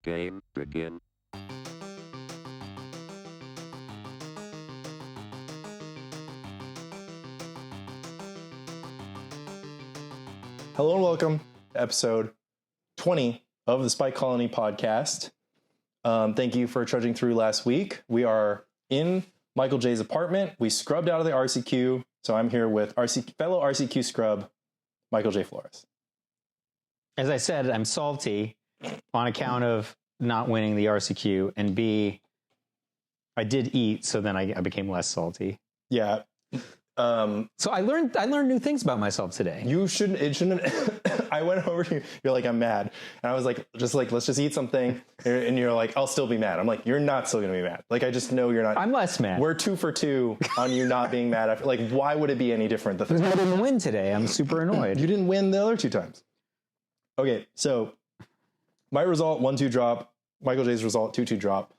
Game begin. Hello and welcome to episode 20 of the Spike Colony podcast. Thank you for trudging through last week. We are in Michael J's apartment. We scrubbed out of the RCQ, so I'm here with fellow RCQ scrub, Michael J. Flores. As I said, I'm salty on account of not winning the RCQ, and B, I did eat, so then I became less salty. Yeah. So I learned new things about myself today. It shouldn't. I went over to you. You're like, I'm mad. And I was like, let's just eat something. And you're like, I'll still be mad. I'm like, you're not still going to be mad. Like, I just know you're not. I'm less mad. We're 2 for 2 on you not being mad. Like, why would it be any different? Because I didn't win today. I'm super annoyed. You didn't win the other 2 times. Okay, so my result, 1-2 drop. Michael J's result, 2-2 drop.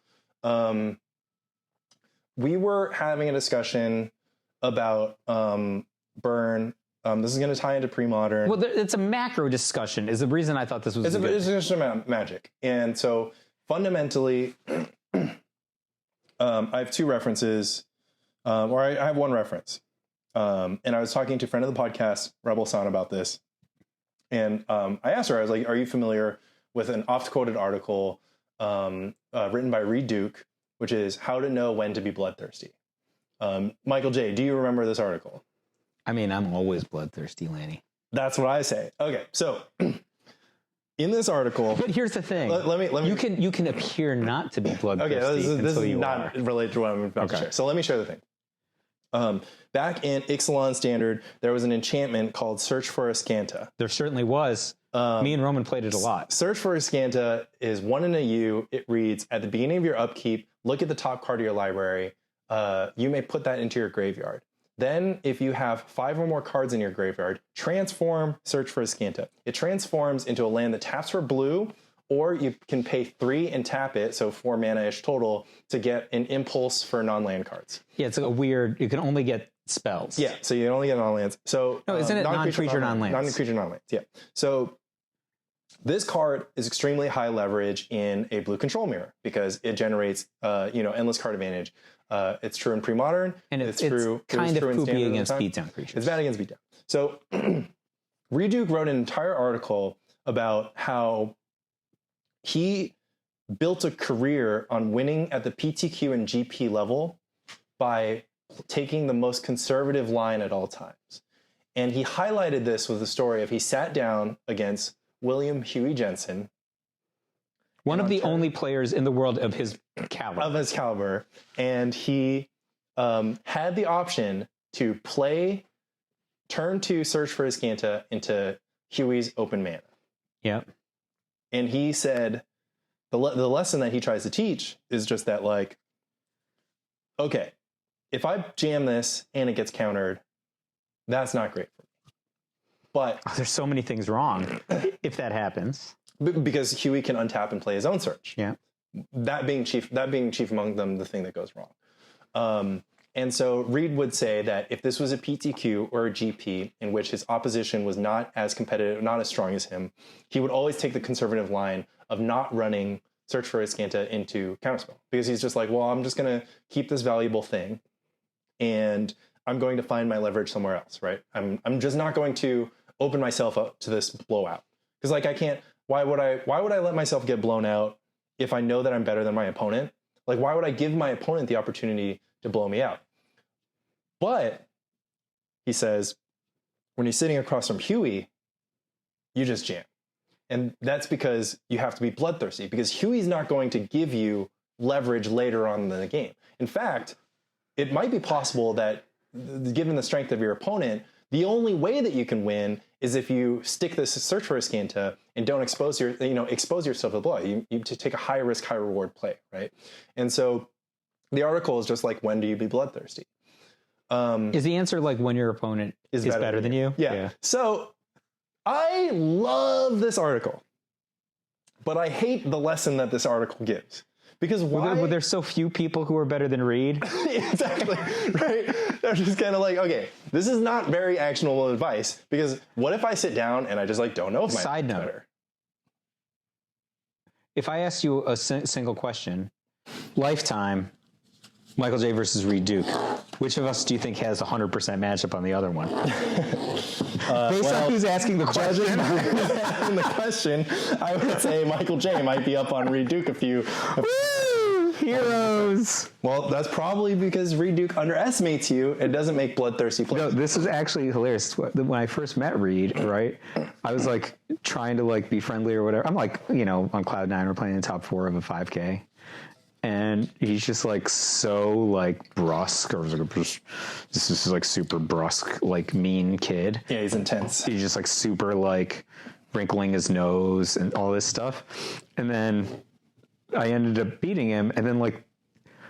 We were having a discussion about burn. This is going to tie into pre-modern. Well, it's a macro discussion. Is the reason I thought this was. It's a discussion about magic, and so fundamentally, I have 2 references, or I have 1 reference, and I was talking to a friend of the podcast, Rebel San, about this, and I asked her, I was like, "Are you familiar with an oft-quoted article written by Reed Duke, which is How to Know When to Be Bloodthirsty?" Michael J., do you remember this article? I mean, I'm always bloodthirsty, Lanny. That's what I say. Okay, so in this article, but here's the thing. Let me. You can appear not to be bloodthirsty. Okay, this is not related to what I'm about to share. So let me share the thing. Back in Ixalan Standard, there was an enchantment called Search for Ascanta. There certainly was. Me and Roman played it a lot. Search for Ascanta is 1 in a U. It reads, at the beginning of your upkeep, look at the top card of your library. You may put that into your graveyard. Then, if you have 5 or more cards in your graveyard, transform Search for Ascanta. It transforms into a land that taps for blue, or you can pay 3 and tap it, so 4 mana-ish total, to get an impulse for non-land cards. Yeah, it's a weird, you can only get spells. Yeah, so you only get non-lands. So, no, isn't it non-creature non-lands? Non-creature non-lands, yeah. So this card is extremely high leverage in a blue control mirror because it generates, endless card advantage. It's true in pre-modern, and it's true. Kind of poopy against beatdown creatures. It's bad against beatdown. So Reed Duke wrote an entire article about how he built a career on winning at the PTQ and GP level by taking the most conservative line at all times. And he highlighted this with the story of he sat down against William Huey Jensen, one of the only players in the world of his caliber. And he had the option to play turn 2 Search for Ascanta into Huey's open mana. Yeah. And he said the lesson that he tries to teach is just that, like, okay, if I jam this and it gets countered, that's not great for me. But there's so many things wrong if that happens. Because Huey can untap and play his own search. Yeah. That being chief among them, the thing that goes wrong. And so Reed would say that if this was a PTQ or a GP in which his opposition was not as competitive, not as strong as him, he would always take the conservative line of not running Search for Ascanta into Counterspell. Because he's just like, well, I'm just going to keep this valuable thing and I'm going to find my leverage somewhere else, right? I'm just not going to open myself up to this blowout. Because, like, I can't, why would I let myself get blown out if I know that I'm better than my opponent? Like, why would I give my opponent the opportunity to blow me out? But, he says, when you're sitting across from Huey, you just jam. And that's because you have to be bloodthirsty, because Huey's not going to give you leverage later on in the game. In fact, it might be possible that, given the strength of your opponent, the only way that you can win is if you stick this Search for Ascanta and don't expose yourself to blood. You to take a high risk, high reward play, right? And so the article is just like, when do you be bloodthirsty? Is the answer like when your opponent is better than you? Yeah. So I love this article, but I hate the lesson that this article gives. Because why? Well, there's so few people who are better than Reed. Exactly, right? They're just kind of like, okay, this is not very actionable advice, because what if I sit down and I just like don't know if my Side note. better? if I asked you a single question, lifetime, Michael J versus Reed Duke, which of us do you think has 100% matchup on the other one? Based on who's asking the question. In the question, I would say Michael J might be up on Reed Duke a few. Woo! Heroes. Well, that's probably because Reed Duke underestimates you and doesn't make bloodthirsty plays. No, this is actually hilarious. When I first met Reed, right, I was like trying to like be friendly or whatever. I'm like, you know, on cloud 9, we're playing the top 4 of a 5K. And he's just like so like brusque, or this is like super brusque, like mean kid. Yeah, he's intense. He's just like super like wrinkling his nose and all this stuff. And then I ended up beating him, and then like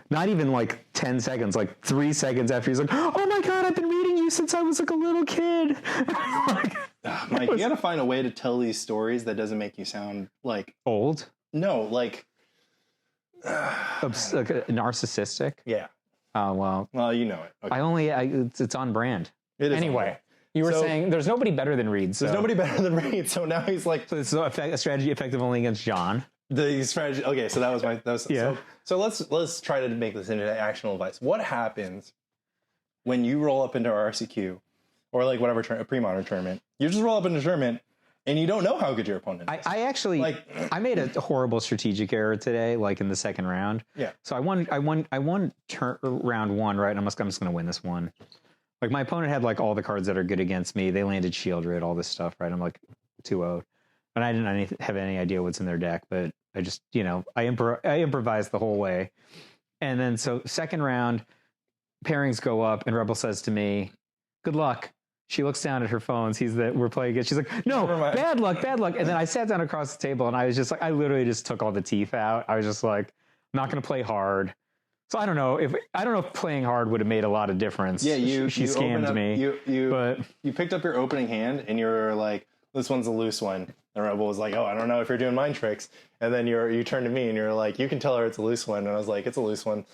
not even like 10 seconds, like 3 seconds after, he's like, "Oh my God, I've been reading you since I was like a little kid." Like, Mike, you gotta find a way to tell these stories that doesn't make you sound like old. No, like narcissistic. Yeah. Oh well. Well, you know it. Okay. It's on brand. It is anyway. You were saying there's nobody better than Reed. So. There's nobody better than Reed. So now he's like, so it's a strategy effective only against John. The strategy. Okay, so that was yeah. So let's try to make this into actionable advice. What happens when you roll up into RCQ or like whatever a pre-modern tournament? You just roll up into a tournament and you don't know how good your opponent is. I actually I made a horrible strategic error today, like in the second round. Yeah. So I won round 1, right? I'm just going to win this one. Like my opponent had like all the cards that are good against me. They landed Shieldred, all this stuff, right? I'm like 2-0. And I didn't have any idea what's in their deck, but I just, you know, I improvised the whole way. And then so second round, pairings go up, and Rebel says to me, "Good luck." She looks down at her phone, sees that we're playing again. She's like, "No, bad luck, bad luck." And then I sat down across the table, and I was just like, I literally just took all the teeth out. I was just like, I'm not going to play hard. So I don't know if playing hard would have made a lot of difference. Yeah, she scammed me. You picked up your opening hand, and you're like, "This one's a loose one." And Rebel was like, "Oh, I don't know if you're doing mind tricks." And then you turned to me, and you're like, "You can tell her it's a loose one." And I was like, "It's a loose one."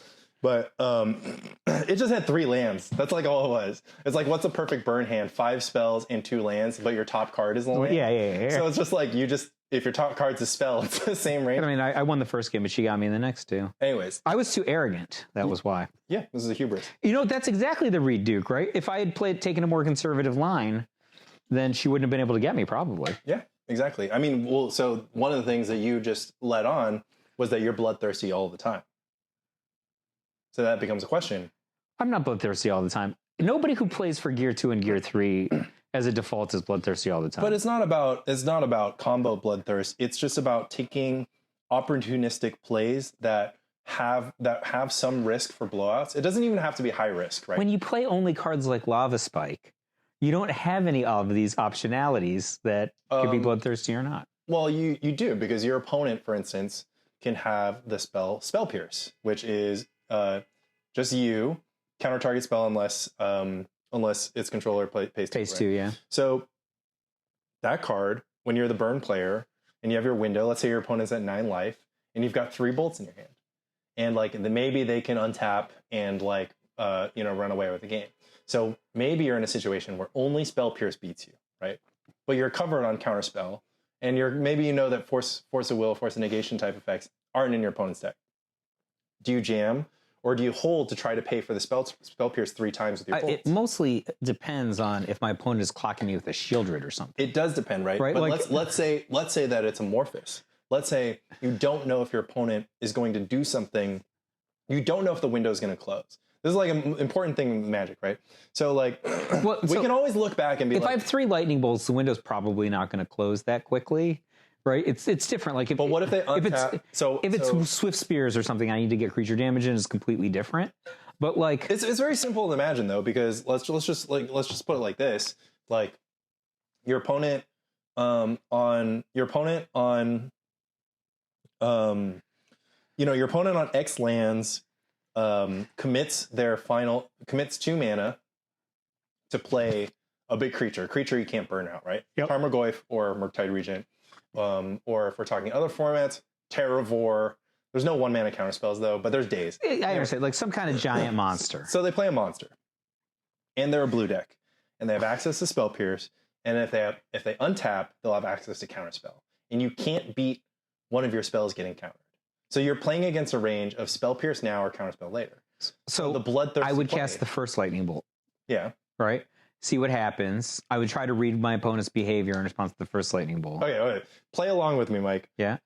But it just had 3 lands. That's like all it was. It's like, what's a perfect burn hand? 5 spells and 2 lands, but your top card is a land. Yeah. So it's just like if your top card's a spell, it's the same range. I mean, I won the first game, but she got me in the next 2. Anyways. I was too arrogant. That was why. Yeah, this is a hubris. You know, that's exactly the Reed Duke, right? If I had taken a more conservative line, then she wouldn't have been able to get me, probably. Yeah, exactly. I mean, well, so one of the things that you just led on was that you're bloodthirsty all the time. So that becomes a question. I'm not bloodthirsty all the time. Nobody who plays for Gear 2 and Gear 3 as a default is bloodthirsty all the time. But it's not about combo bloodthirst. It's just about taking opportunistic plays that have some risk for blowouts. It doesn't even have to be high risk, right? When you play only cards like Lava Spike, you don't have any of these optionalities that could be bloodthirsty or not. Well, you do, because your opponent, for instance, can have the spell Pierce, which is just you counter target spell unless its controller pays 2. Pays 2, yeah. So that card, when you're the burn player and you have your window, let's say your opponent's at 9 life and you've got 3 bolts in your hand, and like maybe they can untap and like run away with the game. So maybe you're in a situation where only spell Pierce beats you, right? But you're covered on counterspell, and maybe you know that force of will, force of negation type effects aren't in your opponent's deck. Do you jam, or do you hold to try to pay for the spell Pierce 3 times with your bolts? It mostly depends on if my opponent is clocking me with a Shieldred or something. It does depend, right? But like, let's say that it's amorphous. Let's say you don't know if your opponent is going to do something. You don't know if the window is going to close. This is like an important thing in Magic, right? So like, we can always look back and be if like, I have 3 lightning bolts, the window's probably not going to close that quickly, right? It's different. Like, but what if they untap? If it's Swift Spears or something, I need to get creature damage in, is completely different. But like, it's very simple to imagine though, because let's just put it like this: like your opponent on X lands. Commits 2 mana to play a big creature you can't burn out, right? Yep. Tarmogoyf or Murktide Regent, or if we're talking other formats, Terravore. There's no 1 mana counterspells though, but there's days. I understand, like some kind of giant monster. So they play a monster, and they're a blue deck, and they have access to Spell Pierce, and if they untap, they'll have access to counterspell, and you can't beat one of your spells getting countered. So you're playing against a range of spell pierce now or counterspell later. So the bloodthirsty I would cast the first lightning bolt. Yeah. Right? See what happens. I would try to read my opponent's behavior in response to the first lightning bolt. Okay. Play along with me, Mike. Yeah.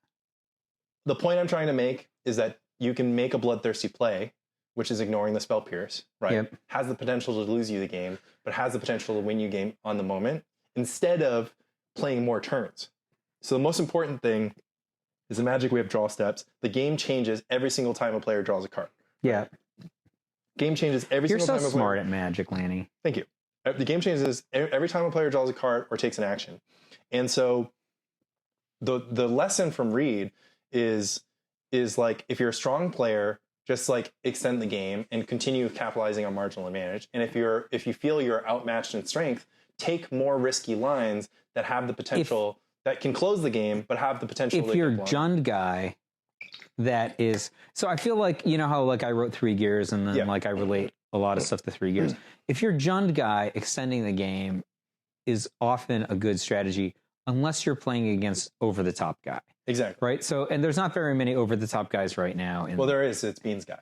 The point I'm trying to make is that you can make a bloodthirsty play, which is ignoring the spell pierce, right? Yep. Has the potential to lose you the game, but has the potential to win you game on the moment, instead of playing more turns. So the most important thing is in Magic, we have draw steps. The game changes every single time a player draws a card. Yeah. Game changes every single time a player... You're so smart at Magic, Lanny. Thank you. The game changes every time a player draws a card or takes an action. And so the lesson from Reed is like, if you're a strong player, just like extend the game and continue capitalizing on marginal advantage. And if you feel you're outmatched in strength, take more risky lines that have the potential that can close the game, but have the potential. If you're a Jund guy, that is, so I feel like, you know how like I wrote 3 gears and then like I relate a lot of stuff to 3 gears. If you're Jund guy, extending the game is often a good strategy unless you're playing against over the top guy. Exactly. Right. So, and there's not very many over the top guys right now. Well, there is. It's Beans guy.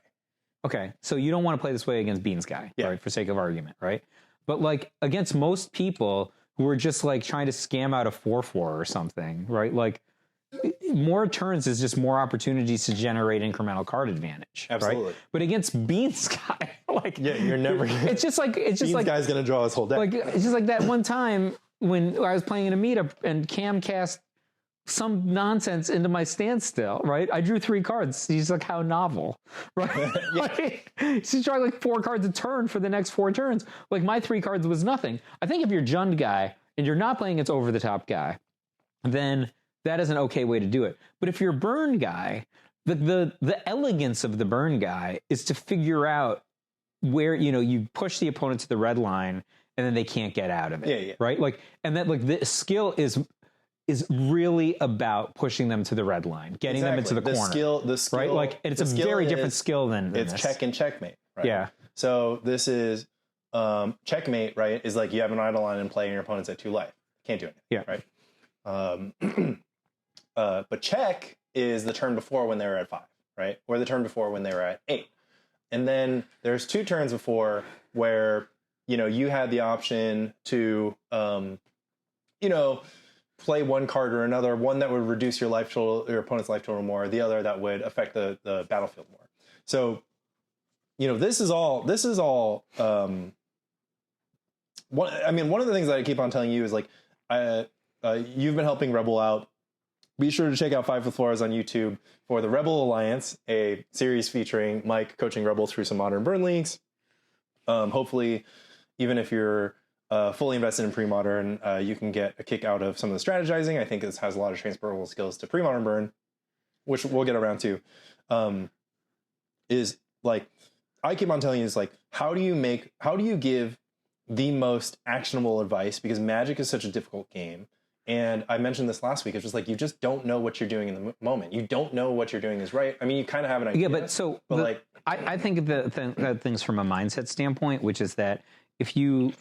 Okay. So you don't want to play this way against Beans guy, right? For sake of argument, right? But like against most people who are just like trying to scam out a 4/4 or something, right? Like more turns is just more opportunities to generate incremental card advantage. Absolutely. Right? But against Beans guy, like you're never. It's just like Beans guy's gonna draw his whole deck. Like it's just like that one time when I was playing in a meetup and Cam cast some nonsense into my standstill, right? I drew 3 cards. He's like, how novel, right? Like, she's drawing like 4 cards a turn for the next 4 turns. Like my 3 cards was nothing. I think if you're Jund guy and you're not playing against over the top guy, then that is an okay way to do it. But if you're burn guy, the elegance of the burn guy is to figure out where, you know, you push the opponent to the red line and then they can't get out of it. Right? Like, and that like the skill is really about pushing them to the red line, getting them into the corner. The skill, right? Like, and it's a very different skill than it's this. Check and checkmate, right? Yeah. So this is checkmate, right? Is like you have an idle line in play and your opponent's at 2 life. Can't do anything, right? But check is the turn before when they were at 5, right? Or the turn before when they were at 8. And then there's 2 turns before where, you know, you had the option to, you know, play one card or another, one that would reduce your life total, your opponent's life total more, the other that would affect the battlefield more. So, you know, this is all one of the things that I keep on telling you is like, you've been helping Rebel out. Be sure to check out 5 Floors on YouTube for the Rebel Alliance, a series featuring Mike coaching Rebel through some modern burn leagues. Hopefully, even if you're fully invested in pre-modern, you can get a kick out of some of the strategizing. I think this has a lot of transferable skills to pre-modern burn, which we'll get around to. Is like, I keep on telling you is like, how do you give the most actionable advice? Because Magic is such a difficult game. And I mentioned this last week. It's just like, you just don't know what you're doing in the moment. You don't know what you're doing is right. I mean, you kind of have an idea. Yeah, but I think that things from a mindset standpoint, which is that if you,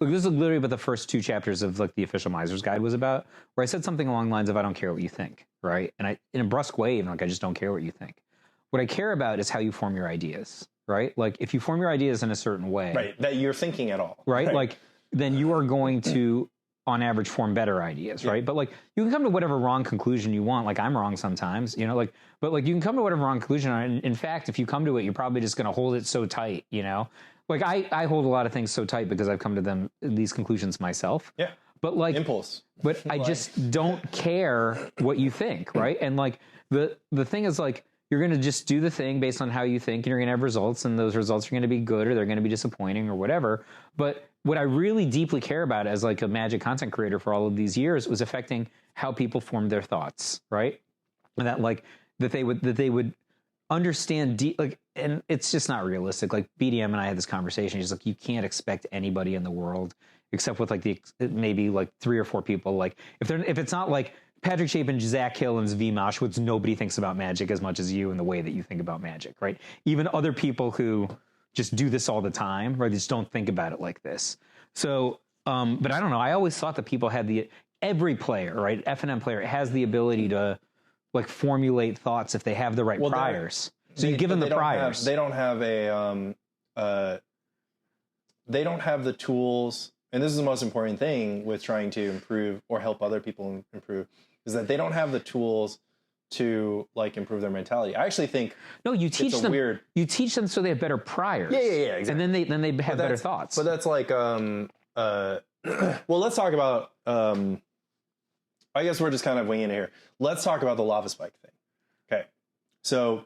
look, this is literally what the first 2 chapters of like the official Miser's Guide was about, where I said something along the lines of, I don't care what you think, right? And in a brusque way, even like, I just don't care what you think. What I care about is how you form your ideas, right? Like if you form your ideas in a certain way. Right, that you're thinking at all. Right? Like then you are going to, on average, form better ideas, right? But like you can come to whatever wrong conclusion you want. Like I'm wrong sometimes, you know, like, but like you can come to whatever wrong conclusion. And in fact, if you come to it, you're probably just going to hold it so tight, you know? Like I hold a lot of things so tight because I've come to these conclusions myself. Yeah. But like impulse. But I just don't care what you think, right? And like the thing is like you're going to just do the thing based on how you think, and you're going to have results, and those results are going to be good or they're going to be disappointing or whatever. But what I really deeply care about as like a Magic content creator for all of these years was affecting how people formed their thoughts, right? And that like that they would understand like, and it's just not realistic. Like BDM and I had this conversation. He's like, you can't expect anybody in the world except with like maybe like 3 or 4 people. Like if it's not like Patrick Chapin, Zach Hill, and Zvi Moshwitz, nobody thinks about Magic as much as you in the way that you think about Magic, right? Even other people who just do this all the time, right? They just don't think about it like this. So, but I don't know. I always thought that people had every player, right? FNM player has the ability to like formulate thoughts if they have the right priors. So you give them the priors. They don't have they don't have the tools, and this is the most important thing with trying to improve or help other people improve, is that they don't have the tools to like improve their mentality. I actually think you teach them weird. You teach them so they have better priors. Yeah, exactly. And then they have better thoughts. But that's like well, let's talk about I guess we're just kind of winging it here. Let's talk about the lava spike thing. Okay. So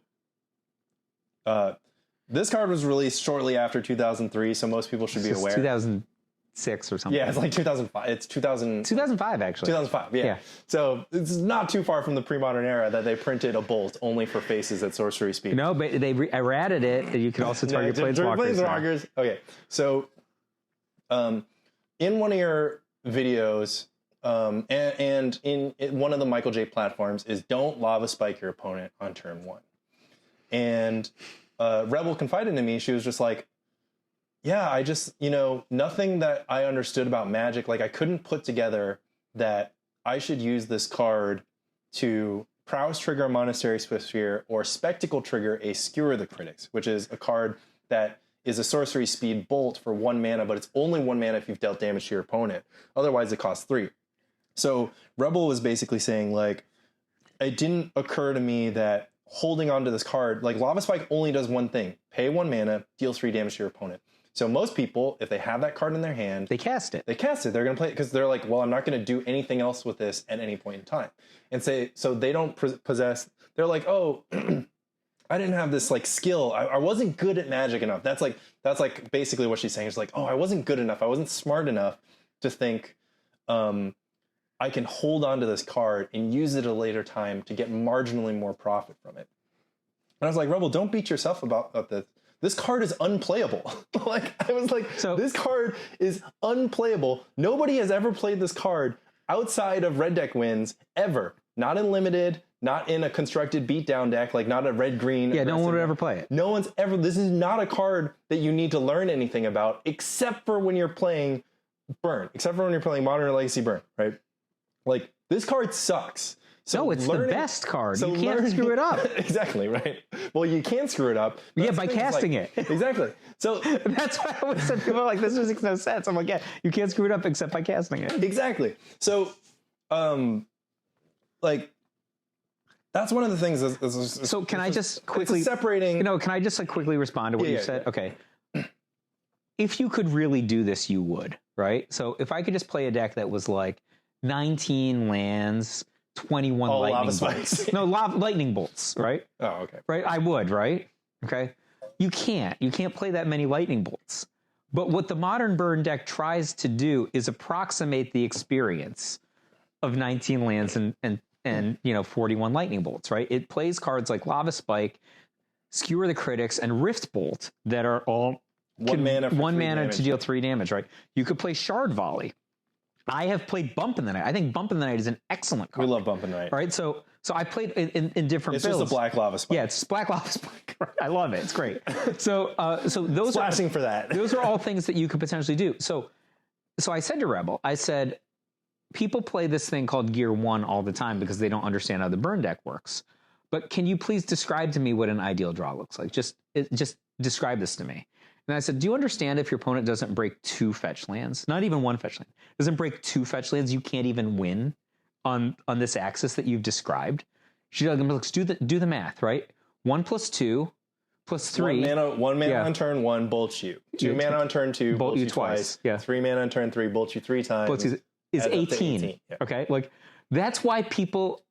this card was released shortly after 2003, so most people should be aware. 2006 or something. Yeah, it's like 2005. It's 2005 actually. 2005. Yeah. So it's not too far from the pre-modern era that they printed a bolt only for faces at sorcery speed. No, but they errated it. You can also target planeswalkers. Okay. So in one of your videos, and in one of the Michael J platforms, is don't lava spike your opponent on turn 1. And Rebel confided in me. She was just like, yeah, I just, nothing that I understood about Magic, like I couldn't put together that I should use this card to prowess trigger a Monastery Swiftspear or spectacle trigger a Skewer the Critics, which is a card that is a sorcery speed bolt for 1 mana, but it's only 1 mana if you've dealt damage to your opponent. Otherwise, it costs 3. So Rebel was basically saying, like, it didn't occur to me that holding on to this card, like Lava Spike only does one thing: pay 1 mana, deal 3 damage to your opponent. So most people, if they have that card in their hand, they cast it. They're going to play it because they're like, well, I'm not going to do anything else with this at any point in time. And so they don't possess. They're like, oh, I didn't have this like skill. I wasn't good at Magic enough. That's like basically what she's saying. It's like, oh, I wasn't good enough. I wasn't smart enough to think I can hold on to this card and use it at a later time to get marginally more profit from it. And I was like, Rebel, don't beat yourself about this. This card is unplayable. Like, I was like, this card is unplayable. Nobody has ever played this card outside of red deck wins ever. Not in limited, not in a constructed beatdown deck, like not a red-green. Yeah, no one would ever play it. No one's ever, this is not a card that you need to learn anything about, except for when you're playing Burn, except for when you're playing Modern or Legacy Burn, right? Like, this card sucks. So no, it's the best card. So you can't screw it up. Exactly, right? Well, you can screw it up. Yeah, by casting it. Exactly. So that's why I always said people are like, this makes no sense. I'm like, yeah, you can't screw it up except by casting it. Exactly. So, like, that's one of the things. So can I just quickly separating? Can I just like quickly respond to what you said? Yeah. Okay. If you could really do this, you would, right? So if I could just play a deck that was like 19 lands, 21 lightning bolts. No, lightning bolts, right? Oh, okay. Right? I would, right? Okay. You can't play that many lightning bolts. But what the modern burn deck tries to do is approximate the experience of 19 lands and 41 lightning bolts, right? It plays cards like Lava Spike, Skewer the Critics, and Rift Bolt that are all one mana to deal 3 damage, right? You could play Shard Volley. I have played Bump in the Night. I think Bump in the Night is an excellent card. We love Bump in the Night. Right? So I played in different builds. It's just a black Lava Spike. Yeah, it's black Lava Spike. I love it. It's great. So those Splashing for that. Those are all things that you could potentially do. So I said to Rebel, I said, people play this thing called Gear 1 all the time because they don't understand how the burn deck works. But can you please describe to me what an ideal draw looks like? Just describe this to me. And I said, do you understand if your opponent doesn't break 2 fetch lands, not even 1 fetch land, doesn't break 2 fetch lands, you can't even win on this axis that you've described? She's like, let's do the math, right? 1 + 2 + 3. One mana on turn 1, bolt you. 2 mana on turn 2, bolt you twice. Yeah. 3 mana on turn 3, bolt you 3 times. Is 18. Yeah. Okay, like that's why people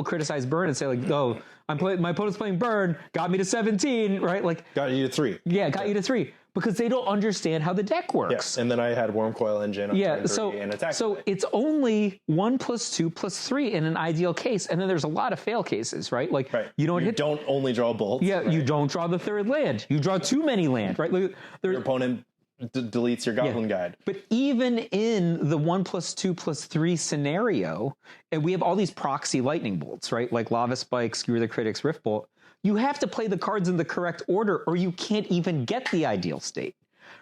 criticize Burn and say like, oh, my opponent's playing Burn, got me to 17, right? Like got you to 3. Yeah, got you to 3 because they don't understand how the deck works. Yes, and then I had Wormcoil Engine on turn 3 and attack. So it's only 1 + 2 + 3 in an ideal case, and then there's a lot of fail cases, right? Like you don't only draw bolts. Yeah, right? You don't draw the 3rd land. You draw too many land, right? Like, your opponent deletes your Goblin Guide. But even in the 1 + 2 + 3 scenario, and we have all these proxy lightning bolts, right? Like Lava Spike, Skewer the Critics, Rift Bolt. You have to play the cards in the correct order or you can't even get the ideal state,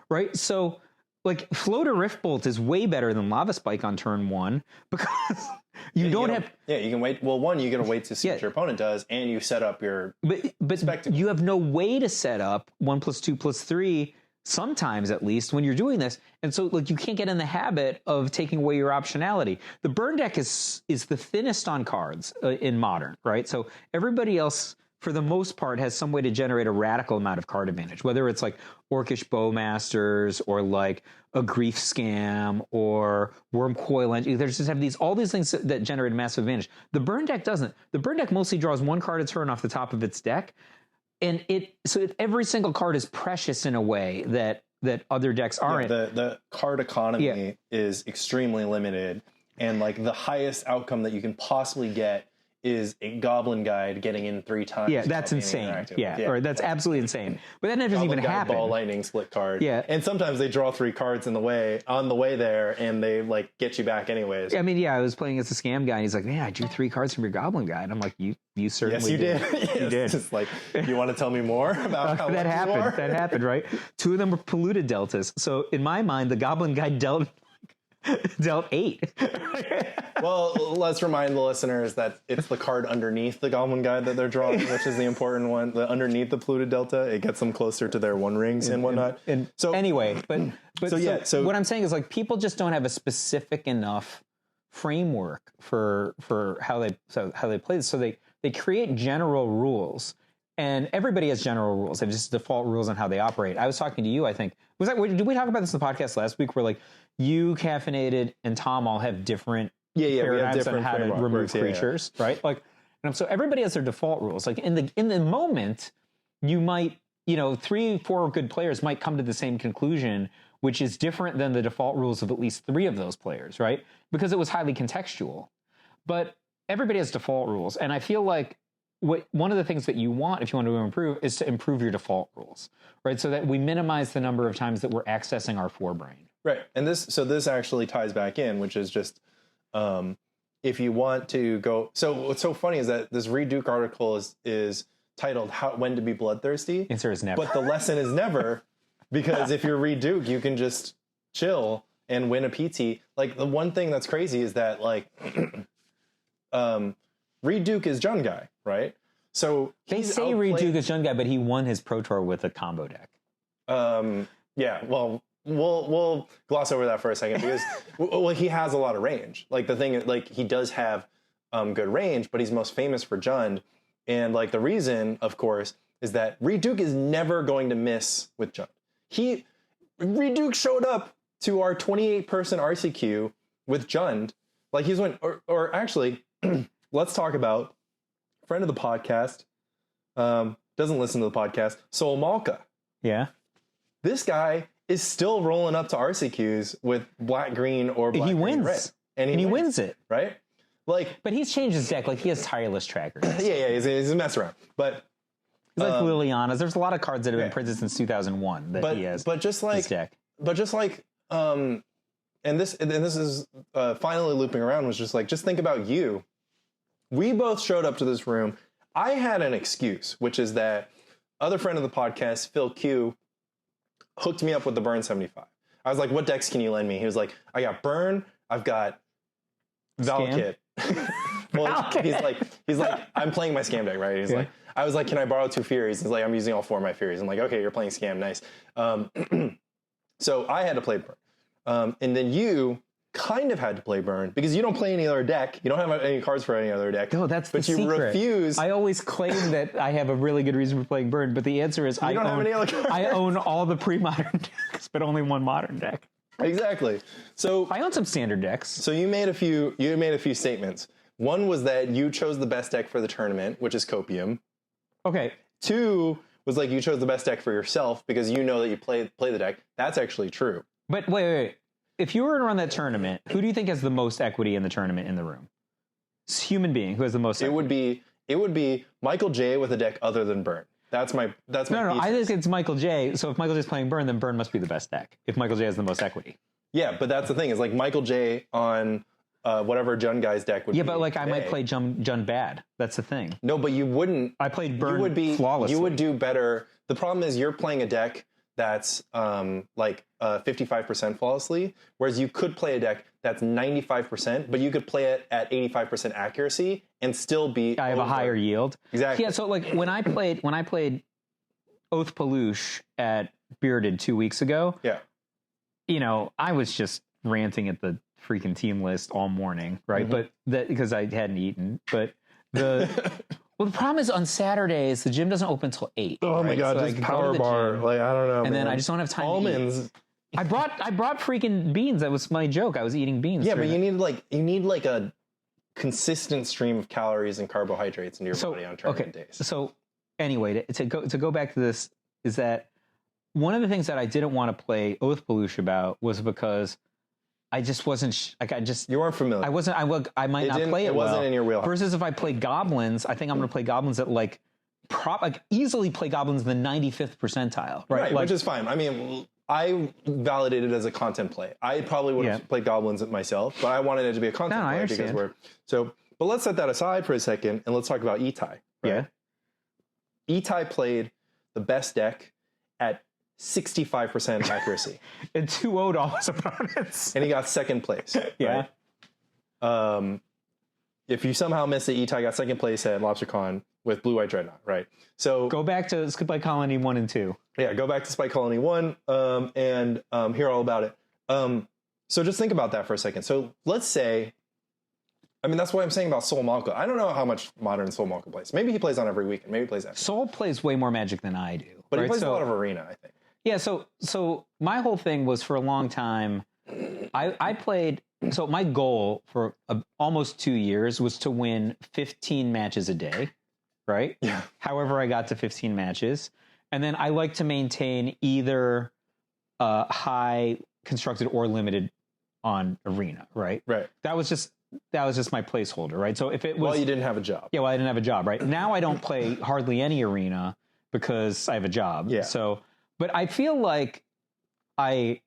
right? So like Floater Riftbolt is way better than Lava Spike on turn 1 because you don't have. Yeah, you can wait. Well, one, you're going to wait to see what your opponent does, and you set up your. But spectacle. You have no way to set up 1+2+3. Sometimes, at least, when you're doing this, and so like you can't get in the habit of taking away your optionality. The burn deck is the thinnest on cards in Modern, right? So everybody else, for the most part, has some way to generate a radical amount of card advantage, whether it's like Orcish Bowmasters or like a Grief Scam or Wormcoil Engine. There's just have all these things that generate a massive advantage. The burn deck doesn't. The burn deck mostly draws one card a turn off the top of its deck. And every single card is precious in a way that other decks aren't. Yeah, the card economy is extremely limited, and like the highest outcome that you can possibly get is a Goblin Guide getting in 3 times. Yeah, that's insane. Yeah, or that's absolutely insane. But that doesn't even happen. Ball Lightning split card. Yeah, and sometimes they draw 3 cards on the way there, and they like get you back anyways. I mean, yeah, I was playing as a scam guy, and he's like, "Man, I drew 3 cards from your Goblin Guide." I'm like, "You certainly did. Yes, you did." It's like, you want to tell me more about how that happened? That happened, right? 2 of them were polluted deltas. So in my mind, the Goblin Guide dealt 8. Well, let's remind the listeners that it's the card underneath the Goblin Guide that they're drawing, which is the important one. The underneath the polluted delta, it gets them closer to their 1 rings and whatnot. And so anyway, so what I'm saying is like people just don't have a specific enough framework for how they play this. So they create general rules. And everybody has general rules. They have just default rules on how they operate. I was talking to you, I think. Did we talk about this in the podcast last week where like you, Caffeinated, and Tom all have different paradigms on how to remove creatures, right? Like, so everybody has their default rules. Like in the moment, you might, 3-4 good players might come to the same conclusion, which is different than the default rules of at least 3 of those players, right? Because it was highly contextual. But everybody has default rules, and I feel like one of the things that you want, if you want to improve, is to improve your default rules, right? So that we minimize the number of times that we're accessing our forebrain. Right, and this actually ties back in, which is just if you want to go. So what's so funny is that this Reed Duke article is titled "When to Be Bloodthirsty." Answer is never. But the lesson is never, because if you're Reed Duke, you can just chill and win a PT. Like the one thing that's crazy is that like Reed Duke is Jund Guy, right? So they say Reed Duke is Jund Guy, but he won his Pro Tour with a combo deck. Yeah, well, we'll gloss over that for a second because well, he has a lot of range. Like the thing, like he does have good range, but he's most famous for Jund. And like the reason, of course, is that Reed Duke is never going to miss with Jund. Reed Duke showed up to our 28-person RCQ with Jund. Like he's went, or actually, let's talk about friend of the podcast, doesn't listen to the podcast, Sol Malka. Yeah. This guy is still rolling up to RCQs with black-green or black-green red. And he wins it. Right? Like, but he's changed his deck. Like, he has tireless trackers. Yeah, he's a mess around. But he's like Liliana's. There's a lot of cards that have been printed since 2001 that he has. But just like, his deck. But just like, and this is finally looping around, was just like, just think about you. We both showed up to this room. I had an excuse, which is that other friend of the podcast, Phil Q, hooked me up with the Burn 75. I was like, what decks can you lend me? He was like, I got Burn, I've got Valakut. Well, he's like, I'm playing my Scam deck, right? He's like, I was like, can I borrow 2 Furies? He's like, I'm using all 4 of my Furies. I'm like, okay, you're playing Scam, nice. So I had to play Burn. And then you kind of had to play Burn because you don't play any other deck. You don't have any cards for any other deck. No, that's the secret. But you refuse. I always claim that I have a really good reason for playing Burn, but the answer is I own all the pre-modern decks, but only one modern deck. Exactly. So I own some standard decks. So you made a few statements. One was that you chose the best deck for the tournament, which is Copium. Okay. 2 was like you chose the best deck for yourself because you know that you play the deck. That's actually true. But wait. If you were to run that tournament, who do you think has the most equity in the tournament in the room? It's a human being who has the most equity. It would be Michael J with a deck other than Burn. That's my No, I think it's Michael J. So if Michael J's playing Burn, then Burn must be the best deck. If Michael J has the most equity. Yeah, but that's the thing. Is like Michael J on whatever Jund Guy's deck would be. Yeah, but like I might play Jund bad. That's the thing. No, but you wouldn't. I played Burn flawlessly. You would do better. The problem is you're playing a deck that's like 55% flawlessly, whereas you could play a deck that's 95%, but you could play it at 85% accuracy and still be I have a higher yield. Exactly. Yeah, so like when I played Oath Peluche at Bearded 2 weeks ago, yeah, you know, I was just ranting at the freaking team list all morning, right? But that because I hadn't eaten. But the well, the problem is on Saturdays the gym doesn't open till 8. Oh my god, so just power bar. Like I don't know. And then I just don't have time. Almonds. To eat. I brought freaking beans. That was my joke. I was eating beans. Yeah, but you need like a consistent stream of calories and carbohydrates in your body on tournament days. So anyway, to go back to this is that one of the things that I didn't want to play Oath Peluche about was because I just wasn't you weren't familiar. I might not play it. It wasn't in your wheelhouse. Versus if I play goblins, I think I'm going to play goblins at like easily play goblins in the 95th percentile. Right, which is fine. I mean, I validated it as a content play. I probably would have played goblins myself, but I wanted it to be a content play because But let's set that aside for a second and let's talk about Itai. Right? Yeah. Itai played the best deck at 65% accuracy. And 2-0'd all his opponents. And he got second place. Yeah. Right? If you somehow missed it, Itai got second place at LobsterCon with Blue White Dreadnought, right? So go back to Spike Colony 1 and 2. Yeah, go back to Spike Colony 1 and hear all about it. So just think about that for a second. So let's say, I mean, that's what I'm saying about Sol Malka. I don't know how much modern Sol Malka plays. Maybe he plays on every weekend. Maybe he plays after. Sol plays way more Magic than I do. But he plays a lot of Arena, I think. Yeah, so my whole thing was for a long time, I played, so my goal for almost 2 years was to win 15 matches a day, right? Yeah. However, I got to 15 matches. And then I like to maintain either high constructed or limited on Arena, right? Right. That was just my placeholder, right? So if it was... Well, you didn't have a job. Yeah, well, I didn't have a job, right? Now I don't play hardly any Arena because I have a job. Yeah. So, but I feel like I'm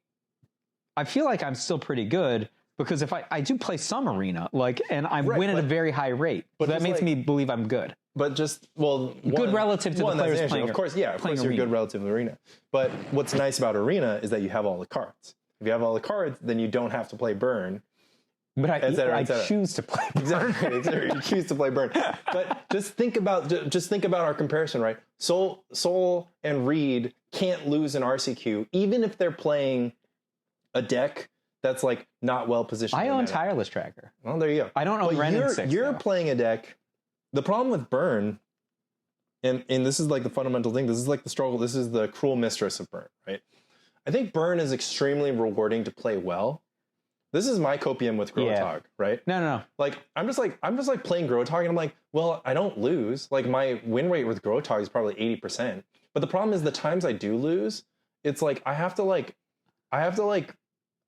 still pretty good because if I do play some Arena, like, and I win at a very high rate, but so that makes me believe I'm good. But just, well, good relative to the players playing. Of course, yeah, of course you're good relative to Arena. But what's nice about Arena is that you have all the cards. If you have all the cards, then you don't have to play Burn. But I choose to play Burn. Exactly. You choose to play Burn. But just think about our comparison, right? Sol and Reed can't lose an RCQ, even if they're playing a deck that's like not well positioned. I own Tireless Tracker. Well, there you go. I don't own Ren and 6. You're playing a deck. The problem with Burn, and this is like the fundamental thing. This is like the struggle. This is the cruel mistress of Burn, right? I think Burn is extremely rewarding to play well. This is my copium with Grotog, right? No. Like I'm just like playing Grotog, and I'm like, well, I don't lose. Like my win rate with Grotog is probably 80%. But the problem is the times I do lose, it's like I have to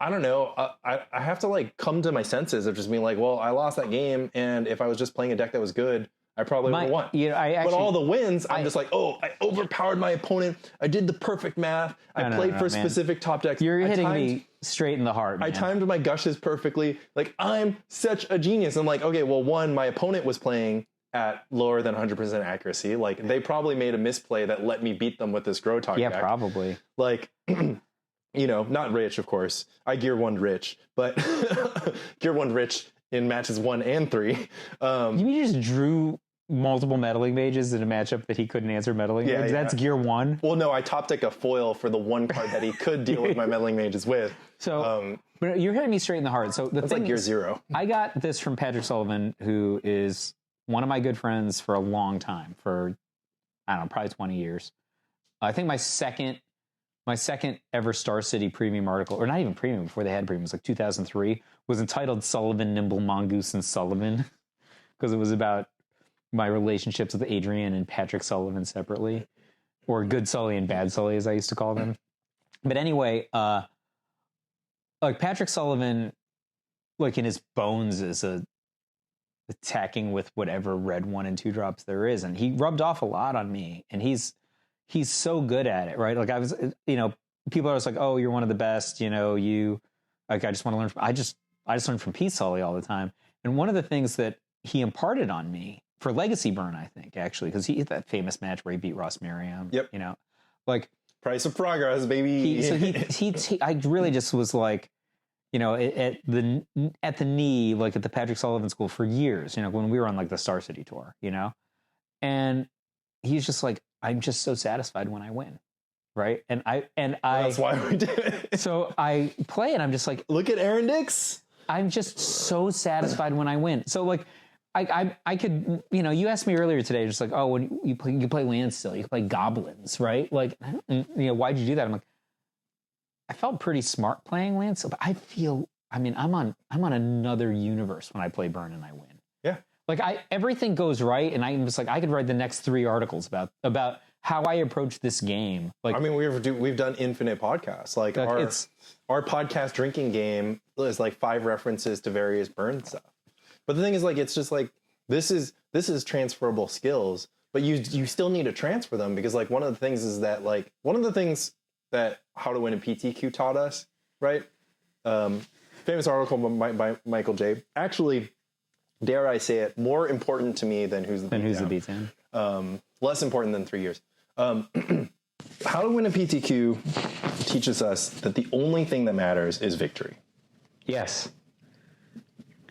I don't know. I have to like come to my senses of just being like, well, I lost that game, and if I was just playing a deck that was good, I probably would have won. But all the wins, I'm just like, oh, I overpowered my opponent. I did the perfect math. I played for specific top decks. You're hitting me straight in the heart, man. I timed my gushes perfectly. Like, I'm such a genius. I'm like, okay, well, one, my opponent was playing at lower than 100% accuracy. Like, they probably made a misplay that let me beat them with this Grotog deck. Yeah, probably. Like... You know, not Rich, of course. I Gear 1'd Rich, but Gear 1'd Rich in matches 1 and 3. You mean you just drew multiple meddling mages in a matchup that he couldn't answer meddling mages? Yeah. That's Gear 1? Well, no, I top deck a foil for the one card that he could deal with my meddling mages with. So, but you're hitting me straight in the heart. So the thing like Gear is, 0. I got this from Patrick Sullivan, who is one of my good friends for a long time, for, I don't know, probably 20 years. I think my second ever Star City premium article, or not even premium, before they had premium, it was like 2003, was entitled Sullivan, Nimble, Mongoose, and Sullivan, because it was about my relationships with Adrian and Patrick Sullivan separately, or Good Sully and Bad Sully, as I used to call them. But anyway, like Patrick Sullivan, like in his bones, is attacking with whatever red 1 and 2 drops there is, and he rubbed off a lot on me, and he's so good at it, right? Like I was, you know, people are just like, oh, you're one of the best, you know, I just want to learn from, I just learn from Pete Sully all the time. And one of the things that he imparted on me for Legacy Burn, I think, actually, because he had that famous match where he beat Ross Merriam. Yep. You know, like Price of progress, baby. I really just was like, you know, at the knee, like at the Patrick Sullivan School for years, you know, when we were on like the Star City tour, you know, and he's just like, I'm just so satisfied when I win. Right. And that's why we do it. So I play and I'm just like, look at Aaron Dix. I'm just so satisfied when I win. So like, I could, you know, you asked me earlier today, just like, oh, when you play land still, you play goblins, right? Like, you know, why'd you do that? I'm like, I felt pretty smart playing land still, but I feel, I mean, I'm on another universe when I play Burn and I win. Yeah. Like everything goes right. And I'm just like, I could write the next 3 articles about how I approach this game. Like, I mean, we've done infinite podcasts. Like our podcast drinking game is like 5 references to various Burn stuff. But the thing is, like, it's just like this is transferable skills, but you still need to transfer them because, like, one of the things that How to Win in PTQ taught us, right? Famous article by Michael J. Actually, dare I say it, more important to me than Who's the Beatdown. Less important than 3 years. How to Win a PTQ teaches us that the only thing that matters is victory. Yes.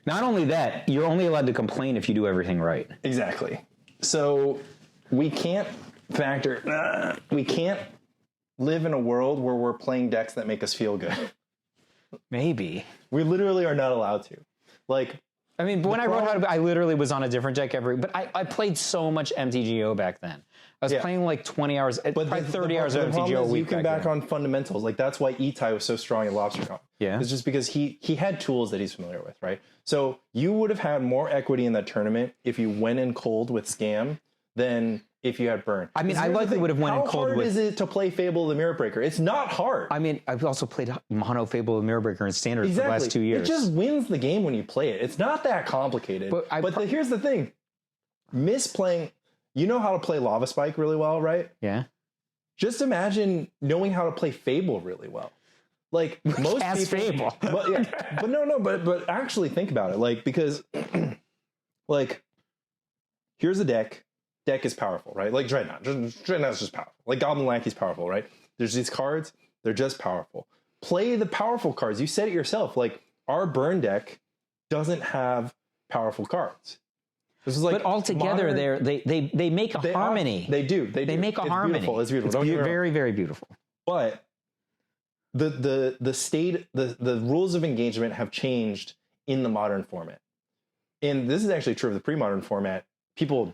Not only that, you're only allowed to complain if you do everything right. Exactly. So we can't live in a world where we're playing decks that make us feel good. Maybe. We literally are not allowed to. Like, I mean, when I wrote How to, I literally was on a different deck but I played so much MTGO back then. I was playing like 20 hours, probably 30 hours of MTGO a week. You can back on fundamentals. Like, that's why Itai was so strong at LobsterCon. Yeah. It's just because he had tools that he's familiar with, right? So you would have had more equity in that tournament if you went in cold with Scam than if you had Burn. I mean, I likely would have went in cold with... How hard is it to play Fable the Mirror Breaker? It's not hard. I mean, I've also played Mono Fable the Mirror Breaker in Standard for the last 2 years. It just wins the game when you play it. It's not that complicated. But here's the thing. Misplaying... You know how to play Lava Spike really well, right? Yeah. Just imagine knowing how to play Fable really well. Like, most people... Fable. But actually think about it. Like, because... like, here's a deck... Deck is powerful, right? Like Dreadnought. Dreadnought's just powerful. Like Goblin Lackey's powerful, right? There's these cards, they're just powerful. Play the powerful cards. You said it yourself. Like, our Burn deck doesn't have powerful cards. This is like, but altogether, they make a harmony. They do. They make a harmony. Beautiful. It's beautiful. It's very, very beautiful. But the rules of engagement have changed in the modern format. And this is actually true of the pre-modern format. People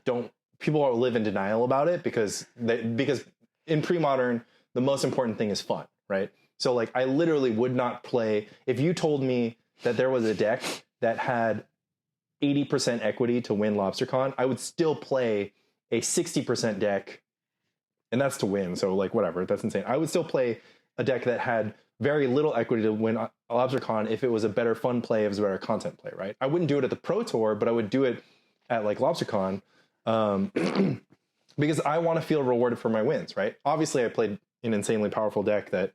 live in denial about it because in pre-modern, the most important thing is fun, right? So like, I literally would not play, if you told me that there was a deck that had 80% equity to win LobsterCon, I would still play a 60% deck, and that's to win. So like, whatever, that's insane. I would still play a deck that had very little equity to win LobsterCon if it was a better fun play, if it was a better content play, right? I wouldn't do it at the Pro Tour, but I would do it at like LobsterCon. Because I want to feel rewarded for my wins, right? Obviously, I played an insanely powerful deck that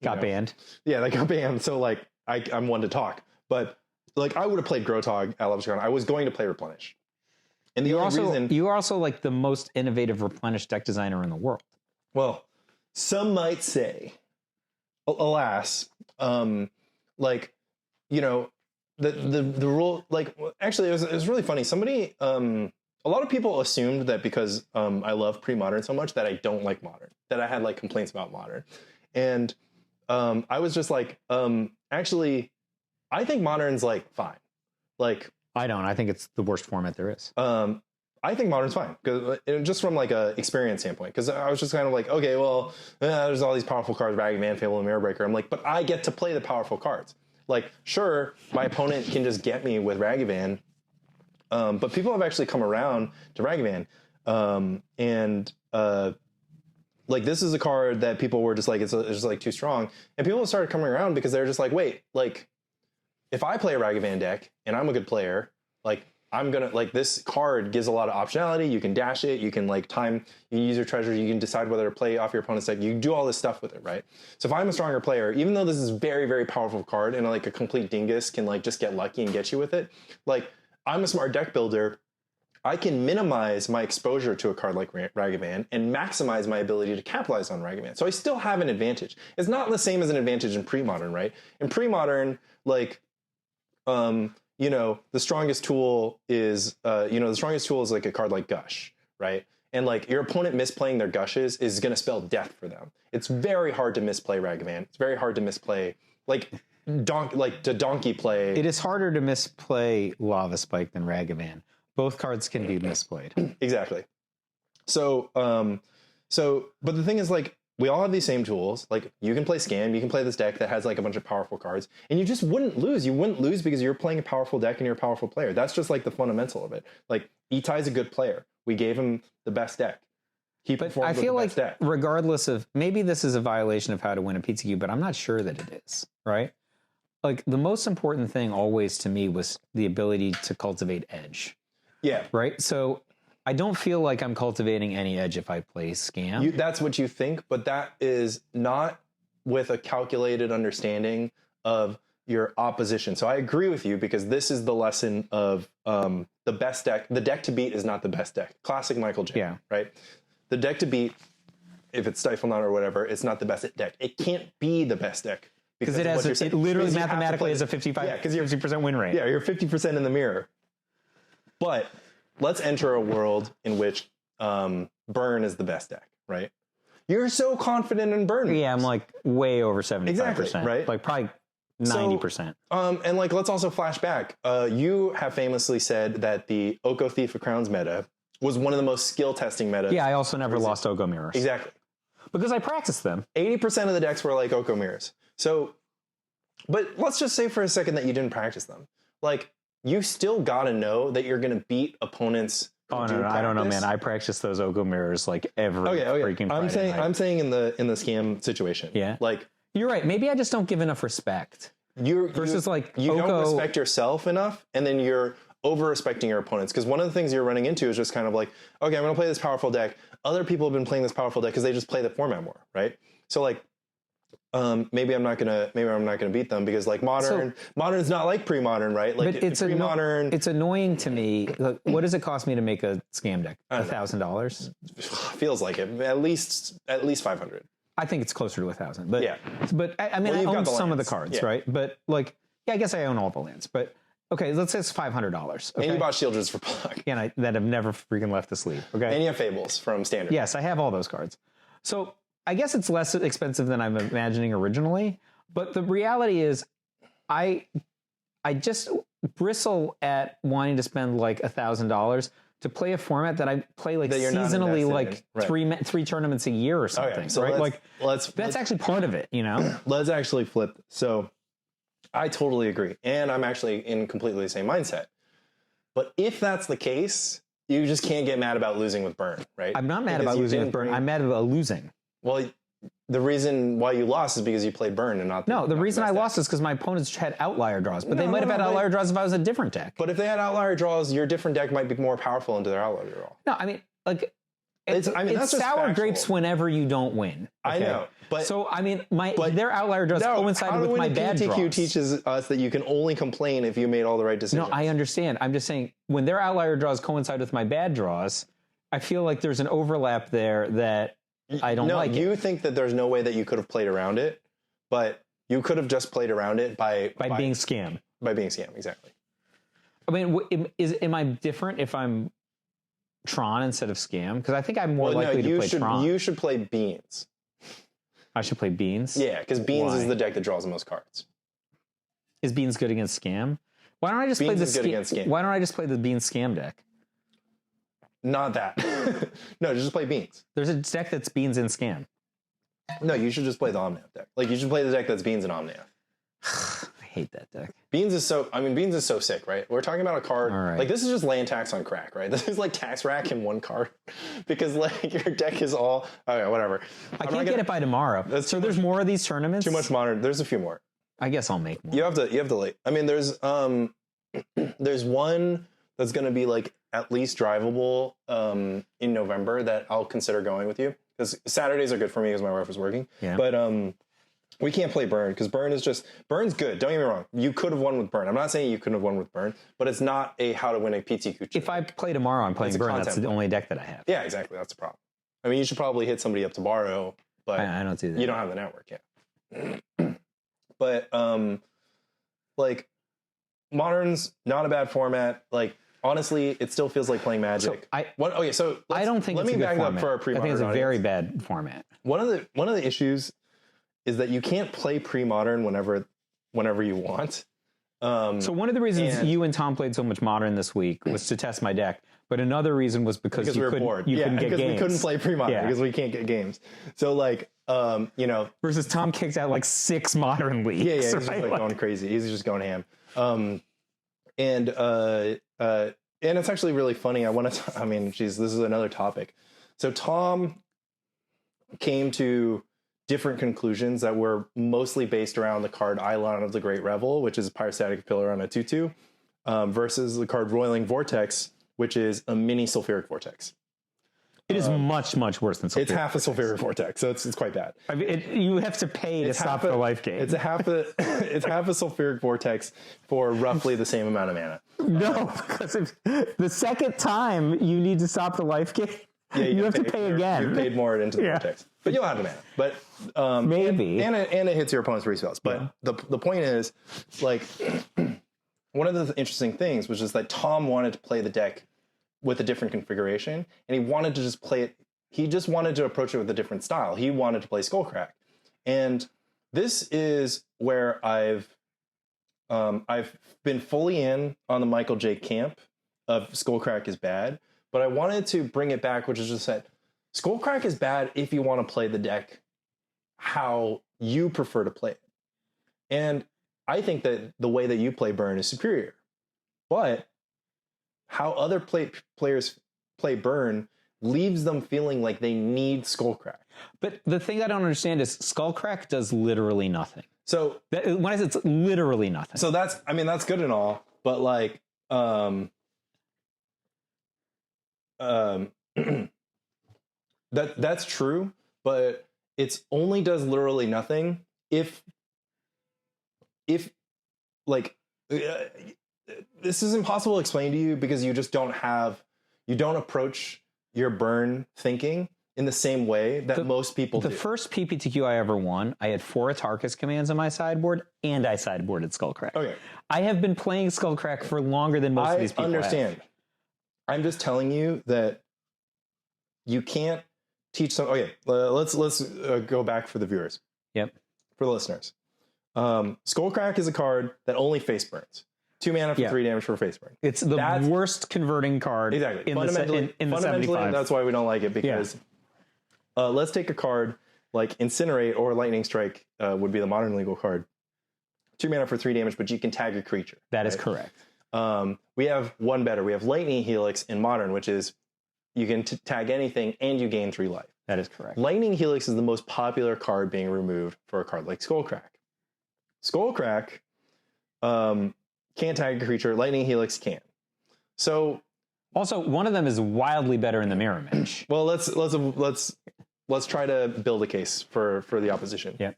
got banned. Yeah, that got banned. So like, I'm one to talk, but like, I would have played Grotog at LobsterCon. I was going to play Replenish, and you are also like the most innovative Replenish deck designer in the world. Well, some might say, alas, like, you know, the rule. Like, actually, it was really funny. Somebody. A lot of people assumed that because I love pre-modern so much that I don't like modern, that I had like complaints about modern. And I was just like, actually, I think modern's like fine. Like, I don't. I think it's the worst format there is. I think modern's fine, because just from like a experience standpoint, because I was just kind of like, okay, well, there's all these powerful cards, Ragavan, Fable, and Mirror Breaker. I'm like, but I get to play the powerful cards. Like, sure, my opponent can just get me with Ragavan. But people have actually come around to Ragavan, like, this is a card that people were just like, it's just like too strong, and people started coming around because they're just like, wait, like, if I play a Ragavan deck and I'm a good player, like, I'm gonna, like, this card gives a lot of optionality. You can dash it, you can like time, you can use your treasures, you can decide whether to play off your opponent's deck. You can do all this stuff with it, right? So if I'm a stronger player, even though this is a very, very powerful card and like a complete dingus can like just get lucky and get you with it, like, I'm a smart deck builder. I can minimize my exposure to a card like Ragavan and maximize my ability to capitalize on Ragavan. So I still have an advantage. It's not the same as an advantage in pre-modern, right? In pre-modern, like, you know, the strongest tool is, like a card like Gush, right? And like your opponent misplaying their Gushes is going to spell death for them. It's very hard to misplay Ragavan. It's very hard to misplay, like, to donkey play. It is harder to misplay Lava Spike than Ragavan. Both cards can be misplayed. Exactly. So, but the thing is, like, we all have these same tools. Like, you can play Scam, you can play this deck that has like a bunch of powerful cards, and you just wouldn't lose. You wouldn't lose because you're playing a powerful deck and you're a powerful player. That's just like the fundamental of it. Like, Itai's a good player. We gave him the best deck. But I feel like regardless of, maybe this is a violation of how to win a PTQ, but I'm not sure that it is, right? Like, the most important thing always to me was the ability to cultivate edge. Yeah. Right? So I don't feel like I'm cultivating any edge if I play Scam. That's what you think, but that is not with a calculated understanding of your opposition. So I agree with you, because this is the lesson of the best deck. The deck to beat is not the best deck. Classic Michael J. Yeah. Right? The deck to beat, if it's Stifle Not or whatever, it's not the best deck. It can't be the best deck. Because it literally mathematically has a 50% win rate. Yeah, you're 50% in the mirror. But let's enter a world in which Burn is the best deck, right? You're so confident in Burn. Yeah, I'm like way over 75%. Exactly, right? Like probably 90%. And like, let's also flash back. You have famously said that the Oko Thief of Crowns meta was one of the most skill testing metas. Yeah, I also never lost Oko Mirrors. Exactly. Because I practiced them. 80% of the decks were like Oko Mirrors. So, but let's just say for a second that you didn't practice them. Like, you still got to know that you're going to beat opponents. Oh, no, I don't know, man. I practice those Oko Mirrors like every freaking Friday night. I'm saying in the Scam situation. Yeah. Like, you're right. Maybe I just don't give enough respect. You don't respect yourself enough, and then you're over-respecting your opponents. Because one of the things you're running into is just kind of like, okay, I'm going to play this powerful deck. Other people have been playing this powerful deck because they just play the format more, right? So like, maybe I'm not gonna beat them because like modern is not like pre-modern, right? Like, but it's pre-modern. It's annoying to me. Like, what does it cost me to make a Scam deck? $1,000. Feels like it. At least 500. I think it's closer to 1,000. But yeah. But I mean, I own some of the cards, right? But like, yeah, I guess I own all the lands. But okay, let's say it's $500. Okay? And you bought Shielders for Puck. Yeah, that have never freaking left the sleeve. Okay. And you have Fables from Standard. Yes, I have all those cards. So I guess it's less expensive than I'm imagining originally. But the reality is, I just bristle at wanting to spend like $1,000 to play a format that I play like seasonally, like three tournaments a year or something. Okay, so right? That's actually part of it, you know? Let's actually flip. So I totally agree. And I'm actually in completely the same mindset. But if that's the case, you just can't get mad about losing with Burn, right? I'm not mad about losing with Burn. I'm mad about losing. Well, the reason why you lost is because you played Burn and not the reason I lost is because my opponents had outlier draws, but they might have had outlier draws if I was a different deck. But if they had outlier draws, your different deck might be more powerful into their outlier draw. No, I mean, like, it's sour grapes whenever you don't win. Okay? I know. But so I mean, their outlier draws coincided with my bad draws. PTQ teaches us that you can only complain if you made all the right decisions. No, I understand. I'm just saying when their outlier draws coincide with my bad draws, I feel like there's an overlap there that I don't like. No, you think that there's no way that you could have played around it, but you could have just played around it by being Scam. By being Scam, exactly. I mean, am I different if I'm Tron instead of Scam? Because I think I'm more likely to play Tron. You should play Beans. I should play Beans? Yeah, because Beans is the deck that draws the most cards. Is Beans good against Scam? Why don't I just play the Beans Scam deck? Not that. No, just play Beans. There's a deck that's Beans and Scam. No, you should just play the Omnath deck. Like, you should play the deck that's Beans and Omnath. I hate that deck. Beans is so sick, right? We're talking about a card. Right. Like, this is just land tax on crack, right? This is like tax rack in one card. Because, like, your deck is all... Okay, whatever. I can't get it by tomorrow. So there's more of these tournaments? Too much modern. There's a few more. I guess I'll make more. You have to late. I mean, there's one that's going to be, like, at least drivable in November that I'll consider going with you. Because Saturdays are good for me because my wife is working. Yeah. But We can't play Burn because Burn's good. Don't get me wrong. You could have won with Burn. I'm not saying you couldn't have won with Burn, but it's not a how to win a PTQ. If I play tomorrow, I'm playing Burn. That's the only deck that I have. Yeah, exactly. That's the problem. I mean, you should probably hit somebody up to borrow, but I don't do that. You don't have the network yet. But like Modern's not a bad format. Like honestly, it still feels like playing Magic. I don't think let it's me a good back format. up for our pre-modern. I think it's a audience. very bad format. One of the issues is that you can't play pre-modern whenever you want. So one of the reasons you and Tom played so much Modern this week was to test my deck, but another reason was because we were bored. You couldn't get because games. We couldn't play pre-modern because we can't get games. So like, versus Tom kicked out like 6 Modern leagues. Yeah, he's just like going crazy. He's just going ham. And it's actually really funny. This is another topic. So Tom came to different conclusions that were mostly based around the card Eidolon of the Great Revel, which is a pyrostatic pillar on a 2/2, versus the card Roiling Vortex, which is a mini sulfuric vortex. It is much, much worse than sulfuric. It's half a sulfuric vortex, so it's quite bad. I mean, you have to pay to stop the life gain. It's half a sulfuric vortex for roughly the same amount of mana. No, because if the second time you need to stop the life gain, you have to pay again. You paid more into the vortex, but you'll have the mana. But maybe and it hits your opponent's free spells. But the point is, like, one of the interesting things was just that Tom wanted to play the deck with a different configuration, and he wanted to just play it. He just wanted to approach it with a different style. He wanted to play Skullcrack, and this is where I've been fully in on the Michael J. camp of Skullcrack is bad, but I wanted to bring it back, which is just that Skullcrack is bad if you want to play the deck how you prefer to play it. And I think that the way that you play Burn is superior. But how other players play Burn leaves them feeling like they need Skullcrack. But the thing I don't understand is Skullcrack does literally nothing. So when I say it's literally nothing. So that's good and all, but like that's true, but it's only does literally nothing if like this is impossible to explain to you because you just don't approach your Burn thinking in the same way that most people do. The first PPTQ I ever won, I had 4 Atarkus commands on my sideboard, and I sideboarded Skullcrack. Okay. I have been playing Skullcrack for longer than most of these people. I understand. I'm just telling you that you can't teach some. Okay, let's go back for the viewers. Yep. For the listeners, Skullcrack is a card that only face burns. 2 mana for 3 damage for face burn. It's the worst converting card. Exactly. In the 75. That's why we don't like it because let's take a card like Incinerate or Lightning Strike would be the modern legal card. 2 mana for 3 damage, but you can tag a creature. That is correct. We have one better. We have Lightning Helix in modern, which is you can tag anything and you gain 3 life. That is correct. Lightning Helix is the most popular card being removed for a card like Skullcrack. Skullcrack can't tag a creature. Lightning Helix can. So also one of them is wildly better in the mirror image. Well, let's try to build a case for the opposition. Yeah.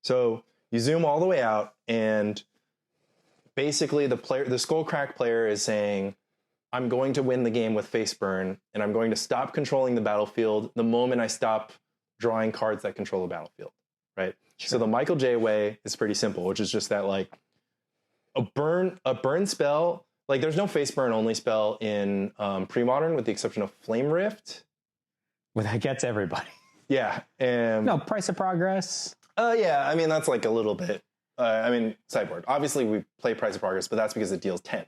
So you zoom all the way out, and basically the Skullcrack player is saying, I'm going to win the game with face burn, and I'm going to stop controlling the battlefield the moment I stop drawing cards that control the battlefield, right? Sure. So the Michael J way is pretty simple, which is just that like a burn spell, like there's no face burn only spell in pre-modern with the exception of Flame Rift. Well, that gets everybody. Yeah. No, Price of Progress. Yeah, I mean, that's like a little bit. Sideboard. Obviously, we play Price of Progress, but that's because it deals 10.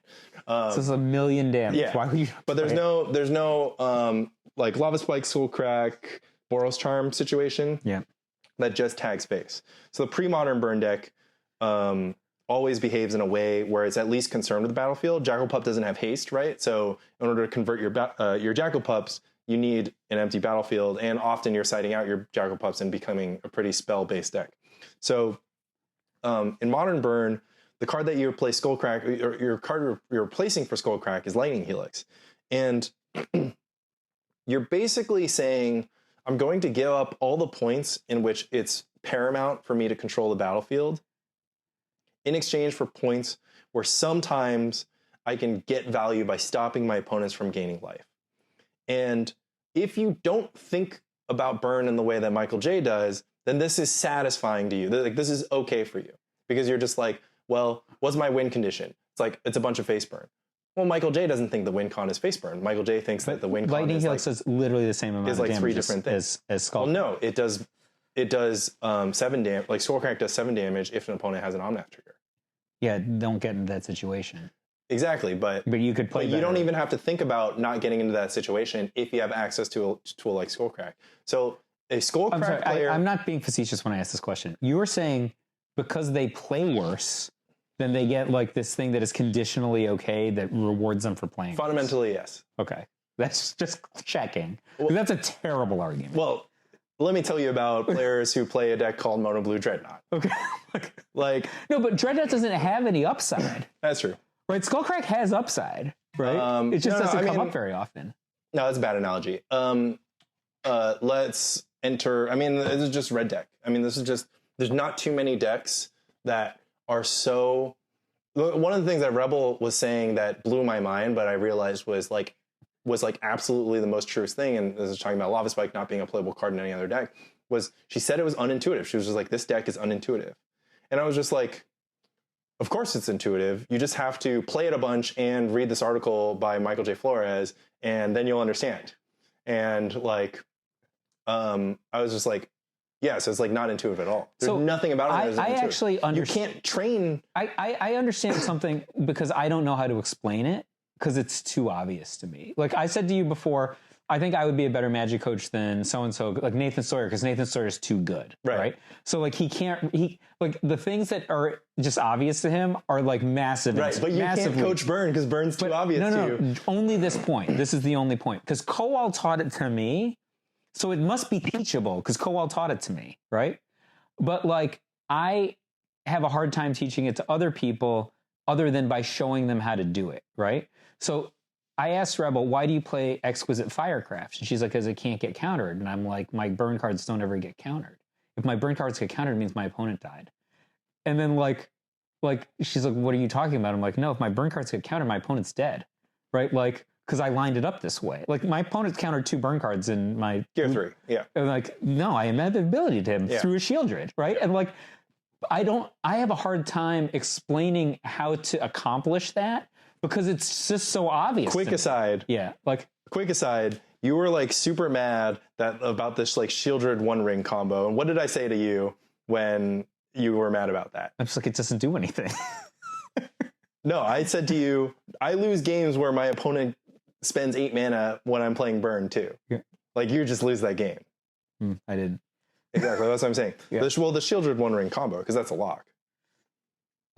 So it's 1 million damage. Yeah. Why would you? But there's no like Lava Spike, Skullcrack, Boros Charm situation. Yeah. That just tags face. So the pre-modern burn deck always behaves in a way where it's at least concerned with the battlefield. Jackal Pup doesn't have haste, right? So in order to convert your Jackal Pups, you need an empty battlefield, and often you're siding out your Jackal Pups and becoming a pretty spell-based deck. So in modern burn, the card that you replace Skullcrack, or your card you're replacing for Skullcrack is Lightning Helix. And you're basically saying, I'm going to give up all the points in which it's paramount for me to control the battlefield in exchange for points where sometimes I can get value by stopping my opponents from gaining life. And if you don't think about burn in the way that Michael J does, then this is satisfying to you. Like, this is okay for you because you're just like, well, what's my win condition? It's like, it's a bunch of face burn. Well, Michael J doesn't think the win con is face burn. Michael J thinks that the win con Lightning is Helix does literally the same amount of damage 3 different things. as Skull. Well, no, it does 7 damage. Like Skullcrack does 7 damage if an opponent has an Omnath trigger. Yeah, don't get into that situation. Exactly, but you could play. But you don't even have to think about not getting into that situation if you have access to a tool like Skullcrack. So a Skullcrack player. I'm not being facetious when I ask this question. You were saying because they play worse, then they get like this thing that is conditionally okay that rewards them for playing. Fundamentally, yes. Okay, that's just checking. Well, that's a terrible argument. Well, let me tell you about players who play a deck called Mono Blue Dreadnought. Okay, like no, but Dreadnought doesn't have any upside. That's true. Right, Skullcrack has upside, right? It just doesn't come up very often. No, that's a bad analogy. Let's enter. I mean, this is just red deck. I mean, this is just. There's not too many decks that are so. One of the things that Rebel was saying that blew my mind, but I realized was like absolutely the most truest thing. And this is talking about Lava Spike not being a playable card in any other deck. Was she said it was unintuitive? She was just like, this deck is unintuitive, and I was just like. Of course it's intuitive. You just have to play it a bunch and read this article by Michael J. Flores, and then you'll understand. And like, I was just like, yeah, so it's like not intuitive at all. There's nothing about it that is intuitive. I actually understand. You can't train. I understand something because I don't know how to explain it because it's too obvious to me. Like I said to you before, I think I would be a better Magic coach than so-and-so, like Nathan Sawyer, because Nathan Sawyer is too good, right? So like like the things that are just obvious to him are like massive. Right, but you can't coach Burn because Burn's too obvious to you. No, only this point. This is the only point. Because Kowal taught it to me, so it must be teachable because Kowal taught it to me, right? But like I have a hard time teaching it to other people other than by showing them how to do it, right? So I asked Rebel, why do you play Exquisite Firecraft? And she's like, because it can't get countered. And I'm like, my burn cards don't ever get countered. If my burn cards get countered, it means my opponent died. And then like she's like, what are you talking about? I'm like, no, if my burn cards get countered, my opponent's dead, right? Like, because I lined it up this way. Like my opponent's countered 2 burn cards in my Gear 3, yeah. And like, no, I am the ability to him through a Shieldred, right? And like, I have a hard time explaining how to accomplish that. Because it's just so obvious. Quick aside. Yeah. Quick aside. You were like super mad about this like Shieldred One Ring combo. And what did I say to you when you were mad about that? I'm just like, it doesn't do anything. No, I said to you, I lose games where my opponent spends 8 mana when I'm playing Burn too. Yeah. Like you just lose that game. I did. Exactly. That's what I'm saying. Yeah. The Shieldred One Ring combo, because that's a lock.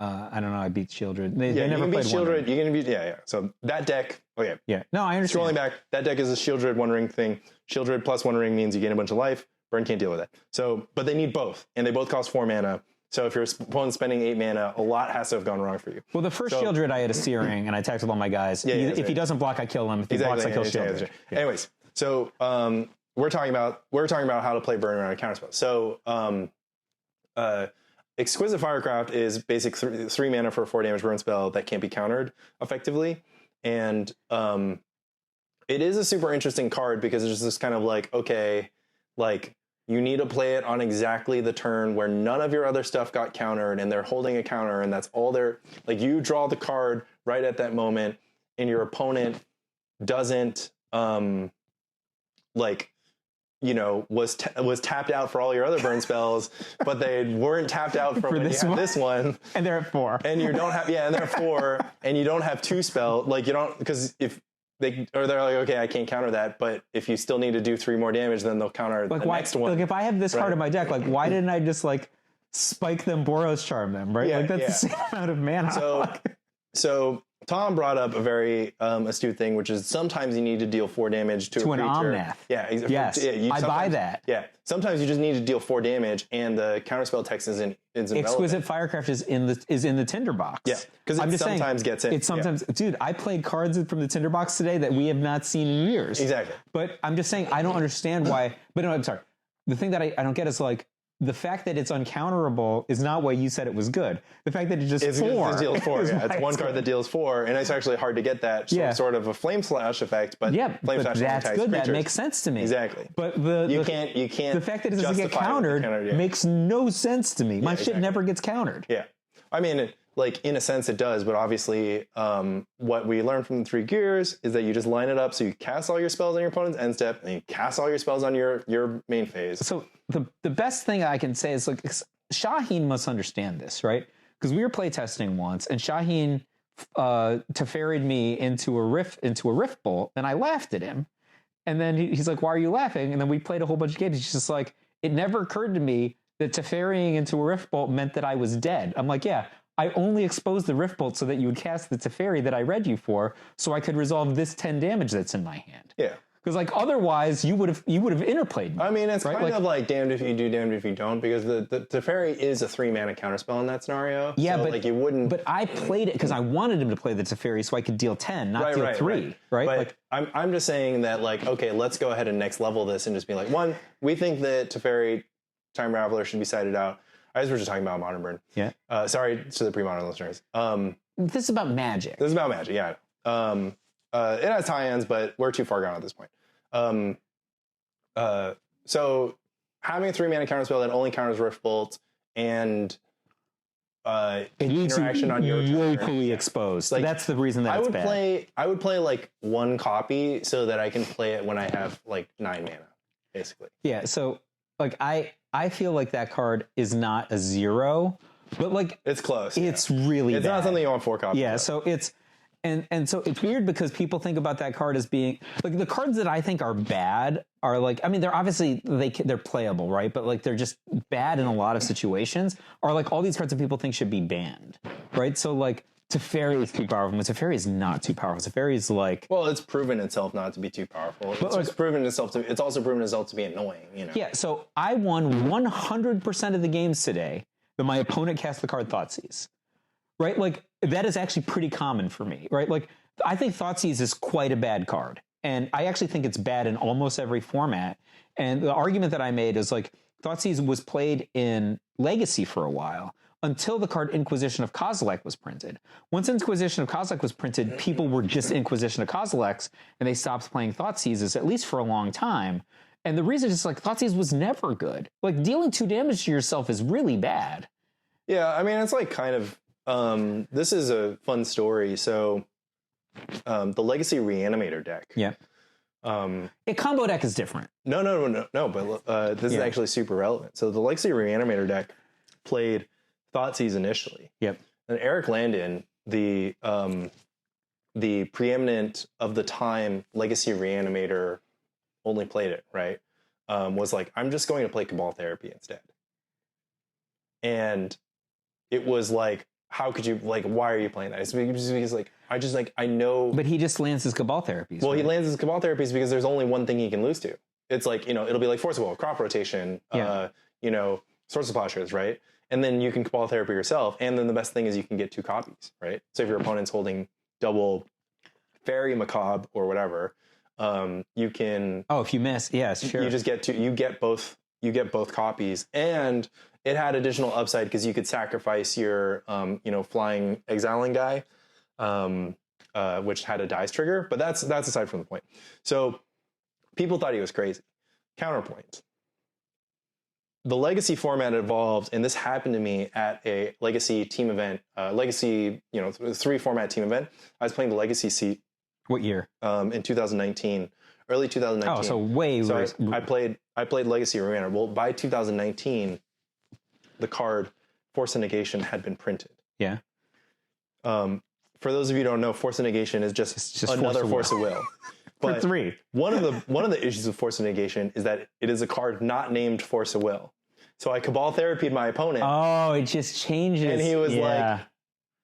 I don't know. I beat Shieldred. They never you can played beat Shieldred. You can beat So that deck. Okay. Yeah. No, I understand. Scrolling back, that deck is a Shieldred One Ring thing. Shieldred plus One Ring means you gain a bunch of life. Burn can't deal with it. So, but they need both, and they both cost 4 mana. So if your opponent's spending 8 mana, a lot has to have gone wrong for you. Well, the first Shieldred, I had a Searing, and I attacked with all my guys. If he doesn't block, I kill him. If he blocks, I kill Shieldred. Yeah. Anyways, so we're talking about how to play Burn around a counterspell. So Exquisite Firecraft is basic 3 mana for a 4 damage burn spell that can't be countered effectively. And it is a super interesting card because it's just kind of like, okay, like you need to play it on exactly the turn where none of your other stuff got countered and they're holding a counter and that's all they're like, you draw the card right at that moment and your opponent doesn't was tapped out for all your other burn spells, but they weren't tapped out for this one. And they're at 4. And you don't have, and they're 4, and you don't have 2 spell. Like you don't, because if they're like, okay, I can't counter that, but if you still need to do 3 more damage, then they'll counter the next one. Like if I have this card in my deck, like why didn't I just like spike them, Boros Charm them, right? Yeah, like that's the same amount of mana. So Tom brought up a very astute thing, which is sometimes you need to deal 4 damage to a creature. Omnath. Yeah, yes. I buy that. Yeah, sometimes you just need to deal 4 damage, and the counterspell text isn't Exquisite Firecraft is in the tinderbox. Yeah, because it sometimes gets in. It sometimes, dude. I played cards from the tinderbox today that we have not seen in years. Exactly. But I'm just saying I don't understand why. But no, I'm sorry. The thing that I don't get is like the fact that it's uncounterable is not why you said it was good. The fact that it just It deals 4. Yeah, it's one card that deals 4, and it's actually hard to get that sort of a flame slash effect. But flame slash that's good. Creatures. That makes sense to me. Exactly. But you can't. The fact that it doesn't get countered makes no sense to me. My shit never gets countered. Yeah, I mean, like in a sense it does, but obviously, what we learned from the 3 gears is that you just line it up so you cast all your spells on your opponent's end step, and you cast all your spells on your main phase. So the best thing I can say is, like, Shaheen must understand this, right? Because we were playtesting once, and Shaheen Teferi'd me into a rift bolt, and I laughed at him. And then he's like, "Why are you laughing?" And then we played a whole bunch of games. He's just like, "It never occurred to me that Teferiing into a rift bolt meant that I was dead." I'm like, "Yeah, I only exposed the rift bolt so that you would cast the Teferi that I read you for, so I could resolve this 10 damage that's in my hand." Yeah. Because, like, otherwise you would have interplayed me. I mean, it's kind of like damned if you do, damned if you don't, because the Teferi is a 3-mana counterspell in that scenario. Yeah, so, but like, you wouldn't. But I played it because I wanted him to play the Teferi so I could deal 10, not deal 3. Right. But like, I'm just saying that, like, okay, let's go ahead and next level this and just be like, 1, we think that Teferi Time Raveler should be sided out. I guess we're just talking about Modern Burn. Yeah. Sorry to the pre-modern listeners. This is about Magic. This is about Magic. Yeah. It has tie-ins, but we're too far gone at this point. So having a 3-mana counterspell that only counters Rift Bolt and interaction on your turn, locally exposed. Like, that's the reason that it's bad. I would play like 1 copy so that I can play it when I have like 9 mana, basically. Yeah. So, like, I feel like that card is not a 0, but, like, it's close. It's really it's bad. not something you want 4 copies. Yeah. Of. So it's. And so it's weird because people think about that card as being, like, the cards that I think are bad are, like, I mean, they're obviously, they're playable, right? But, like, they're just bad in a lot of situations, are like all these cards that people think should be banned, right? So, like, Teferi is too powerful, but Teferi is not too powerful. Teferi is like... Well, it's proven itself not to be too powerful. It's also proven itself to be annoying, you know? Yeah, so I won 100% of the games today that my opponent cast the card Thoughtseize. Right? Like, that is actually pretty common for me, right? Like, I think Thoughtseize is quite a bad card. And I actually think it's bad in almost every format. And the argument that I made is, like, Thoughtseize was played in Legacy for a while until the card Inquisition of Kozilek was printed. Once Inquisition of Kozilek was printed, people were just Inquisition of Kozileks, and they stopped playing Thoughtseizes, at least for a long time. And the reason is, like, Thoughtseize was never good. Like, dealing 2 damage to yourself is really bad. Yeah, I mean, it's like kind of... this is a fun story. So, the Legacy Reanimator deck. Yeah. A combo deck is different. No. But this is actually super relevant. So the Legacy Reanimator deck played Thoughtseize initially. Yep. And Eric Landon, the preeminent of the time Legacy Reanimator, only played it, right? Was like, I'm just going to play Cabal Therapy instead. And it was like, how could you, like, why are you playing that? It's because, like, I know. But he just lands his Cabal Therapies. Well, right? He lands his Cabal Therapies because there's only one thing he can lose to. It's like, you know, it'll be like Force of Will, Crop Rotation, you know, Swords of Plowshares, right? And then you can Cabal Therapy yourself. And then the best thing is you can get 2 copies, right? So if your opponent's holding double Fairy Macabre or whatever, you can. Oh, if you miss, yes, sure. You just get you get both copies. And it had additional upside because you could sacrifice your, flying exiling guy, which had a dice trigger. But that's aside from the point. So people thought he was crazy. Counterpoint. The Legacy format evolved, and this happened to me at a Legacy team event, Legacy, 3-format team event. I was playing the Legacy seat. What year? In 2019, early 2019. Oh, so way. So I played Legacy Arena. Well, by 2019, the card Force of Negation had been printed. Yeah. For those of you who don't know, Force of Negation is just another Force of Will. But for 3. One of the issues of Force of Negation is that it is a card not named Force of Will. So I Cabal Therapied my opponent. Oh, it just changes. And he was like,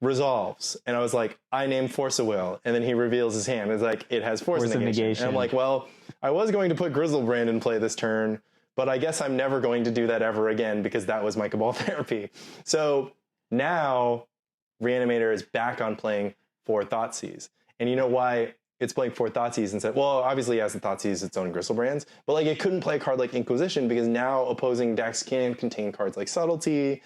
resolves. And I was like, I named Force of Will. And then he reveals his hand. It's like, it has Force of Negation. And I'm like, well, I was going to put Grizzlebrand in play this turn, but I guess I'm never going to do that ever again because that was my Cabal Therapy. So now Reanimator is back on playing for Thoughtseize. And you know why it's playing 4 Thoughtseize and said, well, obviously it has the Thoughtseize its own Gristlebrands, but like it couldn't play a card like Inquisition because now opposing decks can contain cards like Subtlety,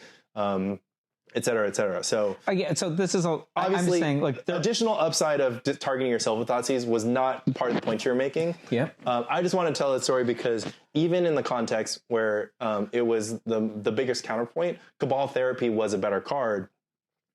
et cetera, et cetera. So again, so this is obviously I'm just saying, like the additional upside of targeting yourself with Thoughtseize was not part of the point you were making. Yeah. I just want to tell that story because even in the context where it was the biggest counterpoint, Cabal Therapy was a better card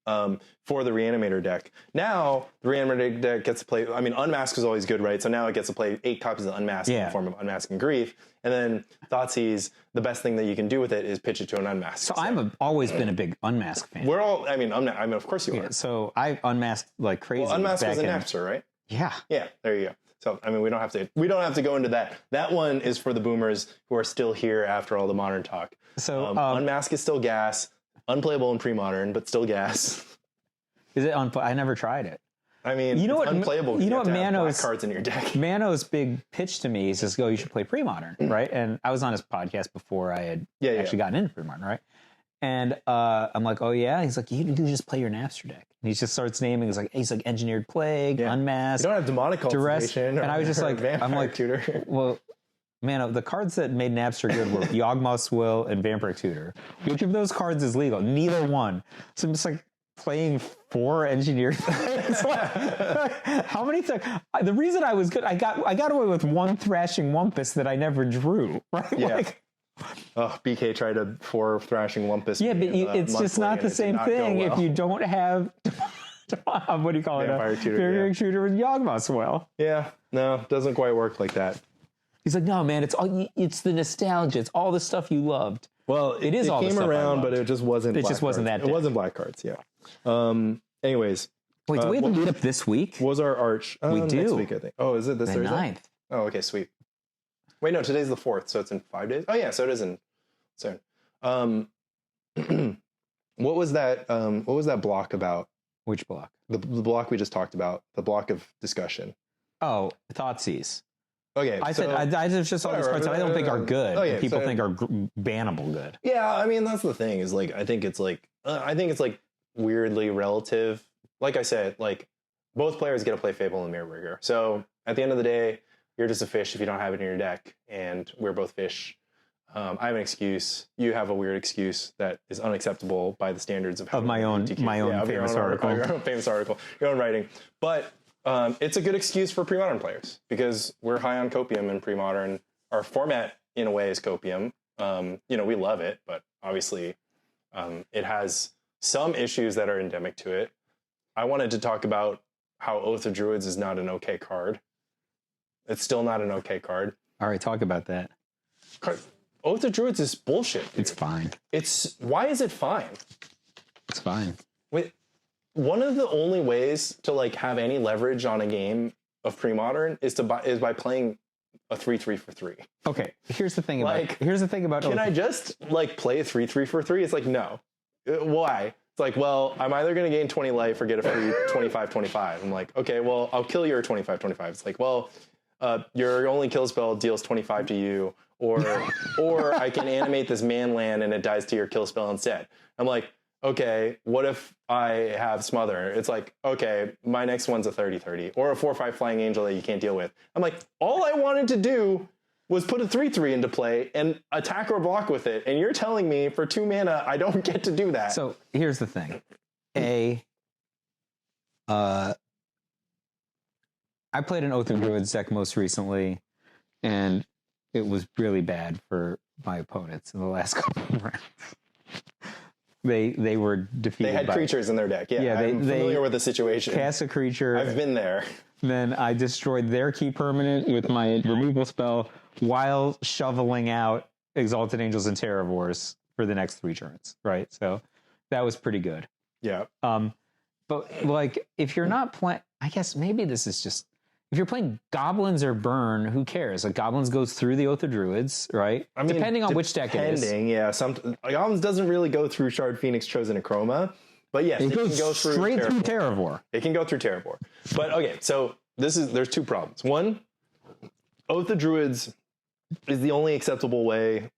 for the Reanimator deck. Now, the Reanimator deck gets to play, I mean, Unmask is always good, right? So now it gets to play 8 copies of Unmask in the form of Unmask and Grief. And then Thoughtseize, the best thing that you can do with it is pitch it to an Unmask. So I've always been a big Unmask fan. We're all, I mean, of course you are. So I unmasked like crazy. Well, Unmask was an Napster, right? Yeah. Yeah, there you go. So, I mean, we don't have to go into that. That one is for the boomers who are still here after all the modern talk. So Unmask is still gas. Unplayable in pre-modern, but still gas. Is it I never tried it. I mean, you know what? Unplayable. You know what? Mano's cards in your deck. Mano's big pitch to me is just go. You should play pre-modern, right? And I was on his podcast before I had actually gotten into pre-modern, right? And I'm like, oh yeah. He's like, you just play your Napster deck. And he just starts naming. He's like Engineered Plague, Unmasked. You don't have Demonic Cultivation. And I was just like, I'm like, Tutor. Well, man, the cards that made Napster good were Yawgmoth's Will and Vampire Tutor. Which of those cards is legal? Neither one. So I'm just like playing 4 engineered. How many times? The reason I was good, I got away with 1 Thrashing Wumpus that I never drew. Right? Yeah. BK tried to 4 Thrashing Wumpus. Yeah, but it's just not the same thing if you don't have. What do you call Vampire it? Tutor, Vampire Tutor with Yawgmoth's Will. Yeah, no, doesn't quite work like that. He's like, no, man, it's the nostalgia. It's all the stuff you loved. Well, it is all the stuff came around, I loved. but it just wasn't. It just wasn't that. It wasn't black cards. Yeah. Anyways. Wait, do we have a meet up this week? Was our arch? We do. Next week, I think. Oh, is it this Thursday? 9th. Oh, okay, sweet. Wait, no, today's the 4th, so it's in 5 days. Oh yeah, so it is in soon. What was that block about? Which block? The block we just talked about. The block of discussion. Oh, Thoughtseize. Okay, I just saw these cards that I don't think are good. Oh, yeah, people think are bannable good. Yeah, I mean that's the thing is like I think it's like weirdly relative. Like I said, like both players get to play Fable and Mirrorburger. So at the end of the day, you're just a fish if you don't have it in your deck, and we're both fish. I have an excuse. You have a weird excuse that is unacceptable by the standards of my own famous article. Your own famous article, your own writing. But it's a good excuse for pre-modern players because we're high on copium in pre-modern. Our format, in a way, is copium. We love it, but obviously it has some issues that are endemic to it. I wanted to talk about how Oath of Druids is not an okay card. It's still not an okay card. All right, talk about that. Oath of Druids is bullshit. Dude. It's fine. Why is it fine? It's fine. Wait, one of the only ways to like have any leverage on a game of pre-modern is by playing a 3/3 for 3. Okay, here's the thing about can I just like play a 3/3 for 3? It's like no. Why? It's like, well, I'm either going to gain 20 life or get a free 25/25. I'm like, okay, well, I'll kill your 25/25. It's like, well, your only kill spell deals 25 to you, or I can animate this man land and it dies to your kill spell instead. I'm like, okay, what if I have Smother? It's like, okay, my next one's a 30/30 or a 4/5 Flying Angel that you can't deal with. I'm like, all I wanted to do was put a 3/3 into play and attack or block with it. And you're telling me for 2 mana, I don't get to do that. So here's the thing. I played an Oath of Druids deck most recently, and it was really bad for my opponents in the last couple of rounds. They were defeated. They had creatures in their deck. Yeah, I'm familiar with the situation. Cast a creature. I've been there. Then I destroyed their key permanent with my removal spell while shoveling out Exalted Angels and Terravores for the next 3 turns. Right, so that was pretty good. Yeah. But like, if you're not playing, I guess maybe this is just. If you're playing Goblins or Burn, who cares? Like Goblins goes through the Oath of Druids, right? I mean, depending on which deck it is. Yeah. Goblins doesn't really go through Shard Phoenix, Chosen Achroma, but yes, it can go straight through Terravore. It can go through Terravore. But okay, so there's 2 problems. One, Oath of Druids is the only acceptable way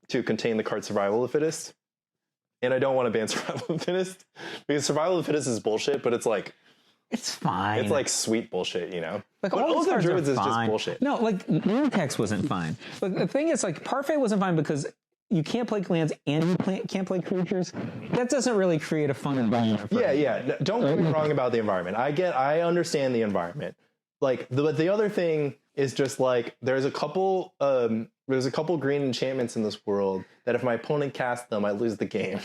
to contain the card Survival of the Fittest, and I don't want to ban Survival of the Fittest because Survival of the Fittest is bullshit. But it's like, It's fine. It's like sweet bullshit, you know? Like, but all the cards druids are is just fine. bullshit. No, like, Vortex wasn't fine. But the thing is, like, Parfait wasn't fine because you can't play lands and you can't play creatures. That doesn't really create a fun environment. Yeah. Don't get me wrong about the environment. I understand the environment. Like, the other thing is just, like, there's a couple green enchantments in this world that if my opponent casts them, I lose the game.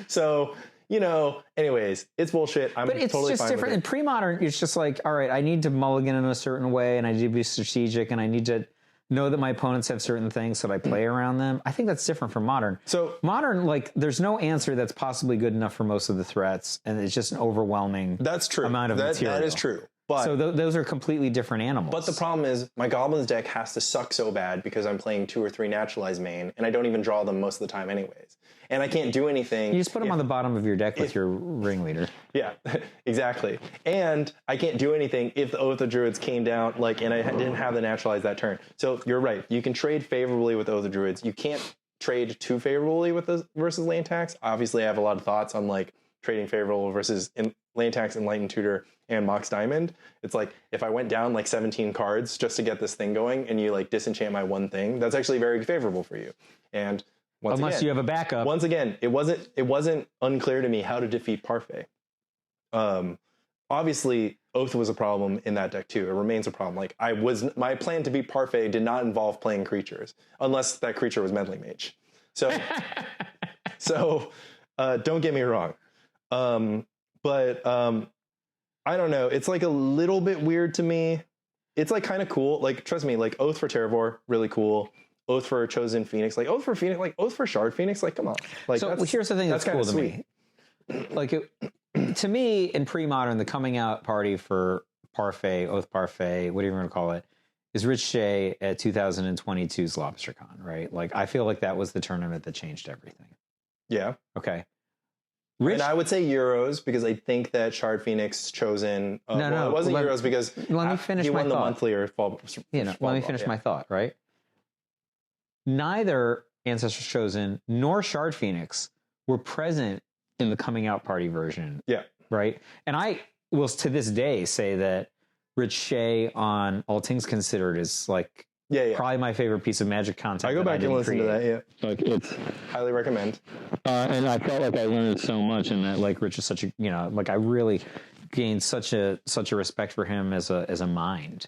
So... You know, anyways, it's bullshit. But it's totally just different. In pre-modern, it's just like, all right, I need to mulligan in a certain way, and I need to be strategic, and I need to know that my opponents have certain things so that I play around them. I think that's different from modern. So modern, like, there's no answer that's possibly good enough for most of the threats, and it's just an overwhelming amount of material. That is true. But, so those are completely different animals. But the problem is my goblins deck has to suck so bad because I'm playing 2 or 3 naturalized main, and I don't even draw them most of the time anyways. And I can't do anything. You just put them on the bottom of your deck with your ringleader. Yeah, exactly. And I can't do anything if the Oath of Druids came down, like, and I didn't have the naturalized that turn. So you're right. You can trade favorably with Oath of Druids. You can't trade too favorably with the versus lane tax. Obviously, I have a lot of thoughts on like trading favorable versus lane tax, Enlightened Tutor, and Mox Diamond. It's like if I went down like 17 cards just to get this thing going, and you like disenchant my one thing, that's actually very favorable for you. And unless you have a backup. Once again, it wasn't unclear to me how to defeat Parfait. Obviously, Oath was a problem in that deck too. It remains a problem. Like my plan to beat Parfait did not involve playing creatures, unless that creature was Meddling Mage. So, don't get me wrong. But I don't know. It's like a little bit weird to me. It's like kind of cool. Like, trust me, like Oath for Terravor, really cool. Oath for Chosen Phoenix, like Oath for Phoenix, like Oath for Shard Phoenix, like come on. Like, so here's the thing that's cool to me. Like to me in pre-modern, the coming out party for Parfait, Oath Parfait, whatever you want to call it, is Rich Shea at 2022's LobsterCon, right? Like I feel like that was the tournament that changed everything. Yeah. Okay. And I would say Euros because I think that Shard Phoenix Chosen. No, it wasn't Euros because let me finish he my won thought. The monthly or fall. Let me finish my thought. Right. Neither Ancestors Chosen nor Shard Phoenix were present in the coming out party version. Yeah. Right. And I will to this day say that Rich Shea on All Things Considered is like probably my favorite piece of Magic content. I go back and listen to that. Yeah. Like it's highly recommend. And I felt like I learned so much, and that like Rich is such a like I really gained such a respect for him as a mind,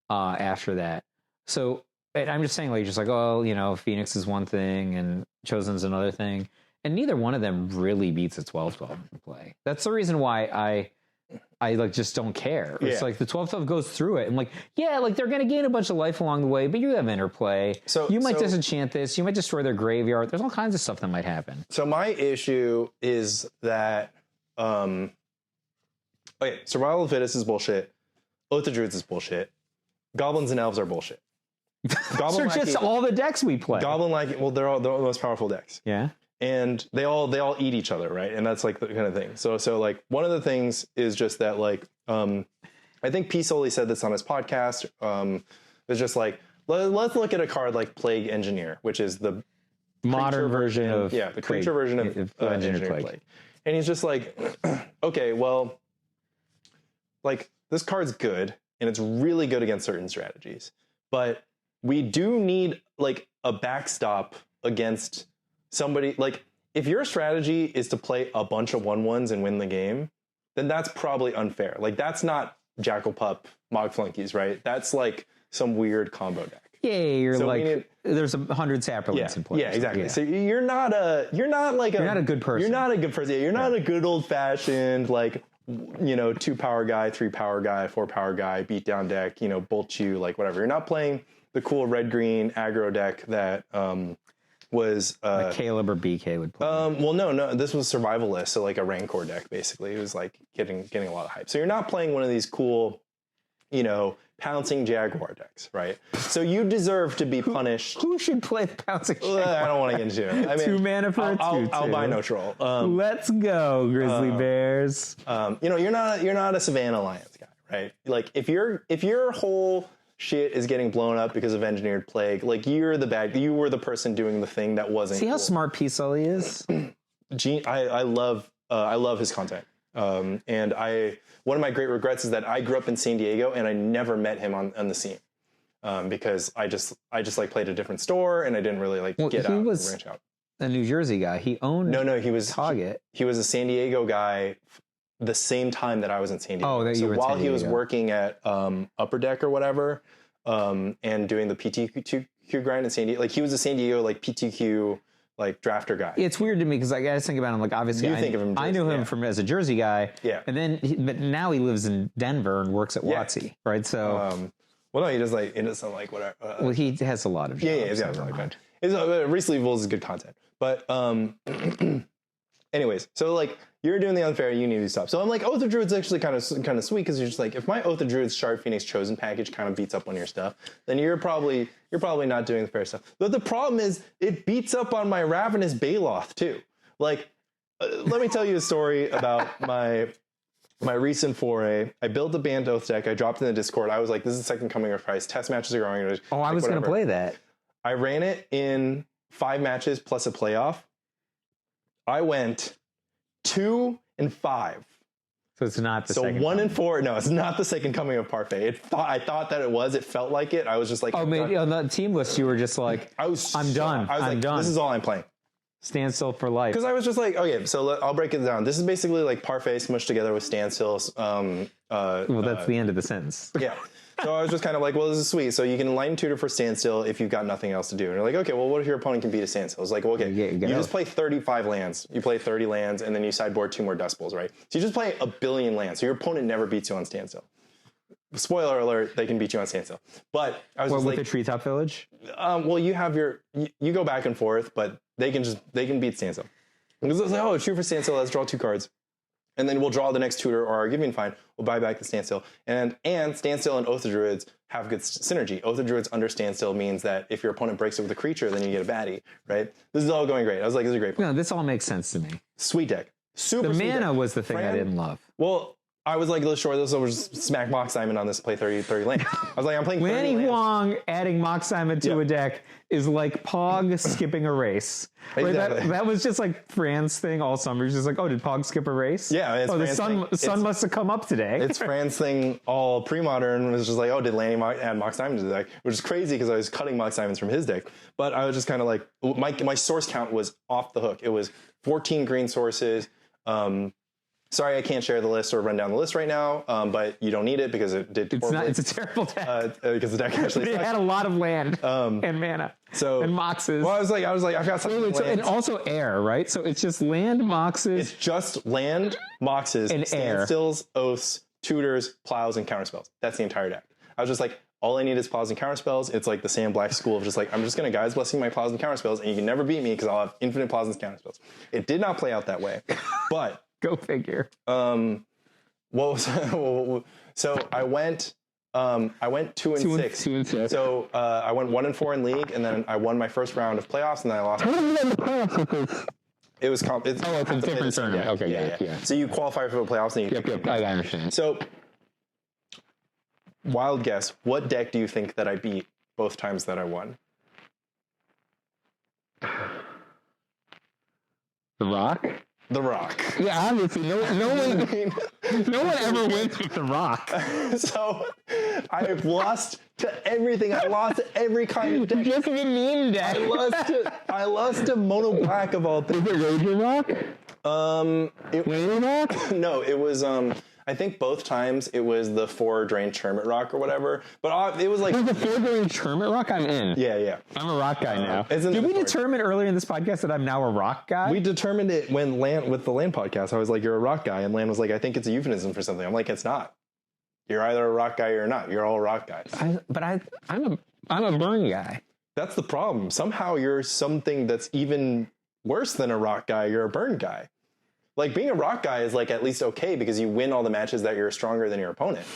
after that. So. And I'm just saying, like, Phoenix is one thing and Chosen's another thing. And neither one of them really beats a 12-12 play. That's the reason why I like just don't care. It's like the 12-12 goes through it. And like, like they're going to gain a bunch of life along the way, but you have interplay. So you might disenchant this. You might destroy their graveyard. There's all kinds of stuff that might happen. So my issue is that, Survival of the Fittest is bullshit. Oath of Druids is bullshit. Goblins and Elves are bullshit. Those are just all the decks we play. They're all the most powerful decks. Yeah. And they all eat each other, right? And that's like the kind of thing. So like one of the things is just that like I think P. Soley said this on his podcast. It's just like let's look at a card like Plague Engineer, which is the modern version of the creature version of Engineer Plague. And he's just like, okay, well, like this card's good and it's really good against certain strategies, but we do need like a backstop against somebody. Like if your strategy is to play a bunch of 1/1s and win the game, then that's probably unfair. Like that's not Jackal Pup Mog Flunkies, right? That's like some weird combo deck. Yeah, there's 100 Saprolands in play. Yeah, exactly. Yeah. So you're not a good person. You're not a good person. You're not a good old fashioned like 2 power guy, 3 power guy, 4 power guy, beat down deck, bolt you, like whatever. You're not playing the cool red-green aggro deck that was... like Caleb or BK would play. Well, no, this was survivalist, so like a Rancor deck, basically. It was like getting a lot of hype. So you're not playing one of these cool, pouncing Jaguar decks, right? So you deserve to be punished. Who should play the pouncing Jaguar? I don't want to get into it. I mean, 2 mana for a 2/2. Albino Troll. Let's go, Grizzly Bears. You're not a Savannah Alliance guy, right? Like if your whole shit is getting blown up because of Engineered Plague, like you were the person doing the thing that wasn't. See how smart P. Sully is? I love his content. And one of my great regrets is that I grew up in San Diego and I never met him on the scene. Because I just like played a different store and I didn't really like get out and branch out. A New Jersey guy. He owned he was Target. He was a San Diego guy the same time that I was in San Diego. Oh, that you were in while San Diego. He was working at Upper Deck or whatever, and doing the PTQ grind in San Diego, like he was a San Diego like PTQ like drafter guy. It's weird to me because I just think about him like obviously think of him I knew him from as a Jersey guy. Yeah. And then but now he lives in Denver and works at WotC, right? So well, no, he does like whatever. well, he has a lot of jobs. Recently Evolves is good content, but anyways, so like you're doing the unfair, you need to stop. So I'm like, Oath of Druids actually kind of sweet because you're just like, if my Oath of Druids Shard Phoenix Chosen package kind of beats up on your stuff, then you're probably not doing the fair stuff. But the problem is it beats up on my Ravenous Baloth too. Like, let me tell you a story about my recent foray. I built a banned Oath deck. I dropped it in the Discord. I was like, this is the second coming of Christ. Test matches are going. Oh, I was going to play that. I ran it in 5 matches plus a playoff. I went 2-5. So it's not the second. So 1-4. No, it's not the second coming of Parfait. I thought that it was. It felt like it. I was just like, oh, maybe on the team list you were just like, I'm done. I'm done. This is all I'm playing. Standstill for life. Because I was just like, okay, so I'll break it down. This is basically like Parfait smushed together with Standstill. Well, that's the end of the sentence. Yeah. So I was just kind of like, well, this is sweet. So you can Enlighten Tutor for Standstill if you've got nothing else to do. And you're like, okay, well, what if your opponent can beat a Standstill? It's like, well, okay, you just play 35 lands. You play 30 lands, and then you sideboard 2 more Dust Bowls, right? So you just play 1 billion lands. So your opponent never beats you on Standstill. Spoiler alert, they can beat you on Standstill. But I was just with like, the Treetop Village? Well, you have you go back and forth, but they can beat Standstill. Because it's like, oh, true for Standstill, let's draw 2 cards. And then we'll draw the next tutor or our Giving Fine. We'll buy back the Standstill. And Standstill and Oath of Druids have good synergy. Oath of Druids under Standstill means that if your opponent breaks it with a creature, then you get a baddie, right? This is all going great. I was like, this is a great plan. No, this all makes sense to me. Sweet deck. Super The sweet mana deck. was the thing I didn't love. Well, I was like, let's just smack Mox Diamond on this, play 30 lands. I was like, I'm playing 30 Lanny lands. Huang adding Mox Simon to a deck is like Pog skipping a race. Right? Exactly. That was just like Fran's thing all summer. He's just like, oh, did Pog skip a race? Yeah. It's the sun must have come up today. It's Fran's thing all pre-modern. Was just like, oh, did Lanny add Mox Diamond to the deck? Which is crazy because I was cutting Mox Diamonds from his deck. But I was just kind of like, my source count was off the hook. It was 14 green sources. Sorry, I can't share the list or run down the list right now, but you don't need it because it did. It's a terrible deck. Because the deck actually it had a lot of land and mana. And moxes. Well, I was like, I've got something. And also air, right? So it's just land, moxes. It's just land, moxes, and air. Standstills, oaths, tutors, plows, and counterspells. That's the entire deck. I was just like, all I need is plows and counterspells. It's like the Sam Black school of just like, I'm just going to Guys Blessing my plows and counterspells, and you can never beat me because I'll have infinite plows and counterspells. It did not play out that way, but. Go figure. So I went 2 and 6. 2 and 6. So I went 1-4 in league, and then I won my first round of playoffs, and then I lost. How did you win the playoffs? It was it's a different tournament. Okay, yeah. So you qualify for the playoffs, and you Yep. I understand. So, wild guess. What deck do you think that I beat both times that I won? The Rock. The Rock. Yeah, obviously, no one ever wins with the Rock. So I've lost to everything. I lost to every kind of deck. Just the meme deck. I lost to Mono Black of all things. Was it Ranger Rock? Ranger Rock? No, it was I think both times it was the 4 Drain Hermit Rock or whatever. But it was like... Was the 4 Drain Hermit Rock? I'm in. Yeah. I'm a rock guy now. Did we determine earlier in this podcast that I'm now a rock guy? We determined it with the Land podcast. I was like, you're a rock guy. And Land was like, I think it's a euphemism for something. I'm like, it's not. You're either a rock guy or not. You're all rock guys. I'm a burn guy. That's the problem. Somehow you're something that's even worse than a rock guy. You're a burn guy. Like, being a rock guy is, like, at least okay because you win all the matches that you're stronger than your opponent.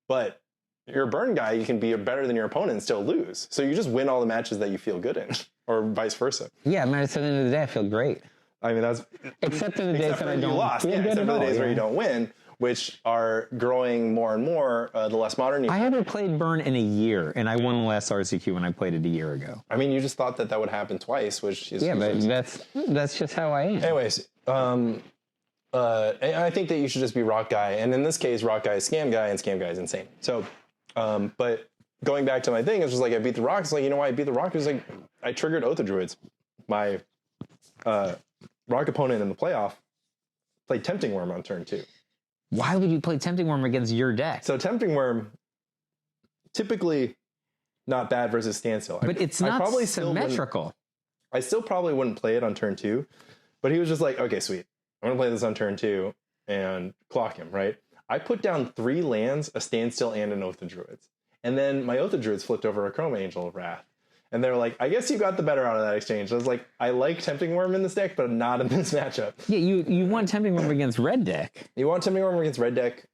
But you're a burn guy, you can be better than your opponent and still lose. So you just win all the matches that you feel good in, or vice versa. Yeah, man, at the end of the day, I feel great. I mean, that's... Except in the days that I don't lost. Yeah, except for the days where you don't win, which are growing more and more the less modern. I haven't played burn in a year, and I won the last RCQ when I played it a year ago. I mean, you just thought that would happen twice, which is... Yeah, but that's just how I am. Anyways, I think that you should just be rock guy. And in this case, rock guy is scam guy, and scam guy is insane. So, but going back to my thing, it's just like I beat the rock. It's like, you know why I beat the rock? It's like I triggered Oath of Druids. My rock opponent in the playoff played Tempting Worm on turn 2. Why would you play Tempting Worm against your deck? So Tempting Worm, typically not bad versus Standstill. But it's not probably symmetrical. I still probably wouldn't play it on turn 2. But he was just like, okay, sweet. I'm going to play this on turn 2 and clock him, right? I put down 3 lands, a Standstill, and an Oath of Druids. And then my Oath of Druids flipped over a Chroma Angel of Wrath. And they were like, I guess you got the better out of that exchange. I was like, I like Tempting Worm in this deck, but not in this matchup. Yeah, you want Tempting Worm against red deck. You want Tempting Worm against red deck.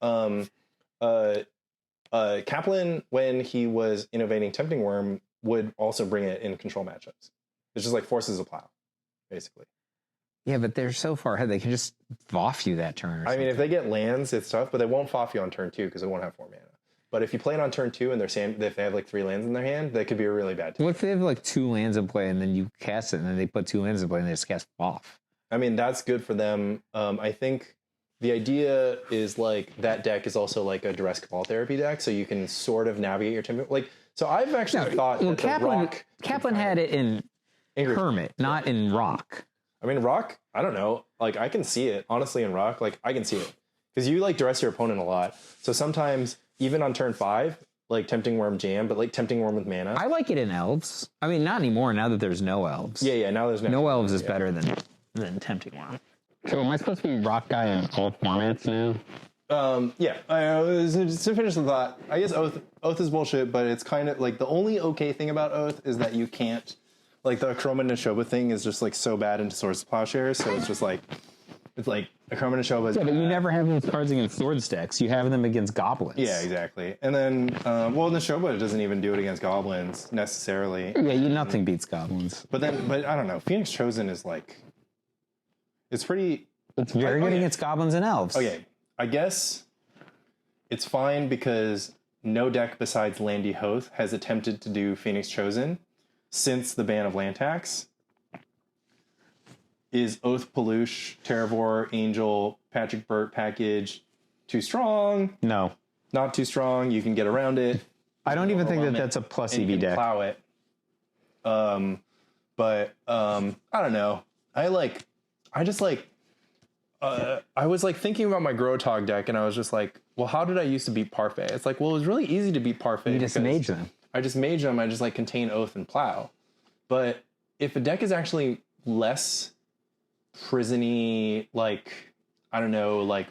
Kaplan, when he was innovating Tempting Worm, would also bring it in control matchups. It's just like forces a plow, basically. Yeah, but they're so far ahead. They can just Voff you that turn. I mean, if they get lands, it's tough, but they won't Voff you on turn 2 because they won't have 4 mana. But if you play it on turn 2 and if they have like 3 lands in their hand, that could be a really bad team. What if they have like 2 lands in play and then you cast it and then they put 2 lands in play and they just cast off? I mean, that's good for them. I think the idea is like that deck is also like a duress cabal therapy deck, so you can sort of navigate your tempo. Like, so I've actually thought that Kaplan had it in Hermit, not in Rock. I mean, Rock, I don't know. Like, I can see it. Honestly, in Rock, like, I can see it. Because you, like, duress your opponent a lot. So sometimes, even on turn 5, like, Tempting Worm jam, but, like, Tempting Worm with mana. I like it in Elves. I mean, not anymore, now that there's no Elves. Yeah, now there's no Elves is better than Tempting Worm. So am I supposed to be Rock guy in all formats now? Yeah. To finish the thought, I guess Oath is bullshit, but it's kind of, like, the only okay thing about Oath is that you can't, like, the Chroma Neshoba thing is just, like, so bad into Swords to Plowshares, so it's just, like, a Chroma Neshoba is yeah, but you never have those cards against Swords decks. You have them against Goblins. Yeah, exactly. And then, Neshoba doesn't even do it against Goblins, necessarily. Yeah, nothing beats Goblins. But I don't know, Phoenix Chosen is, like, it's pretty... It's very good against Goblins and Elves. Okay, I guess it's fine because no deck besides Landy Hoth has attempted to do Phoenix Chosen since the ban of land tax. Is Oath Peluche, Terravor, Angel, Patrick Burt package too strong? No. Not too strong. You can get around it. I don't even think that's a plus EV deck. Plow it. But I don't know. I was like thinking about my Grotog deck and I was just like, well, how did I used to beat Parfait? It's like, well, it was really easy to beat Parfait. You just mage them. I just mage them. I just like contain Oath and Plow. But if a deck is actually less prison-y, like, I don't know, like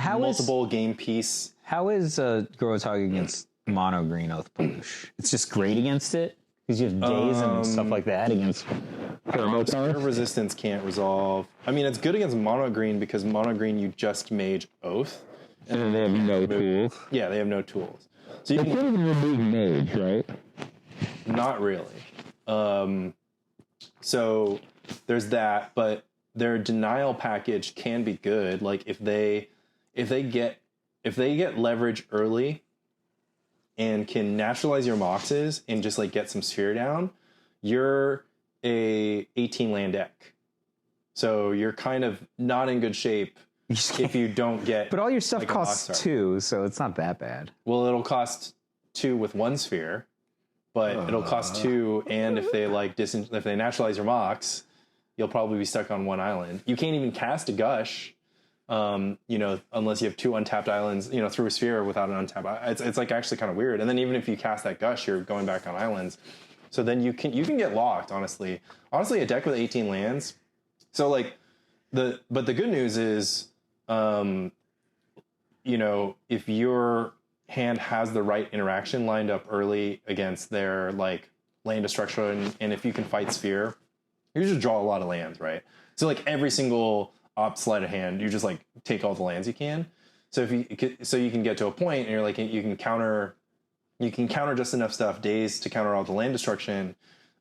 multiple game piece. How is Grotog against mono green Oath Peluche? It's just great against it? Because you have days and stuff like that against Sphere resistance can't resolve. I mean, it's good against mono green because mono green you just mage Oath. And they have no tools. Yeah, they have no tools. So you can't even remove mage, right? Not really. So there's that, but their denial package can be good. Like if they get leverage early and can naturalize your moxes and just like get some sphere down, you're a 18 land deck. So you're kind of not in good shape if you don't get. But all your stuff costs 2, so it's not that bad. Well, it'll cost 2 with 1 sphere, but it'll cost 2, and if they if they naturalize your mox, you'll probably be stuck on 1 island. You can't even cast a gush, unless you have 2 untapped islands, through a sphere without an untapped. It's like actually kind of weird. And then even if you cast that gush, you're going back on islands. So then you can get locked. Honestly, a deck with 18 lands. So like but the good news is, if your hand has the right interaction lined up early against their like land destruction, and if you can fight sphere, you just draw a lot of lands, right? So like every single sleight of hand, you just like take all the lands you can. So you can get to a point and you're like, you can counter just enough stuff, days to counter all the land destruction,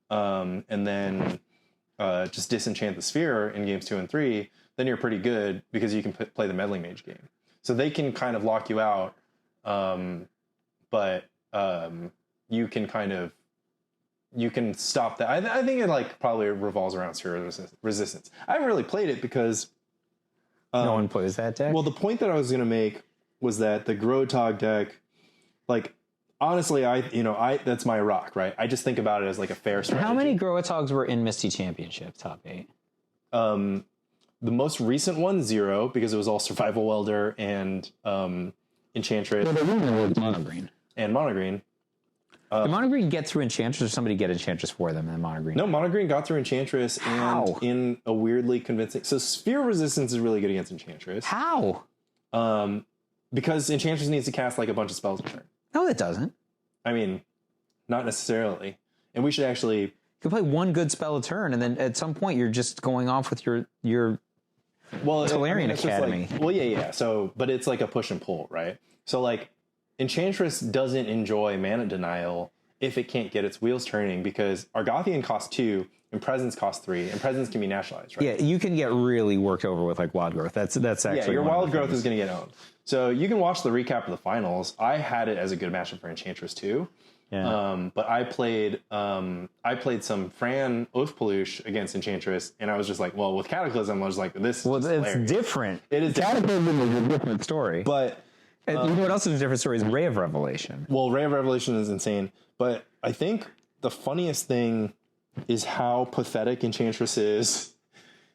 and then just disenchant the sphere in games 2 and 3. Then you're pretty good because you can play the meddling mage game. So they can kind of lock you out, but you can stop that. I think it like probably revolves around sphere resistance. I haven't really played it because No one plays that deck. Well, the point that I was going to make was that the Grotog deck, like, honestly, that's my rock, right? I just think about it as like a fair strategy. How many Groatogs were in Misty Championship top 8? The most recent one, 0, because it was all Survival Welder and Enchantress. Well, the rumor was Mono Green. And Mono Green. Did Mono Green get through Enchantress, or somebody get Enchantress for them in Mono Green? No, Mono Green got through Enchantress and in a weirdly convincing... So Sphere Resistance is really good against Enchantress. How? Because Enchantress needs to cast like a bunch of spells a turn. No, it doesn't. I mean, not necessarily. And we should actually... You can play one good spell a turn, and then at some point you're just going off with your Tolarian Academy. Like, well, yeah. So, but it's like a push and pull, right? So, like, Enchantress doesn't enjoy mana denial if it can't get its wheels turning, because Argothian costs 2 and Presence costs 3, and Presence can be nationalized, right? Yeah, you can get really worked over with like Wild Growth. That's actually your Wild Growth is going to get owned. So you can watch the recap of the finals. I had it as a good matchup for Enchantress too. Yeah. But I played some Fran Oathpaluche against Enchantress, and I was just like, well, with Cataclysm, I was like, this. Well, is it's hilarious. different. It is Cataclysm is a different story. But you know what else is a different story is Ray of Revelation. Well, Ray of Revelation is insane, but I think the funniest thing is how pathetic Enchantress is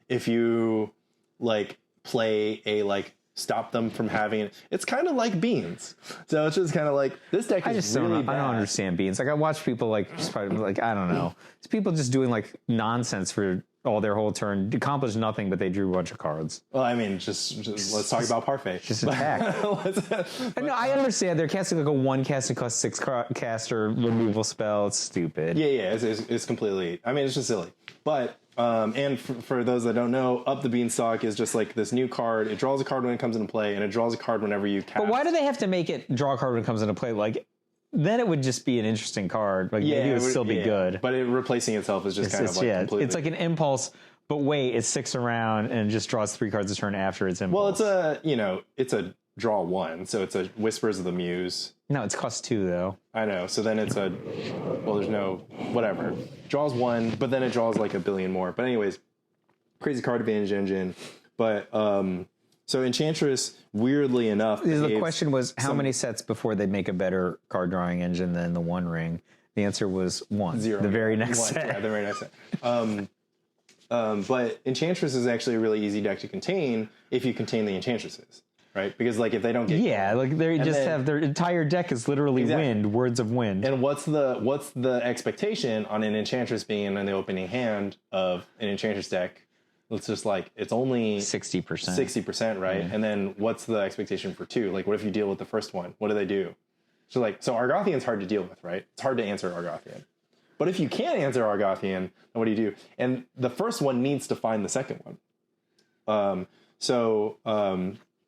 if you like play a like stop them from having it. It's kind of like Beans. So it's just kind of like this deck is really bad. I don't understand Beans. Like I watch people like just probably, like I don't know. It's people just doing like nonsense for all their whole turn, accomplished nothing, but they drew a bunch of cards. Well, I mean, just let's talk about Parfait. Just attack. No, I understand. They're casting like a 1 cast and cost 6 caster removal spell. It's stupid. Yeah. It's completely. I mean, it's just silly. But and for those that don't know, Up the Beanstalk is just like this new card. It draws a card when it comes into play, and it draws a card whenever you cast. But why do they have to make it draw a card when it comes into play? Like, then it would just be an interesting card. Like, maybe it would still be good. But it replacing itself is just kind of like completely... It's like an impulse, but wait, it sticks around and just draws 3 cards a turn after its impulse. Well, it's a draw 1, so it's a Whispers of the Muse. No, it's cost 2, though. I know, so then it's there's no... Whatever. Draws 1, but then it draws like a billion more. But anyways, crazy card advantage engine. But... So Enchantress, weirdly enough... The question was, how many sets before they make a better card drawing engine than the One Ring? The answer was 1. 0. The very next set. Yeah, the very next set. But Enchantress is actually a really easy deck to contain if you contain the Enchantresses, right? Because like if they don't get... Yeah, like they just have their entire deck is literally wind, words of wind. And what's the expectation on an Enchantress being in the opening hand of an Enchantress deck? It's just like, it's only 60%. 60%, right? Yeah. And then what's the expectation for 2? Like, what if you deal with the first one? What do they do? So Argothian's hard to deal with, right? It's hard to answer Argothian. But if you can't answer Argothian, then what do you do? And the first one needs to find the second one. I'm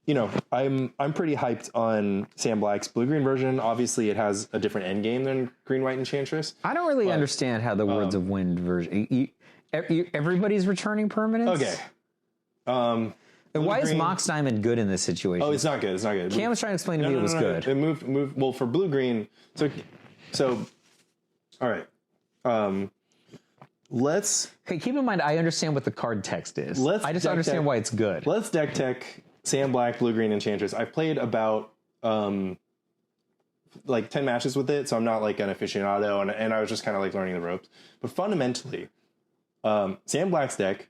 pretty hyped on Sam Black's blue-green version. Obviously, it has a different end game than green-white Enchantress. I don't really understand how the Words of Wind version... Everybody's returning permanents? Okay. Why is Mox Diamond good in this situation? Oh, it's not good. It's not good. Cam was trying to explain to me it was good. It moved. Well, for blue-green... So, all right. Let's... Okay, keep in mind, I understand what the card text is. I just understand why it's good. Let's deck tech Sam Black, blue-green Enchantress. I've played about... like 10 matches with it, so I'm not like an aficionado, and I was just kind of like learning the ropes. But fundamentally, Sam Black's deck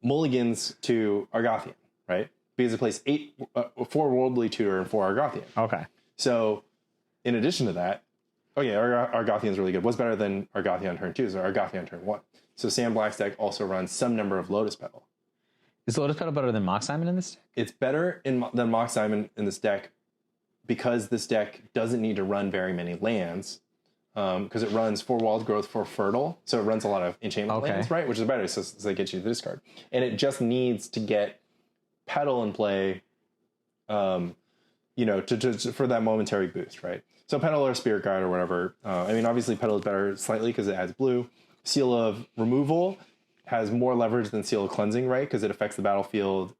mulligans to Argothian, right? Because it plays 4 Worldly Tutor and 4 Argothian. Okay. So, in addition to that, Argothian's really good. What's better than Argothian turn 2 is Argothian turn 1. So Sam Black's deck also runs some number of Lotus Petal. Is Lotus Petal better than Mox Diamond in this deck? It's better than Mox Diamond in this deck because this deck doesn't need to run very many lands, because it runs 4 Wild Growth, 4 Fertile, so it runs a lot of enchantment lands, right? Which is better, so they get you the discard. And it just needs to get Petal in play, for that momentary boost, right? So Petal or Spirit Guide or whatever. Obviously Petal is better slightly because it adds blue. Seal of Removal has more leverage than Seal of Cleansing, right? Because it affects the battlefield.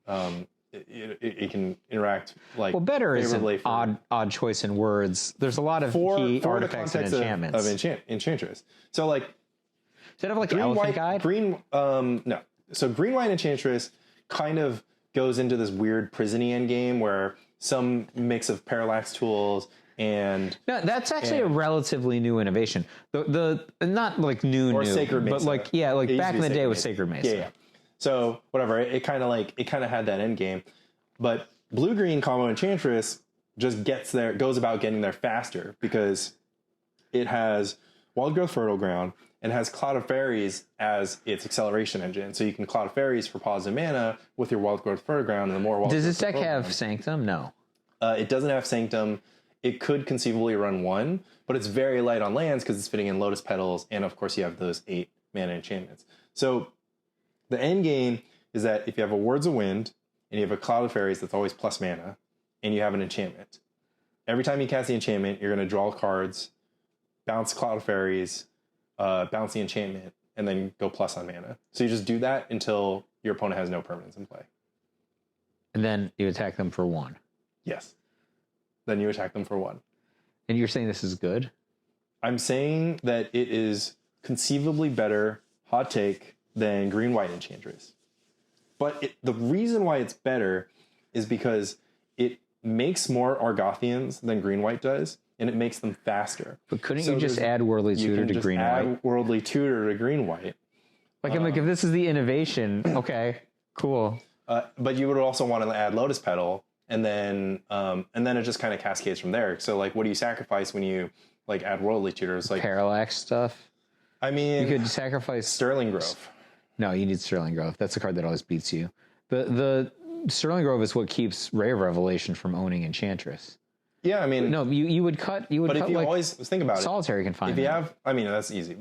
It can interact like better is an odd choice in words. There's a lot of key artifacts and enchantments of Enchantress. So like, does it have like Elephant Guide? No. So green white Enchantress kind of goes into this weird prison-y end game where some mix of parallax tools and no, that's actually a relatively new innovation. The not like new, Sacred Mesa. but like back in the day with Sacred Mesa. Yeah. So whatever, it kind of had that end game, but blue-green combo Enchantress just goes about getting there faster because it has Wild Growth Fertile Ground and has Cloud of Fairies as its acceleration engine. So you can Cloud of Fairies for positive mana with your Wild Growth Fertile Ground, and the more Wild Does this Growth deck Fertile have Ground, Sanctum? No. it doesn't have Sanctum. It could conceivably run 1, but it's very light on lands because it's fitting in Lotus Petals, and of course you have those 8 mana enchantments. So the end game is that if you have a Words of Wind and you have a Cloud of Fairies that's always plus mana, and you have an enchantment, every time you cast the enchantment, you're going to draw cards, bounce Cloud of Fairies, bounce the enchantment, and then go plus on mana. So you just do that until your opponent has no permanents in play. And then you attack them for 1. Yes. Then you attack them for 1. And you're saying this is good? I'm saying that it is conceivably better, hot take, than green-white Enchantress. But the reason why it's better is because it makes more Argothians than green-white does, and it makes them faster. But couldn't you just add Worldly Tutor to green-white? Add Worldly Tutor to green-white. Like, I'm like, if this is the innovation, okay, cool. But you would also want to add Lotus Petal, and then it just kind of cascades from there. So, like, what do you sacrifice when you like add Worldly Tutors? Like Parallax stuff. I mean, you could sacrifice Sterling Grove. No, you need Sterling Grove. That's the card that always beats you. The Sterling Grove is what keeps Ray of Revelation from owning Enchantress. Yeah, I mean, no, you would cut. But if you always think about Solitary can find. If you have, I mean, that's easy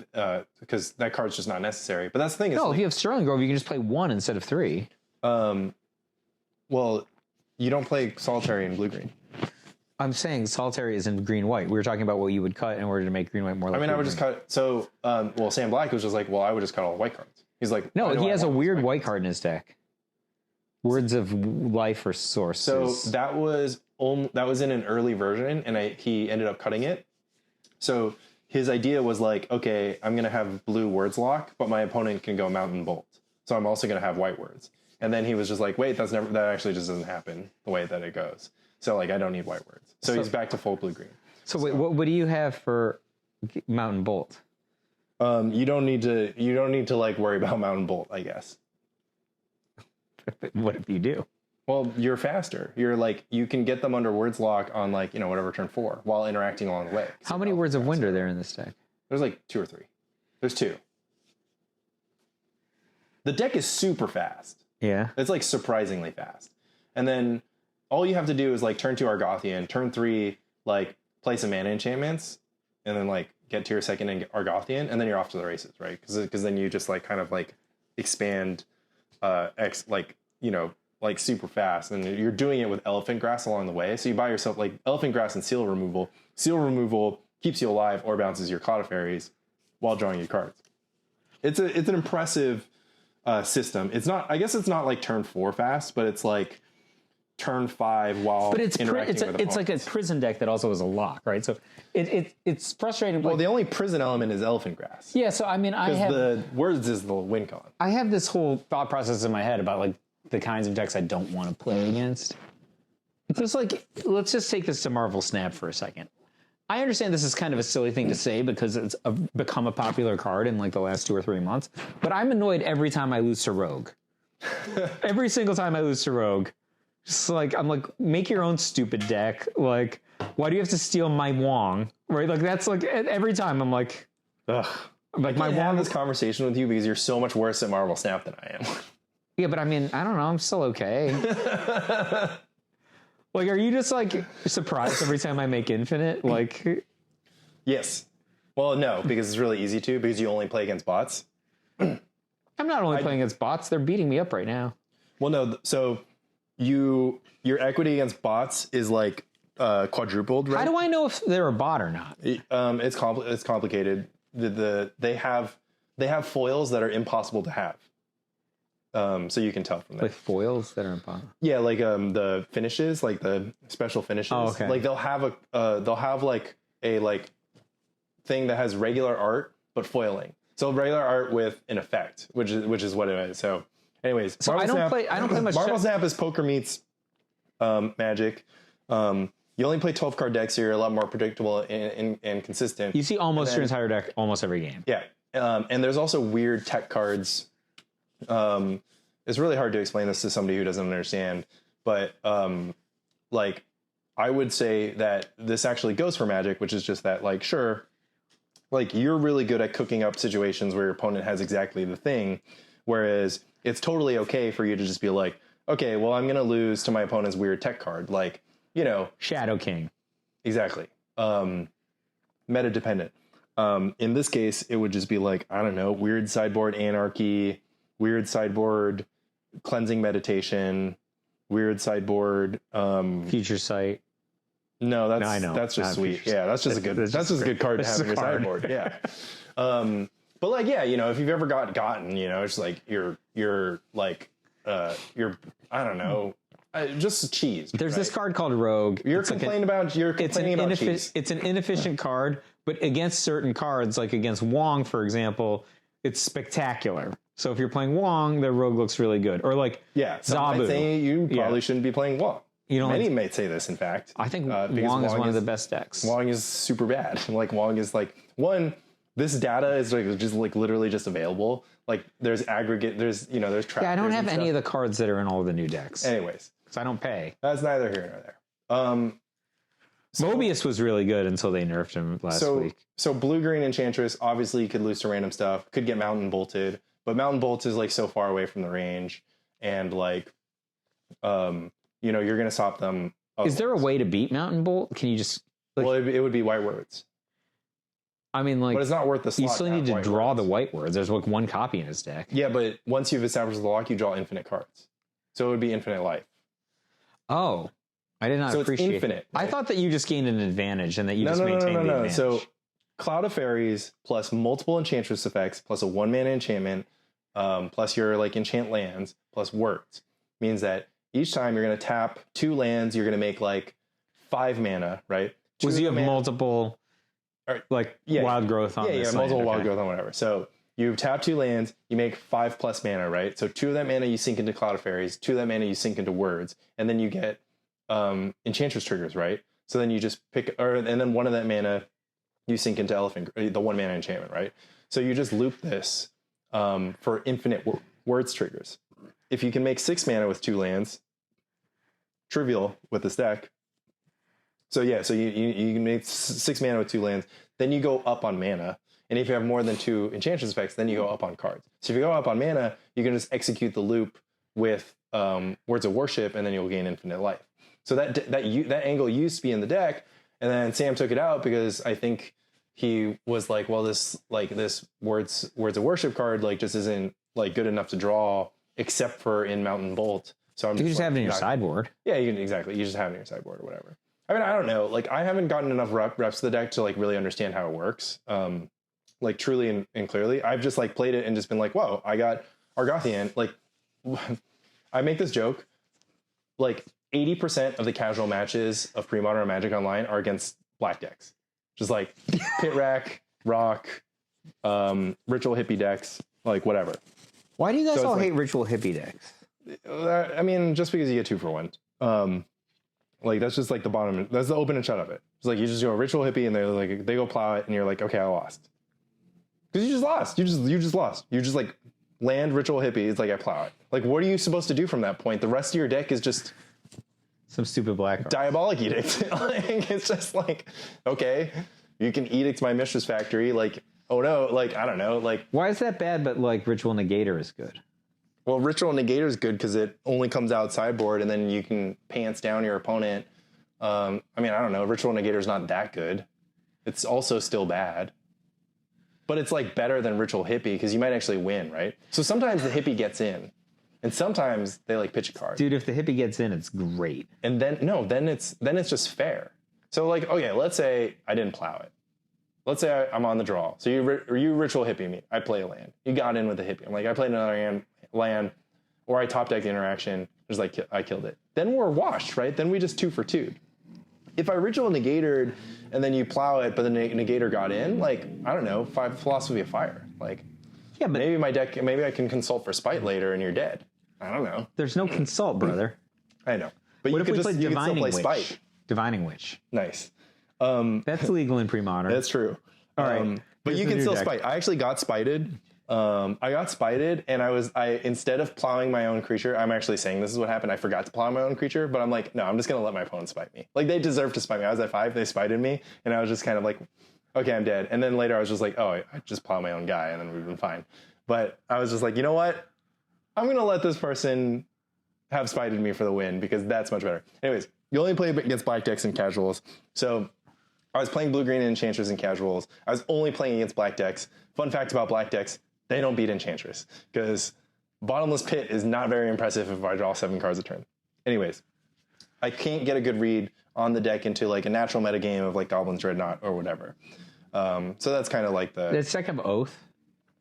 because that card's just not necessary. But that's the thing. No, if you have Sterling Grove, you can just play 1 instead of 3. Well, you don't play Solitary in blue-green. I'm saying Solitary is in green-white. We were talking about what you would cut in order to make green-white more like I mean, I would just cut. So, Sam Black was just like, well, I would just cut all the white cards. He's like, no, he has a weird white card in his deck. Words of Life or Sources. So that was in an early version, and he ended up cutting it. So his idea was like, okay, I'm going to have blue Words Lock, but my opponent can go Mountain Bolt. So I'm also going to have white words. And then he was just like, wait, that actually just doesn't happen the way that it goes. So like, I don't need white words. So he's back to full blue-green. So wait, what do you have for Mountain Bolt? You don't need to like worry about Mountain Bolt, I guess. What if you do? Well, you're faster. You're like, you can get them under Words Lock on like, whatever turn 4 while interacting along the way. How many Words of Wind are there in this deck? There's like 2 or 3. There's 2. The deck is super fast. Yeah. It's like surprisingly fast. And then all you have to do is like turn 2 Argothian, turn 3, like play some mana enchantments, and then like get to your second Argothian, and then you're off to the races, right? Because then you just like kind of like expand like super fast, and you're doing it with Elephant Grass along the way. So you buy yourself like Elephant Grass and Seal Removal. Seal Removal keeps you alive or bounces your Cloud of Fairies while drawing your cards. It's an impressive system. It's not. I guess it's not like turn 4 fast, but it's like turn 5 while interacting with opponents. It's like a prison deck that also has a lock, right? So it's frustrating. Well, the only prison element is Elephant Grass. Yeah, so I mean, the words is the win con. I have this whole thought process in my head about like the kinds of decks I don't want to play against. It's just like, let's just take this to Marvel Snap for a second. I understand this is kind of a silly thing to say because it's become a popular card in like the last 2 or 3 months, but I'm annoyed every time I lose to Rogue. Every single time I lose to Rogue. Just like, I'm like, make your own stupid deck. Like, why do you have to steal my Wong? Right? Like, that's like, every time I'm like, ugh. Like, my Wong this conversation with you because you're so much worse at Marvel Snap than I am. Yeah, but I mean, I don't know. I'm still okay. Like, are you just like surprised every time I make Infinite? Like, yes. Well, no, because it's really easy to, because you only play against bots. I'm not only playing against bots, they're beating me up right now. Well, no, so your equity against bots is like quadrupled, right? How do I know if they're a bot or not? It's complicated. They have foils that are impossible to have. So you can tell from that. Like foils that are impossible. Yeah, like the finishes, like the special finishes. Oh, okay. Like they'll have like a thing that has regular art but foiling. So regular art with an effect, which is what it is. So Anyways, So I don't play much. Marvel Snap is poker meets Magic. You only play 12 card decks, so you're a lot more predictable and consistent. You see almost your entire deck almost every game. Yeah. And there's also weird tech cards. It's really hard to explain this to somebody who doesn't understand, but like I would say that this actually goes for Magic, which is just that, like, sure, like you're really good at cooking up situations where your opponent has exactly the thing, whereas it's totally okay for you to just be like, okay, well, I'm going to lose to my opponent's weird tech card. Like, you know, Shadow King. Exactly. Meta dependent. In this case, it would just be like, I don't know, weird sideboard anarchy, weird sideboard cleansing meditation, weird sideboard Future Sight. No, I know. that's just sweet. Yeah, that's just a good card to have in your sideboard. Yeah. But like, yeah, you know, if you've ever gotten, you know, it's like you're like you're I don't know, just cheese. There's this card called Rogue. You're complaining about cheese. It's an inefficient card, but against certain cards, like against Wong, for example, it's spectacular. So if you're playing Wong, the Rogue looks really good. Or like Zabu. Say you probably shouldn't be playing Wong. Many might say this, in fact. I think Wong is one of the best decks. Wong is super bad. Like Wong is like this data is like just like literally just available. Like there's aggregate, there's trackers. Yeah, I don't have any of the cards that are in all the new decks. Anyways, because I don't pay. That's neither here nor there. Mobius was really good until they nerfed him last week. So blue-green Enchantress, obviously you could lose to random stuff, could get Mountain Bolted, but Mountain Bolt is like so far away from the range, and like, you know, you're going to stop them. Is there a way to beat Mountain Bolt? Can you just... Like, well, it would be white words. I mean, like... But it's not worth the slot. You still need to draw the white words. There's like one copy in his deck. Yeah, but once you've established the lock, you draw infinite cards. So it would be infinite life. Oh. I did not appreciate it's infinite. Right? I thought that you just gained an advantage and that you just maintained the advantage. So Cloud of Fairies plus multiple Enchantress effects plus a 1-mana enchantment plus your like enchant lands plus words means that each time you're going to tap 2 lands, you're going to make like 5 mana, right? You have multiple wild growth on this. Yeah, multiple wild growth on whatever. So you tap 2 lands, you make 5+ mana, right? So 2 of that mana you sink into Cloud of Fairies, 2 of that mana you sink into words, and then you get Enchantress triggers, right? So then you just pick, and then 1 of that mana you sink into Elephant, the 1-mana enchantment, right? So you just loop this for infinite words triggers. If you can make 6 mana with 2 lands, trivial with this deck. So yeah, so you can make 6 mana with 2 lands, then you go up on mana. And if you have more than 2 Enchantress effects, then you go up on cards. So if you go up on mana, you can just execute the loop with Words of Worship, and then you'll gain infinite life. So that angle used to be in the deck, and then Sam took it out because I think he was like, well, this Words of Worship card like just isn't like good enough to draw except for in Mountain Bolt. So you just have it in your sideboard. Yeah, you just have it in your sideboard or whatever. I mean, I don't know. Like, I haven't gotten enough reps to the deck to like really understand how it works. Like truly and clearly, I've just like played it and just been like, whoa, I got Argothian. Like, I make this joke, like 80% of the casual matches of pre-modern Magic Online are against black decks. Just like Pit Rack, Rock, Ritual Hippie decks, like whatever. Why do you guys all hate Ritual Hippie decks? I mean, just because you get 2 for 1. Like that's just like the bottom. That's the open and shut of it. It's like you just go Ritual Hippie and they go plow it and you're like, okay, I lost. Because you just lost. You just lost. You just like land Ritual Hippie. It's like I plow it. Like what are you supposed to do from that point? The rest of your deck is just some stupid black card. Diabolic Edict. Like it's just like, okay, you can Edict my Mistress Factory. Like, oh no, like I don't know. Like why is that bad? But like Ritual Negator is good. Well, Ritual Negator is good because it only comes out sideboard, and then you can pants down your opponent. I mean, I don't know. Ritual Negator is not that good. It's also still bad. But it's like better than Ritual Hippie because you might actually win, right? So sometimes the Hippie gets in, and sometimes they like pitch a card. Dude, if the Hippie gets in, it's great. And then it's just fair. So like, okay, let's say I didn't plow it. Let's say I'm on the draw. So you Ritual Hippie me. I play a land. You got in with the Hippie. I'm like, I played another land, or I top deck the interaction. Just like I killed it. Then we're washed, right? Then we just 2 for 2. If I Ritual Negatored and then you plow it, but the Negator got in, like I don't know, Philosophy of Fire. Like Yeah, but maybe I can consult for spite later and you're dead. I don't know. There's no consult, brother. I know. But What if we play you could still play spite. Divining Witch. Nice. That's legal in pre-modern. That's true. All right. But you can still spite. I actually got spited. I got spited, and I instead of plowing my own creature, I'm actually saying this is what happened. I forgot to plow my own creature, but I'm like, no, I'm just gonna let my opponent spite me. Like, they deserve to spite me. I was at 5, they spited me, and I was just kind of like, okay, I'm dead. And then later I was just like, oh, I just plow my own guy, and then we've been fine. But I was just like, you know what? I'm gonna let this person have spited me for the win because that's much better. Anyways, you only play against black decks and casuals, so I was playing blue-green Enchantress and casuals. I was only playing against black decks. Fun fact about black decks, they don't beat Enchantress because Bottomless Pit is not very impressive if I draw 7 cards a turn. Anyways, I can't get a good read on the deck into like a natural metagame of like Goblin's Dreadnought or whatever. So that's kind of like the... Did this deck have Oath?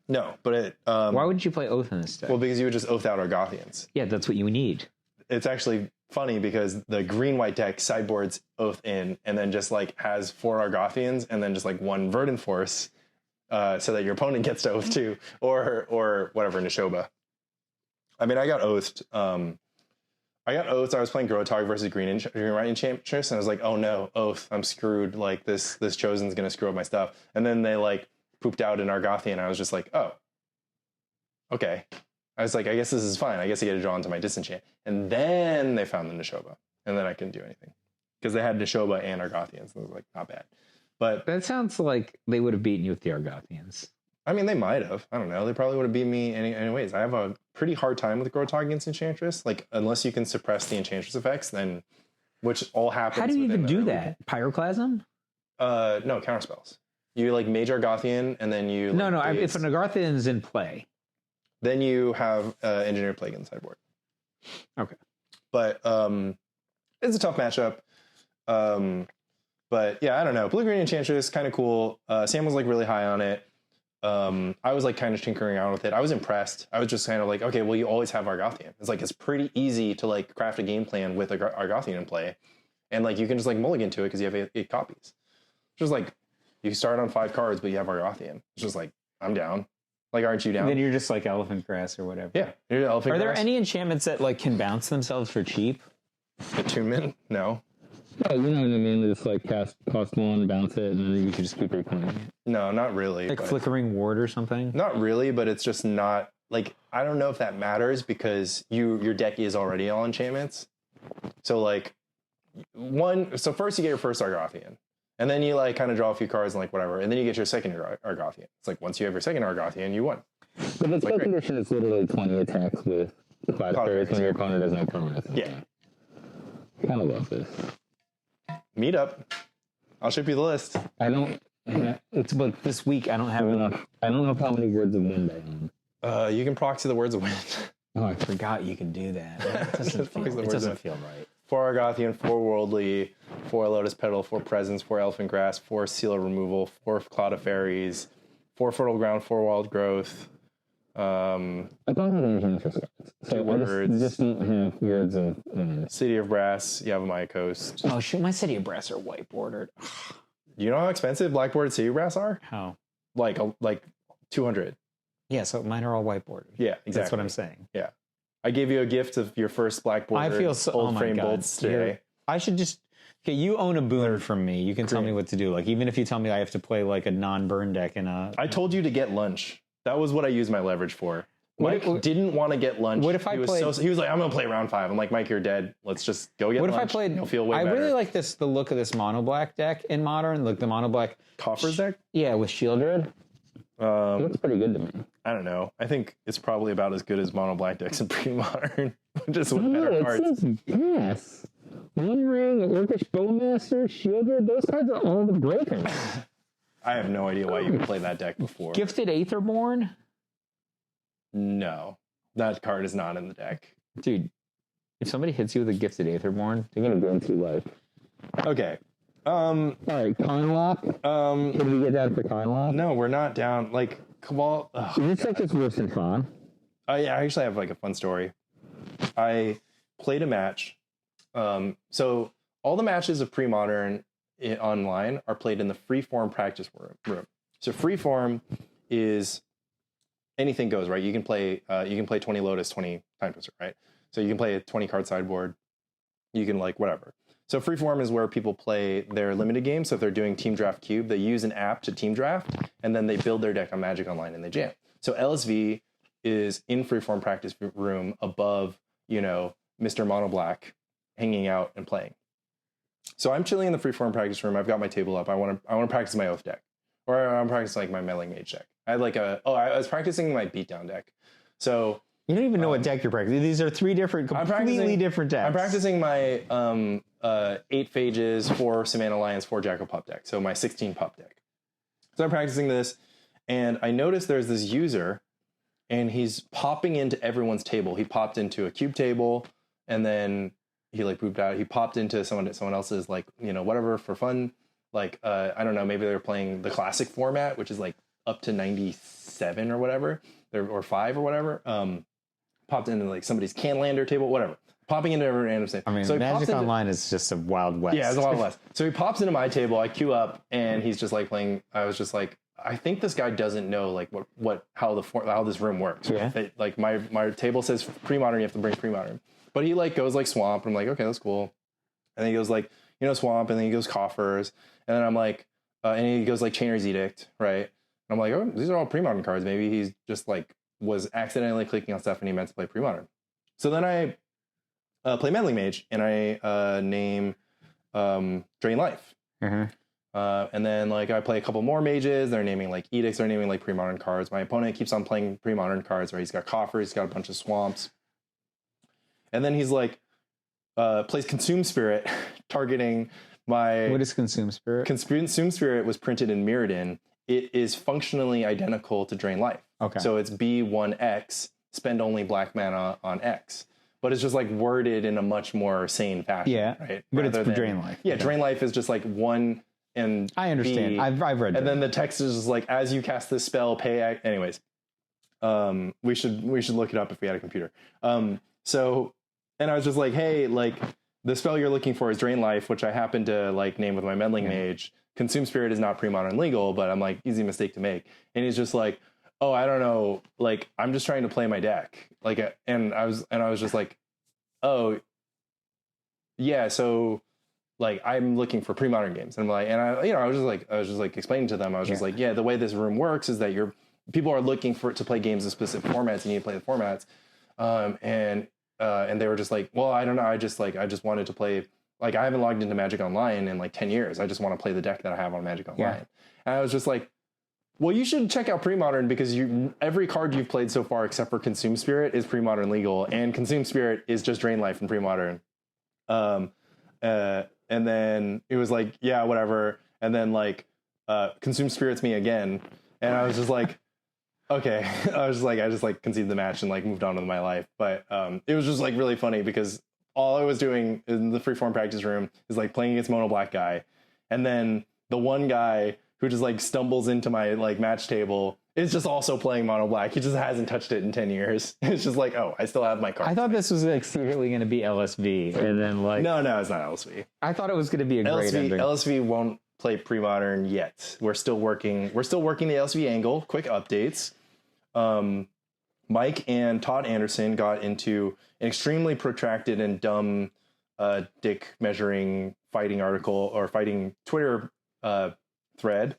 No, but it... Why would you play Oath in this deck? Well, because you would just Oath out Argothians. Yeah, that's what you need. It's actually funny because the green-white deck sideboards Oath in and then just like has 4 Argothians and then just like 1 Verdant Force so that your opponent gets to Oath too, or whatever, Nishoba. I mean, I got Oathed. I was playing Grotog versus green-white Enchantress, and I was like, oh no, Oath, I'm screwed. Like this Chosen's gonna screw up my stuff. And then they like pooped out an Argothian, and I was just like, oh, okay. I was like, I guess this is fine. I guess I get to draw into my disenchant. And then they found the Nishoba. And then I couldn't do anything. Because they had Nishoba and Argothians. So it was like, not bad. But that sounds like they would have beaten you with the Argothians. I mean, they might have. I don't know. They probably would have beat me anyways. I have a pretty hard time with Grotog against Enchantress. Like, unless you can suppress the Enchantress effects, then... Which all happens. How do you even do that? Pyroclasm? No, counterspells. You, like, Mage Argothian, and then you... No, if an Argothian is in play... Then you have Engineer Plague in the sideboard. Okay. But it's a tough matchup. But yeah, I don't know. Blue-green Enchantress, kind of cool. Sam was like really high on it. I was like kind of tinkering around with it. I was impressed. I was just kind of like, okay, well, you always have Argothian. It's like, it's pretty easy to like craft a game plan with Argothian in play. And like, you can just like mulligan to it because you have 8 copies. It's just like, you start on 5 cards, but you have Argothian. It's just like, I'm down. Like, aren't you down? And then you're just like Elephant Grass or whatever. Yeah. You're Elephant Are there Grass. any enchantments that like can bounce themselves for cheap? Attunement? No. Oh, you know what I mean? Just like cost 1, bounce it, and then you can just keep replaying it. No, not really. Like Flickering Ward or something? Not really, but it's just not... Like, I don't know if that matters because your deck is already all enchantments. So, like, so first you get your first Argothian. And then you, like, kind of draw a few cards and, like, whatever. And then you get your second Argothian. It's like, once you have your second Argothian, you won. But the spell condition is literally 20 attacks with Cloud Fairies when your opponent has no permanents. Yeah. Kind of love this. Meet up. I'll ship you the list. I don't... It's about this week. I don't have enough. I don't know how many words of wind I own. You can proxy the words of wind. Oh, I forgot you can do that. It doesn't feel right. 4 Argothian, 4 Worldly, 4 Lotus Petal, 4 Presence, 4 Elephant Grass, 4 Seal Removal, 4 Cloud of Fairies, 4 Fertile Ground, 4 Wild Growth. I don't have any interest cards. So words. Just don't have words of... City of Brass, Yavimaya Coast. Oh, shoot. My City of Brass are white bordered. You know how expensive blackboard City of Brass are? How? Like 200. Yeah, so mine are all white bordered. Yeah, exactly. That's what I'm saying. Yeah. I gave you a gift of your first blackboard I feel so, old frame bolts today. I should just... Okay, you own a boon from me. You can tell me what to do. Like, even if you tell me I have to play like a non-burn deck in a... I told you to get lunch. That was what I used my leverage for. Mike didn't want to get lunch. What if I played... He was like, I'm going to play round 5. I'm like, Mike, you're dead. Let's just go get lunch. What if I played... You'll feel way better. I really like the look of this mono black deck in Modern. Like the mono black... Coffers deck? Yeah, with Shieldred. Looks pretty good to me. I don't know. I think it's probably about as good as mono black decks in pre-modern. Just with better cards. Yes. One Ring, Orcish Bowmaster, Shieldred, those cards are all the breakers. I have no idea why you would play that deck before. Gifted Aetherborn? No. That card is not in the deck. Dude, if somebody hits you with a Gifted Aetherborn, they're going to go into life. Okay. All right, Conlock. Can we get down for Conlock? No, we're not down. Like, Cabal... This deck is worse than Fawn. Yeah, I actually have like a fun story. I played a match. So all the matches of pre-modern online are played in the freeform practice room. So freeform is anything goes, right? You can play 20 Lotus, 20 Time Twister, right? So you can play a 20 card sideboard. You can like whatever. So freeform is where people play their limited games. So if they're doing Team Draft Cube, they use an app to team draft, and then they build their deck on Magic Online and they jam. So LSV is in freeform practice room above, you know, Mr. Mono Black hanging out and playing. So I'm chilling in the freeform practice room. I've got my table up. I want to practice my Oath deck, or I'm practicing like my Meddling Mage deck. I was practicing my Beatdown deck. So you don't even know what deck you're practicing. These are three different, completely different decks. I'm practicing my 8 Phages, 4 Savannah Lions, 4 Jackal Pup deck. So my 16 Pup deck. So I'm practicing this, and I noticed there's this user, and he's popping into everyone's table. He popped into a cube table, and then he like pooped out. He popped into someone else's, like, you know, whatever for fun. Like, I don't know, maybe they were playing the classic format, which is like up to 97 or whatever, or 5 or whatever. Popped into like somebody's Canlander table, whatever. Popping into every random thing. I mean, so Magic Online is just a Wild West. Yeah, it's a Wild West. So he pops into my table, I queue up, and he's just like playing. I was just like, I think this guy doesn't know like how this room works. Yeah. Like my table says pre-modern, you have to bring pre-modern. But he like goes like swamp. I'm like, okay, that's cool. And then he goes like, you know, swamp, and then he goes coffers, and then I'm like, and he goes like Chainer's Edict, right? And I'm like, oh, these are all pre-modern cards. Maybe he's just like was accidentally clicking on stuff and he meant to play pre-modern. So then I play Meddling Mage, and I name Drain Life. Mm-hmm. And then like I play a couple more mages. They're naming like Edicts. They're naming like pre-modern cards. My opponent keeps on playing pre-modern cards, where he's got coffers, he's got a bunch of swamps. And then he's like plays Consume Spirit, targeting my... What is Consume Spirit? Consume Spirit was printed in Mirrodin. It is functionally identical to Drain Life. Okay. So it's B1X, spend only black mana on X. But it's just like worded in a much more sane fashion. Yeah, right? but it's for Drain Life. Yeah, Drain Life is just like 1 and I understand. B, I've read it. And then the text is just like, as you cast this spell, pay... Anyways, we should look it up if we had a computer. So, and I was just like, hey, like, the spell you're looking for is Drain Life, which I happen to like name with my Meddling Mage. Consume Spirit is not pre-modern legal, but I'm like, easy mistake to make. And he's just like, oh, I don't know, like, I'm just trying to play my deck. Like, and I was just like, oh, yeah, so like I'm looking for pre-modern games. And I'm like, and I was just like explaining to them, I was just like, yeah, the way this room works is that people are looking to play games in specific formats, and you need to play the formats. And they were just like, well, I don't know, I just wanted to play, like, I haven't logged into Magic Online in like 10 years. I just want to play the deck that I have on Magic Online. Yeah. And I was just like, well, you should check out pre-modern, because every card you've played so far except for Consume Spirit is pre-modern legal, and Consume Spirit is just Drain Life and pre-modern. And then it was like, yeah, whatever. And then like Consume Spirit's me again, and I was just like, okay. I just conceded the match and like moved on with my life. But it was just like really funny, because all I was doing in the freeform practice room is like playing against Mono Black guy, and then the one guy who just like stumbles into my like match table is just also playing Mono Black. He just hasn't touched it in 10 years. It's just like, oh, I still have my card. I thought this was like secretly going to be LSV, and then like no, it's not LSV. I thought it was going to be a great ending. LSV won't play pre-modern yet. We're still working the LSV angle. Quick updates. Mike and Todd Anderson got into an extremely protracted and dumb dick measuring fighting article or fighting Twitter thread.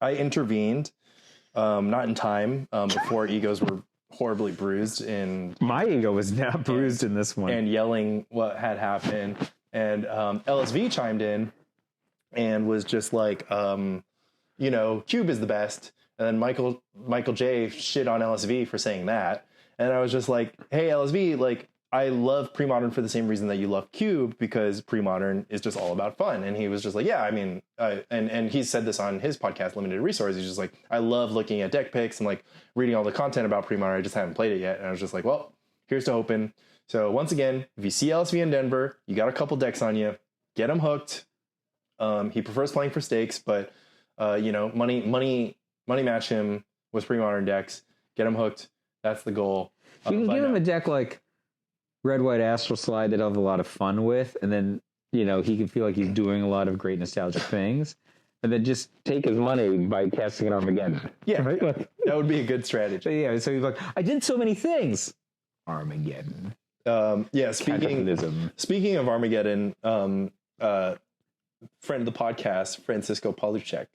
I intervened, not in time, before egos were horribly bruised, and my ego was not bruised in this one, and yelling what had happened. And LSV chimed in and was just like, you know, Cube is the best. And then Michael J shit on LSV for saying that. And I was just like, hey, LSV, like, I love pre-modern for the same reason that you love Cube, because pre-modern is just all about fun. And he was just like, yeah, I mean, and he said this on his podcast, Limited Resource. He's just like, I love looking at deck picks and like reading all the content about pre-modern. I just haven't played it yet. And I was just like, well, here's to hoping. So once again, if you see LSV in Denver, you got a couple decks on you, get him hooked. He prefers playing for stakes, but you know, money match him with pre-modern decks, get him hooked. That's the goal. You can give him a deck like Red White Astral Slide that he'll have a lot of fun with, and then, you know, he can feel like he's doing a lot of great nostalgic things. and then just take his money by casting an Armageddon. Yeah, right? That would be a good strategy. So, yeah, so he's like, I did so many things. Armageddon. Speaking of Armageddon, friend of the podcast, Francisco Pavluchek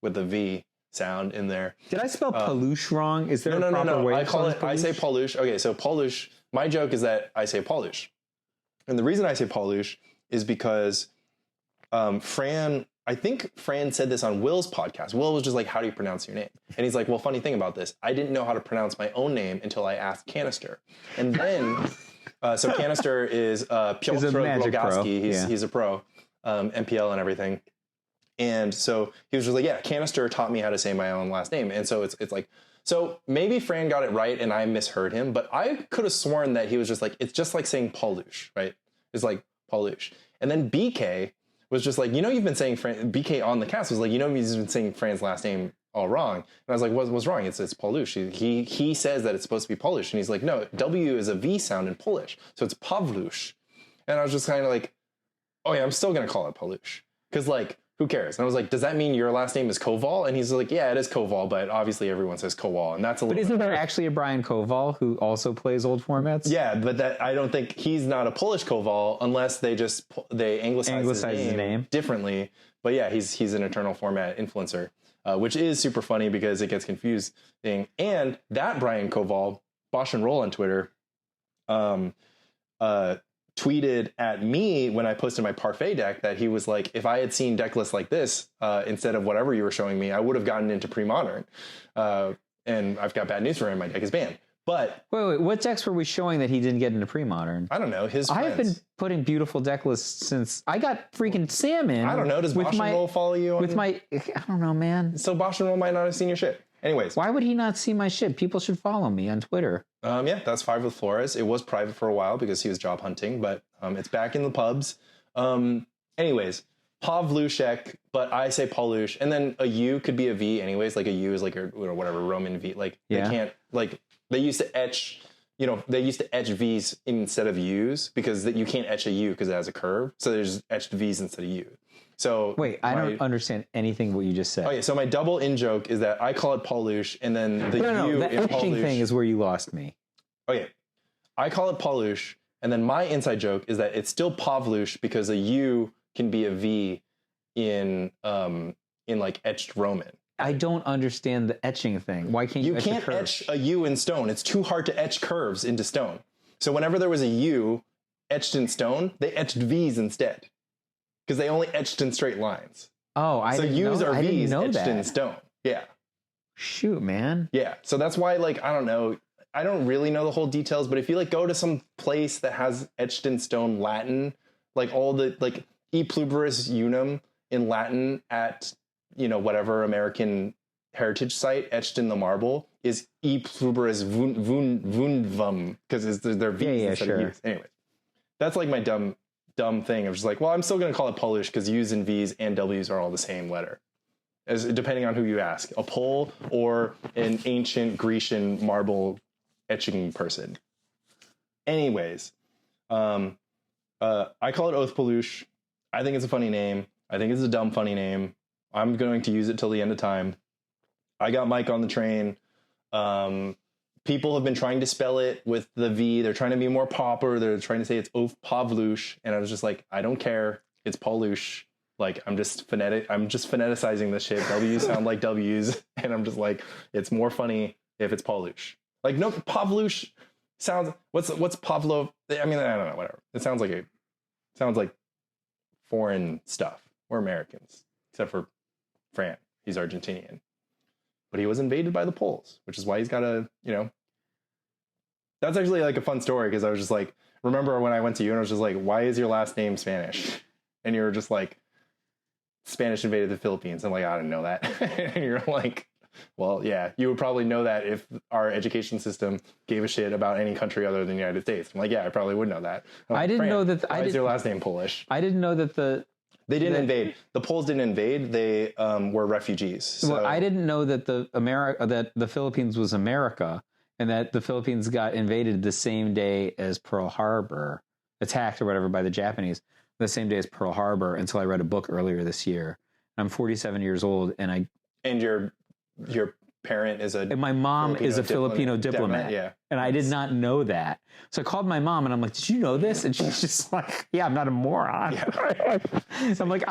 with a V sound in there. Did I spell Paluche wrong? Is there a proper way? I say Paluche. Okay, so Paluche. My joke is that I say Paluche, and the reason I say Paluche is because Fran. I think Fran said this on Will's podcast. Will was just like, "How do you pronounce your name?" And he's like, "Well, funny thing about this, I didn't know how to pronounce my own name until I asked Canister." And then, so Canister is Piotr Rogalski. He's a pro, MPL and everything. And so he was just like, yeah, Canister taught me how to say my own last name. And so it's like, so maybe Fran got it right and I misheard him, but I could have sworn that he was just like, it's just like saying Paulush, right? It's like Paulush. And then BK was just like, you've been saying BK on the cast was like, he's been saying Fran's last name all wrong. And I was like, what's wrong? It's Paulush. He says that it's supposed to be Polish. And he's like, no, W is a V sound in Polish. So it's Pavlush. And I was just kind of like, oh yeah, I'm still going to call it Palush. Because like, who cares? And I was like, does that mean your last name is Koval? And he's like, yeah, it is Koval, but obviously everyone says Kowal. And that's a little But isn't there actually a Brian Koval who also plays old formats? Yeah, but that I don't think he's not a Polish Koval unless they anglicize his name differently. But yeah, he's an eternal format influencer, which is super funny because it gets confusing. And that Brian Koval, Bosch and Roll on Twitter, tweeted at me when I posted my Parfait deck that he was like, if I had seen deck lists like this instead of whatever you were showing me, I would have gotten into pre-modern. And I've got bad news for him. My deck is banned. But wait, what decks were we showing that he didn't get into pre-modern? I don't know. I have been putting beautiful deck lists since I got freaking Salmon. I don't know. Does Bosch and Roll follow you? I don't know, man. So Bosch and Roll might not have seen your shit. Anyways. Why would he not see my shit? People should follow me on Twitter. Yeah, that's 5 with Flores. It was private for a while because he was job hunting, but it's back in the pubs. Anyways, Pavlushek, but I say Paulush, and then a U could be a V anyways. Like a U is like a whatever Roman V. Like they can't they used to etch. They used to etch V's instead of U's because you can't etch a U because it has a curve. So there's etched V's instead of U. So wait, I don't understand anything what you just said. Okay, so my double in joke is that I call it Paulush, and then the U the in etching Paulush thing is where you lost me. Okay, I call it Paulush, and then my inside joke is that it's still Pavlush because a U can be a V in like etched Roman. I don't understand the etching thing. Why can't you etch can't etch a U in stone. It's too hard to etch curves into stone. So whenever there was a U etched in stone, they etched V's instead. Because they only etched in straight lines. Oh, so U's are V's etched in stone. Yeah. Shoot, man. Yeah. So that's why, like, I don't know. I don't really know the whole details, but if you like go to some place that has etched in stone Latin, like all the like E pluribus unum in Latin at whatever American heritage site etched in the marble is E pluribus vundvum because they're V's instead of U's. Anyway, that's like my dumb thing. I'm just like, well, I'm still going to call it Polish because U's and V's and W's are all the same letter, as depending on who you ask, a Pole or an ancient Grecian marble etching person. Anyways, I call it Oath Palush. I think it's a funny name. I think it's a dumb funny name. I'm going to use it till the end of time. I got Mike on the train. People have been trying to spell it with the V. They're trying to be more proper. They're trying to say it's Oath Pavlush. And I was just like, I don't care. It's Paulush. Like, I'm just phoneticizing this shit. W's sound like W's. And I'm just like, it's more funny if it's Paulush. Like, no, Pavlush sounds, what's Pavlov? I mean, I don't know, whatever. It sounds like foreign stuff. We're Americans, except for Fran. He's Argentinian. But he was invaded by the Poles, which is why he's got a, that's actually like a fun story because I was just like, remember when I went to you and I was just like, why is your last name Spanish? And you were just like, Spanish invaded the Philippines. I'm like, I didn't know that. And you're like, well, yeah, you would probably know that if our education system gave a shit about any country other than the United States. I'm like, yeah, I probably would know that. I didn't know that. Why is your last name Polish? I didn't know that they didn't invade. The Poles didn't invade. They were refugees. So. Well, I didn't know that that the Philippines was America, and that the Philippines got invaded the same day as Pearl Harbor, attacked or whatever by the Japanese. the same day as Pearl Harbor until I read a book earlier this year. I'm 47 years old, and your parent is my mom is a Filipino diplomat. Yeah. And I did not know that. So I called my mom and I'm like, did you know this? And she's just like, yeah, I'm not a moron. Yeah. So I'm like,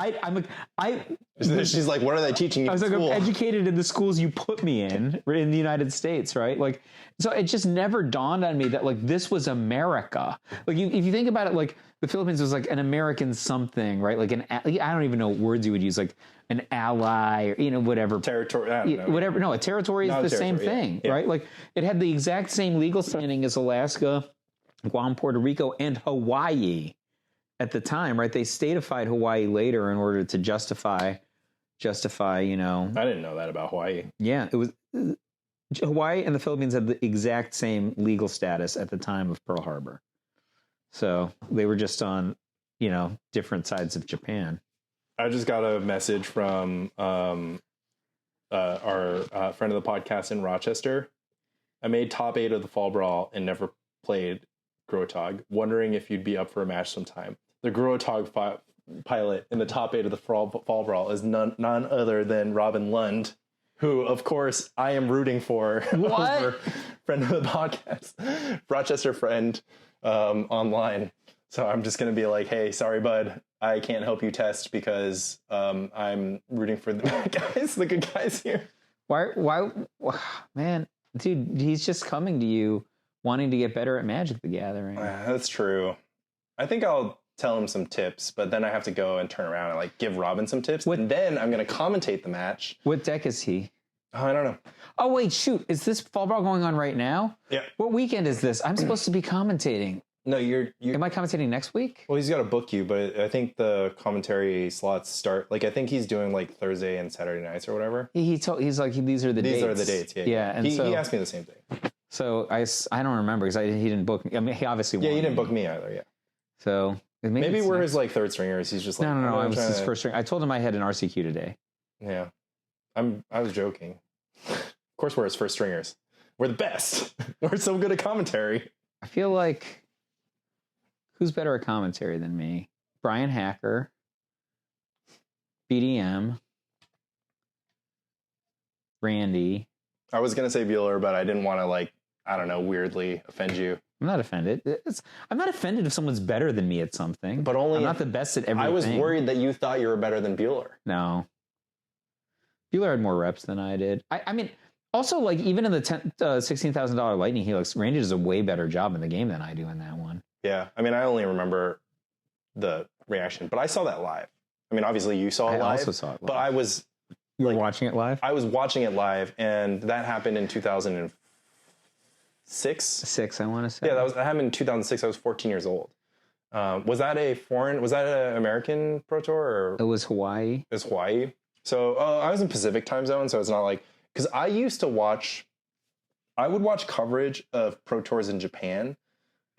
she's like, what are they teaching you? I was like, school? I'm educated in the schools you put me in the United States, right? Like, so it just never dawned on me that like this was America. Like if you think about it, like the Philippines was like an American something, right? Like I don't even know what words you would use, like an ally or, whatever. Territory, I don't know. Whatever. No, a territory is the same thing, right? Like it had the exact same legal standing as Alaska, Guam, Puerto Rico, and Hawaii at the time, right? They statified Hawaii later in order to justify, I didn't know that about Hawaii. Yeah, it was Hawaii and the Philippines had the exact same legal status at the time of Pearl Harbor. So they were just on, different sides of Japan. I just got a message from our friend of the podcast in Rochester. I made top 8 of the Fall Brawl and never played Grotog. Wondering if you'd be up for a match sometime. The Grotog pilot in the top 8 of the Fall Brawl is none other than Robin Lund, who, of course, I am rooting for. What? Over friend of the podcast, Rochester friend online. So I'm just going to be like, hey, sorry, bud. I can't help you test because I'm rooting for the guys, the good guys here. Why, man, dude, he's just coming to you wanting to get better at Magic the Gathering. That's true. I think I'll tell him some tips, but then I have to go and turn around and like give Robin some tips. And then I'm going to commentate the match. What deck is he? Oh, I don't know. Oh, wait, shoot. Is this Fall Brawl going on right now? Yeah. What weekend is this? I'm supposed to be commentating. No, you're. Am I commentating next week? Well, he's got to book you, but I think the commentary slots start. Like, I think he's doing like Thursday and Saturday nights or whatever. He's like, these are the dates. These are the dates. Yeah. Yeah. And he asked me the same thing. So I don't remember because he didn't book me. I mean, he obviously won. Yeah, he didn't book me either. Yeah. So maybe we're his like third stringers. He's just like no. I was his first string. I told him I had an RCQ today. Yeah, I was joking. Of course, we're his first stringers. We're the best. We're so good at commentary. I feel like who's better at commentary than me? Brian Hacker, BDM, Randy. I was gonna say Bueller, but I didn't want to like weirdly offend you. I'm not offended. I'm not offended if someone's better than me at something. But only I'm not the best at everything. I was worried that you thought you were better than Bueller. No. Bueller had more reps than I did. I mean, also, like, even in the $16,000 Lightning Helix, Randy does a way better job in the game than I do in that one. Yeah. I mean, I only remember the reaction, but I saw that live. I mean, obviously you saw it live. I also saw it live. But I was... You were watching it live? I was watching it live, and that happened in 2006? 6, I want to say. Yeah, that happened in 2006. I was 14 years old. Was that an American Pro Tour? Or? It was Hawaii. It was Hawaii. So I was in Pacific time zone, so it's not like... Because I would watch coverage of Pro Tours in Japan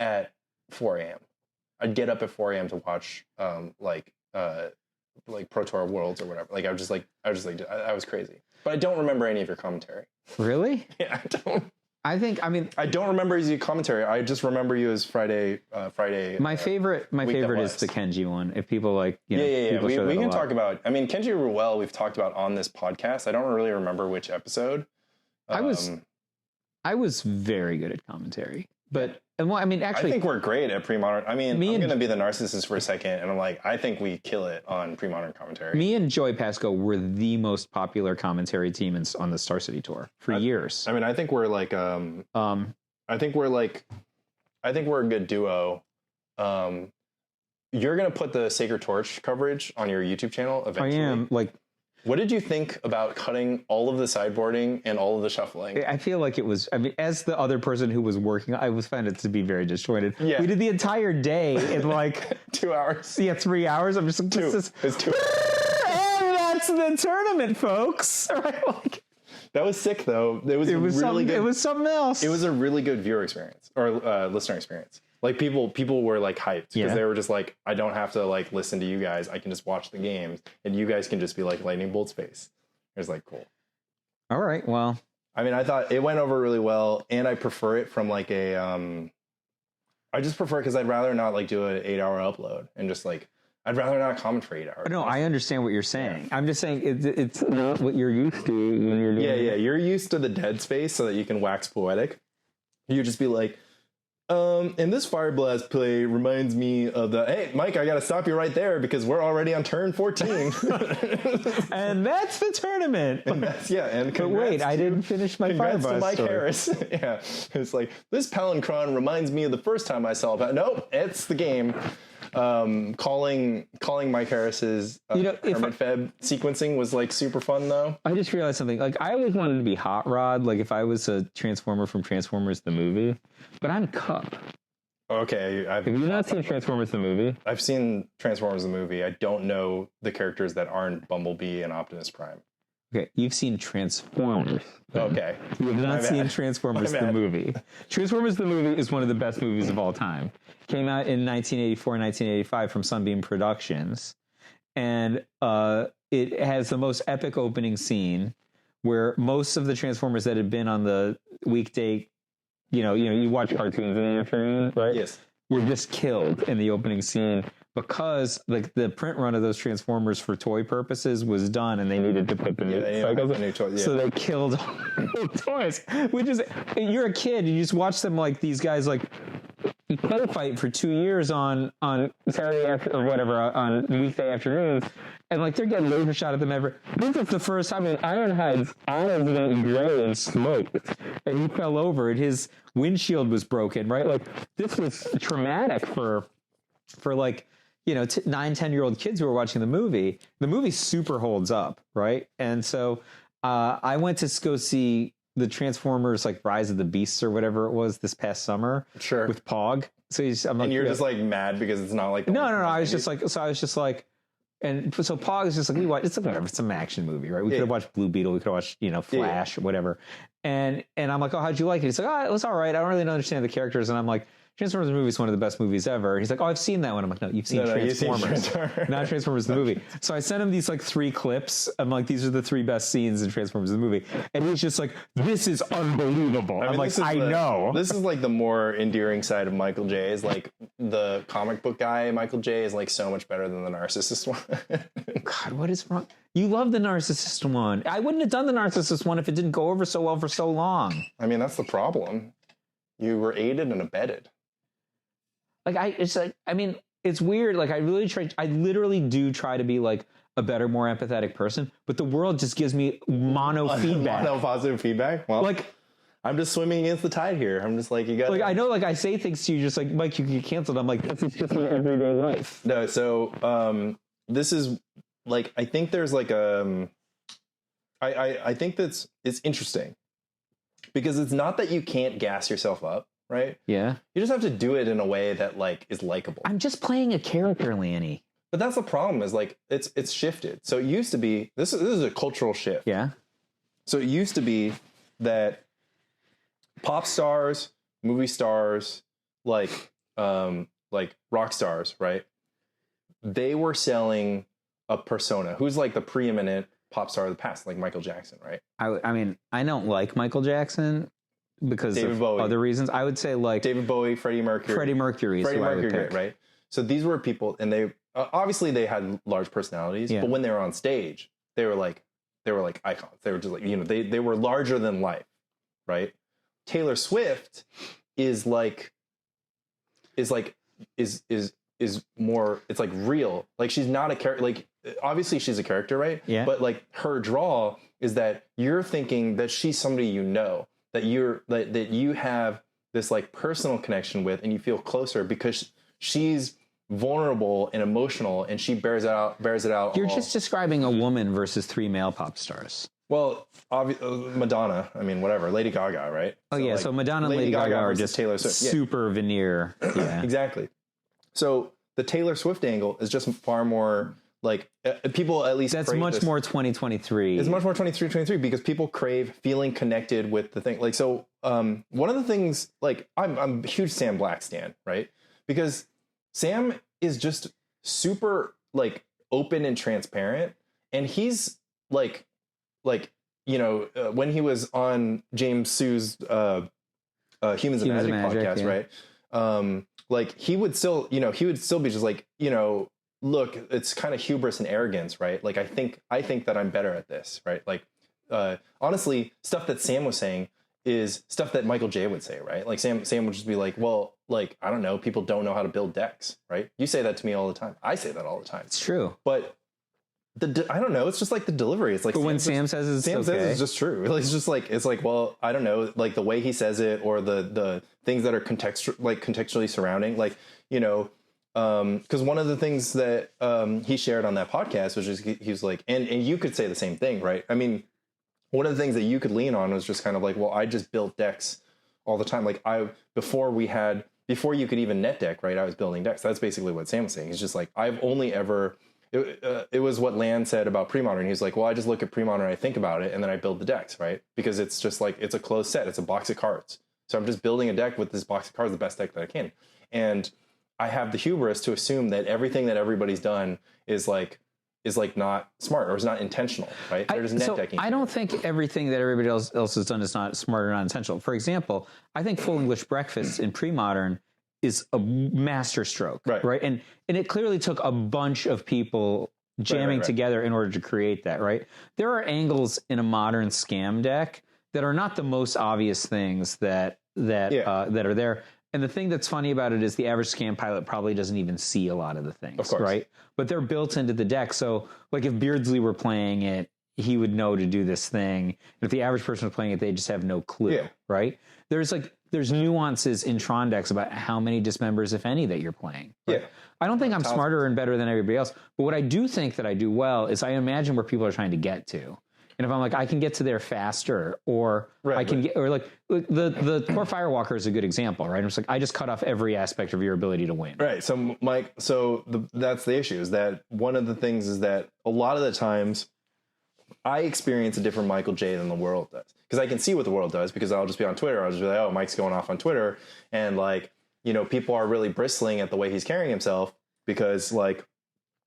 at 4 a.m. I'd get up at 4 a.m. to watch like Pro Tour Worlds or whatever. Like I was crazy. But I don't remember any of your commentary. Really? Yeah, I don't. I don't remember your commentary. I just remember you as Friday. My favorite is the Kenji one. If people like, yeah. We can talk about. I mean, Kenji Ruel. We've talked about on this podcast. I don't really remember which episode. I was very good at commentary, but actually, I think we're great at pre-modern. I mean, I'm going to be the narcissist for a second, and I'm like, I think we kill it on pre-modern commentary. Me and Joey Pasco were the most popular commentary team on the Star City Tour for years. I mean, I think we're like, I think we're a good duo. You're going to put the Sacred Torch coverage on your YouTube channel eventually. I am. What did you think about cutting all of the sideboarding and all of the shuffling? I feel like it was, as the other person who was working, I found it to be very disjointed. Yeah. We did the entire day in like 2 hours. Yeah, 3 hours. I'm just like, It's 2 hours. And that's the tournament, folks. Right? That was sick, though. It was really good. It was something else. It was a really good viewer experience or listener experience. Like people were like hyped because they were just like, I don't have to like listen to you guys. I can just watch the games, and you guys can just be like lightning bolt space. It was like cool. All right. Well, I mean, I thought it went over really well, and I prefer it from like a. I just prefer because I'd rather not like do an 8-hour upload and just like I'd rather not comment for 8 hours. No, I understand what you're saying. I'm just saying it's not what you're used to when you're doing Yeah. You're used to the dead space so that you can wax poetic. You just be like, and this Fire Blast play reminds me of hey, Mike, I got to stop you right there because we're already on turn 14. And that's the tournament. And but wait, I didn't finish my Fire Blast to Mike story. Harris. Yeah. It's like, this Palinchron reminds me of the first time I saw it. Nope, it's the game. Calling Mike Harris's Hermit Feb sequencing was like super fun though. I just realized something. Like, I always wanted to be Hot Rod, like if I was a Transformer from Transformers the movie, but I'm Cup. Okay, have you not seen Transformers the movie? I've seen Transformers the movie. I don't know the characters that aren't Bumblebee and Optimus Prime. Okay, you've seen Transformers. Okay. You have not seen Transformers the movie. Transformers the movie is one of the best movies of all time. Came out in 1984, 1985 from Sunbeam Productions. And it has the most epic opening scene where most of the Transformers that had been on the weekday, you watch cartoons in the afternoon, right? Yes. Were just killed in the opening scene because the print run of those Transformers for toy purposes was done and they needed to put the new cycles. So they killed all the toys, which is, you're a kid and you just watch them like these guys like play fight for 2 years on Saturday or whatever on weekday afternoons, and like they're getting laser shot at them ever. This is the first time in Ironhide's eyes went gray and smoked, and he fell over and his windshield was broken. Right, like this was traumatic for like 9-10-year-old kids who were watching the movie. The movie super holds up, right? And so I went to go see the Transformers like Rise of the Beasts or whatever it was this past summer. Sure. With Pog. So I'm like, and you're just like mad because it's not like no. I was just like, and so Pog is just like, we watch. It's like whatever. It's some action movie, right? We could have watched Blue Beetle. We could have watched Flash or whatever. And I'm like, oh, how'd you like it? He's like, oh, it was all right. I don't really understand the characters. And I'm like, Transformers movie is one of the best movies ever. He's like, oh, I've seen that one. I'm like, no, you've seen Transformers, not Transformers the movie. So I sent him these like 3 clips. I'm like, these are the 3 best scenes in Transformers the movie. And he's just like, this is unbelievable. I'm like, I know. This is like the more endearing side of Michael J. Is like the comic book guy. Michael J. is like so much better than the narcissist one. God, what is wrong? You love the narcissist one. I wouldn't have done the narcissist one if it didn't go over so well for so long. I mean, that's the problem. You were aided and abetted. It's weird. Like, I literally do try to be like a better, more empathetic person, but the world just gives me mono feedback. Mono positive feedback? Well, like, I'm just swimming against the tide here. I'm just like, you got. Like, I know, like, I say things to you just like, Mike, you get canceled. I'm like, this is just my everyday life. No, so this is like, I think there's like I think it's interesting because it's not that you can't gas yourself up. Right? Yeah. You just have to do it in a way that like is likable. I'm just playing a character, Lanny. But that's the problem is like it's shifted. So it used to be this is a cultural shift. Yeah. So it used to be that pop stars, movie stars, like rock stars, right? They were selling a persona who's like the preeminent pop star of the past, like Michael Jackson, right? I mean, I don't like Michael Jackson because of other reasons. I would say like David Bowie, Freddie Mercury, right? So these were people, and they obviously they had large personalities, but when they were on stage, they were like icons. They were just like, they were larger than life, right? Taylor Swift is more, it's like real. Like she's not a character, like obviously she's a character, right? Yeah. But like her draw is that you're thinking that she's somebody that you have this like personal connection with, and you feel closer because she's vulnerable and emotional, and she bears it out. You're just describing a woman versus 3 male pop stars. Well, Madonna. I mean, whatever. Lady Gaga, right? Oh yeah. So Madonna and Lady Gaga are just Taylor Swift. Super veneer. Yeah. Exactly. So the Taylor Swift angle is just far more. Like people at least that's much more 2023. It's much more 23 because people crave feeling connected with the thing. Like so, one of the things like I'm a huge Sam Black stan, right? Because Sam is just super like open and transparent, and he's like when he was on James Sue's Humans of Magic podcast, right? Like he would still be just like look, it's kind of hubris and arrogance, right? Like I think that I'm better at this, right? Like honestly, stuff that Sam was saying is stuff that Michael J would say, right? Like Sam would just be like, well, like, I don't know, people don't know how to build decks, right? You say that to me all the time. I say that all the time. It's true. But I don't know. It's just like the delivery. It's like, but when Sam says it's just true. It's just like, it's like, well, I don't know, like the way he says it, or the things that are contextually surrounding, like, you know, because one of the things that he shared on that podcast was just, he was like, and you could say the same thing, right? I mean, one of the things that you could lean on was just kind of like, well, I just built decks all the time. Like before you could even net deck, right? I was building decks. That's basically what Sam was saying. He's just like, I've only ever, it was what Lan said about pre-modern. He's like, well, I just look at pre-modern, I think about it, and then I build the decks, right? Because it's just like, it's a closed set. It's a box of cards. So I'm just building a deck with this box of cards, the best deck that I can. And I have the hubris to assume that everything that everybody's done is like not smart or is not intentional, right? They're just net decking. I don't think everything that everybody else has done is not smart or not intentional. For example, I think full English breakfast in pre-modern is a master stroke, right? And it clearly took a bunch of people jamming together in order to create that, right? There are angles in a modern scam deck that are not the most obvious things that are there. And the thing that's funny about it is the average scam pilot probably doesn't even see a lot of the things, right? But they're built into the deck. So like if Beardsley were playing it, he would know to do this thing. And if the average person was playing it, they just have no clue, right? There's nuances in Tron decks about how many dismembers, if any, that you're playing. Right? Yeah. I don't think I'm smarter and better than everybody else. But what I do think that I do well is I imagine where people are trying to get to. And if I'm like, I can get to there faster, or I can get, or like the Core Firewalker is a good example, right? I'm just like, I just cut off every aspect of your ability to win. Right. So Mike, that's the issue, is that one of the things is that a lot of the times I experience a different Michael J than the world does. Because I can see what the world does, because I'll just be on Twitter. I'll just be like, oh, Mike's going off on Twitter. And like, you know, people are really bristling at the way he's carrying himself, because like,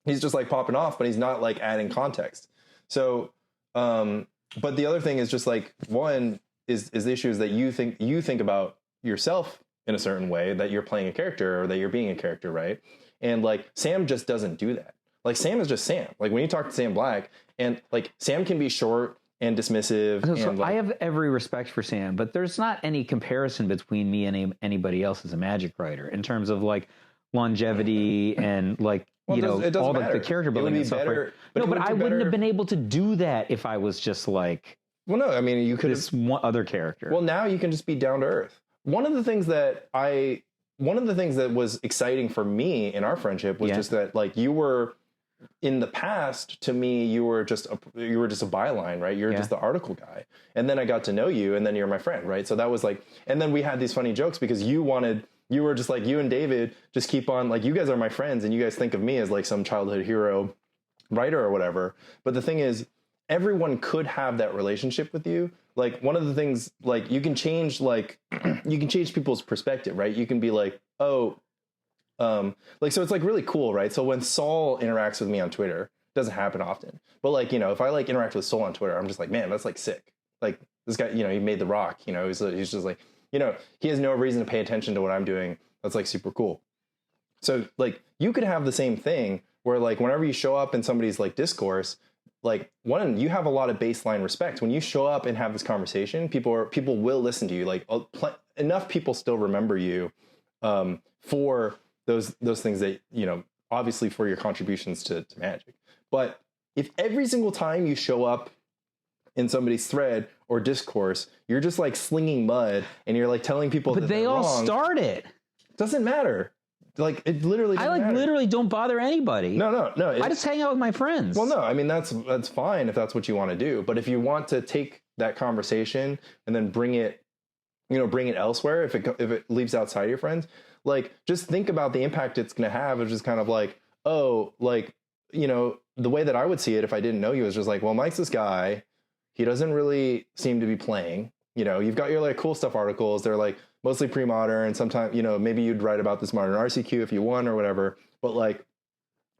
he's just like popping off, but he's not like adding context. So, but the other thing is just like, one is the issue is that you think about yourself in a certain way, that you're playing a character or that you're being a character, right? And like Sam just doesn't do that. Like Sam is just Sam. Like when you talk to Sam Black, and like Sam can be short and dismissive. So and like, I have every respect for Sam, but there's not any comparison between me and anybody else as a Magic writer in terms of like longevity and like, well, you know, all the character building and stuff. Better, but I wouldn't have been able to do that if I was just like, well, no, I mean, you could this one other character. Well, now you can just be down to earth. One of the things that was exciting for me in our friendship was just that, like, you were in the past, to me, you were just a byline, right? You're just the article guy. And then I got to know you, and then you're my friend, right? So that was like, and then we had these funny jokes because you were just like, you and David just keep on, like, you guys are my friends and you guys think of me as like some childhood hero writer or whatever. But the thing is, everyone could have that relationship with you. Like, one of the things, like, you can change people's perspective, right? You can be like, oh, like, so it's like really cool, right? So when Saul interacts with me on Twitter, it doesn't happen often, but like, you know, if I like interact with Saul on Twitter, I'm just like, man, that's like sick. Like, this guy, you know, he made the rock, you know, he's just like, you know, he has no reason to pay attention to what I'm doing. That's like super cool. So like, you could have the same thing where like, whenever you show up in somebody's like discourse, like, one, you have a lot of baseline respect. When you show up and have this conversation, people will listen to you. Like, enough people still remember you for those things that, you know, obviously for your contributions to Magic. But if every single time you show up in somebody's thread or discourse, you're just like slinging mud and you're like telling people, but they all start it. Doesn't matter. Like, it literally doesn't matter. Literally don't bother anybody. No. I just hang out with my friends. Well, no, I mean, that's fine if that's what you want to do. But if you want to take that conversation and then bring it elsewhere, if it leaves outside your friends, like, just think about the impact it's going to have. It's just kind of like, oh, like, you know, the way that I would see it if I didn't know you is just like, well, Mike's this guy. He doesn't really seem to be playing. You know, you've got your like cool stuff articles. They're like mostly pre-modern. Sometimes, you know, maybe you'd write about this modern RCQ if you won or whatever. But like,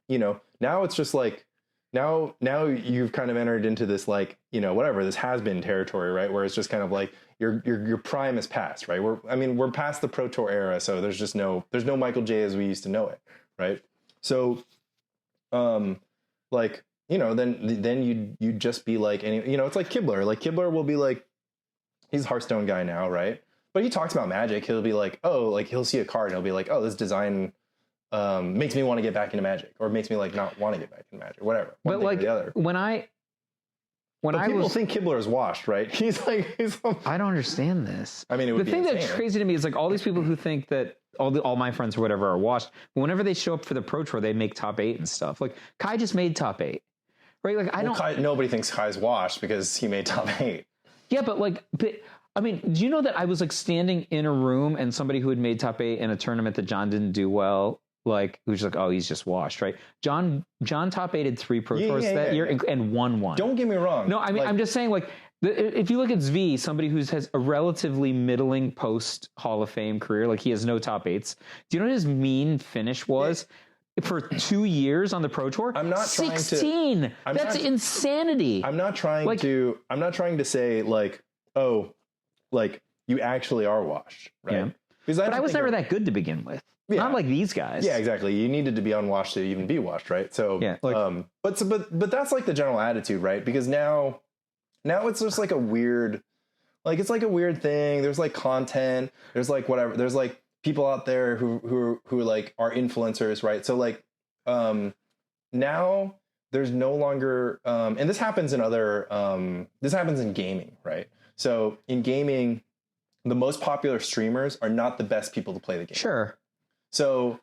you know, now it's just like, now you've kind of entered into this, like, you know, whatever, this has-been territory, right? Where it's just kind of like your prime is past, right? We're past the Pro Tour era, so there's no Michael J as we used to know it, right? So like, you know, then you'd just be like, any, you know, it's like Kibler. Like Kibler will be like, he's a Hearthstone guy now, right? But he talks about Magic. He'll be like, oh, like he'll see a card and he'll be like, oh, this design makes me want to get back into Magic, or makes me like not want to get back into Magic, whatever. One but like the other. When people think Kibler is washed, right? He's like, I don't understand this. I mean, it would the be thing insane. that's crazy to me is like all these people who think that all my friends or whatever are washed. But whenever they show up for the Pro Tour, they make top 8 and stuff. Like Kai just made top 8, right? Like nobody thinks Kai's washed because he made top 8. Yeah, but I mean, do you know that I was like standing in a room and somebody who had made top 8 in a tournament that John didn't do well, like who's like, oh, he's just washed, right? John top 8'd 3 Pro Tours that year and won one. Don't get me wrong. No, I mean, I'm just saying, like, if you look at Zvi, somebody who has a relatively middling post Hall of Fame career, like he has no top 8s. Do you know what his mean finish was? For 2 years on the Pro Tour? I'm not 16. That's insanity. I'm not trying to say like, oh, like you actually are washed, right? Yeah. But I was never that good to begin with. Yeah. Not like these guys. Yeah, exactly. You needed to be unwashed to even be washed, right? So yeah, like, but that's like the general attitude, right? Because now it's just like a weird, like it's like a weird thing. There's like content. There's like whatever. There's like people out there who like are influencers, right? So like now there's no longer and this happens in other this happens in gaming, right? So in gaming, the most popular streamers are not the best people to play the game. Sure. So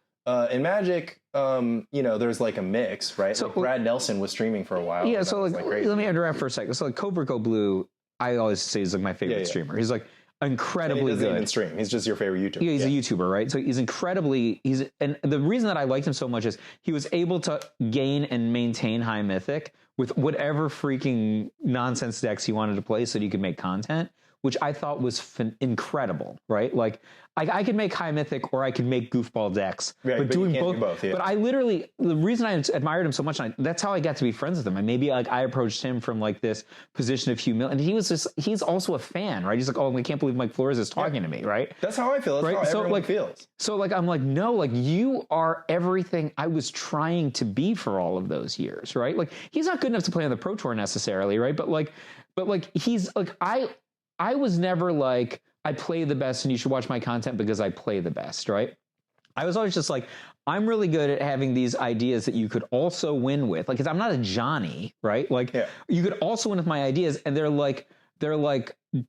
in Magic, you know, there's like a mix, right? So like Brad Nelson was streaming for a while. Yeah. So like let me interrupt for a second. So like Cobra Go Blue, I always say is like my favorite streamer. He's like incredibly good. He doesn't even stream. He's just your favorite YouTuber. Yeah, he's a YouTuber, right? So and the reason that I liked him so much is he was able to gain and maintain high mythic with whatever freaking nonsense decks he wanted to play so that he could make content, which I thought was incredible, right? Like I could make high mythic or I could make goofball decks, right, but doing both. Do both, yeah. But I literally, the reason I admired him so much, that's how I got to be friends with him. And maybe like I approached him from like this position of humility, and he's also a fan, right? He's like, oh, I can't believe Mike Flores is talking to me, right? That's how I feel. That's how everyone feels. So like, I'm like, no, like you are everything I was trying to be for all of those years, right? Like he's not good enough to play on the Pro Tour necessarily, right? But he's like, I was never like, I play the best and you should watch my content because I play the best, right? I was always just like, I'm really good at having these ideas that you could also win with. Like, 'cause I'm not a Johnny, right? Like, you could also win with my ideas, and they're like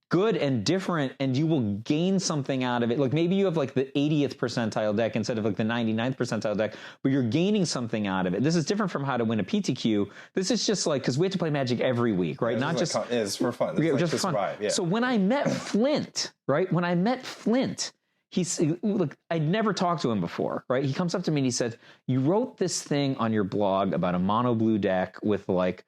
good and different, and you will gain something out of it. Like maybe you have like the 80th percentile deck instead of like the 99th percentile deck, but you're gaining something out of it. This is different from how to win a PTQ. This is just like, because we have to play Magic every week, right? Not just it's for fun. It's just for fun. Survive, yeah. So when I met Flint, right? When I met Flint, look, I'd never talked to him before, right? He comes up to me and he said, "You wrote this thing on your blog about a mono blue deck with like."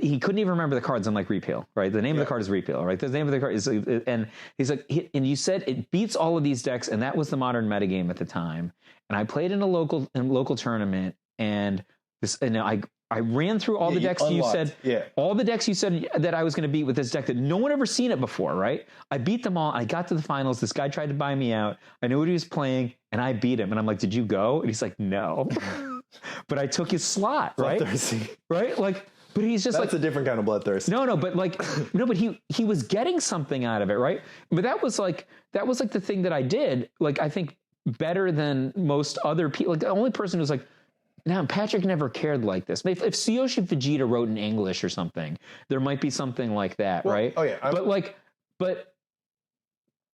He couldn't even remember the cards. I'm like, repeal, right? The name of the card is repeal, right? The name of the card is, and he's like, and you said it beats all of these decks, and that was the modern metagame at the time. And I played in a local tournament, and I ran through all the decks you said, all the decks you said that I was going to beat with this deck that no one ever seen it before, right? I beat them all. I got to the finals. This guy tried to buy me out. I knew what he was playing, and I beat him. And I'm like, did you go? And he's like, no, but I took his slot, right? Bloodthirsty. Right, like. But he's just that's a different kind of bloodthirst. No, but like, no, but he was getting something out of it, right? But that was like the thing that I did, like, I think better than most other people. Like the only person who's like, now Patrick never cared like this. If Tsuyoshi Fujita wrote in English or something, there might be something like that, right? Oh yeah. But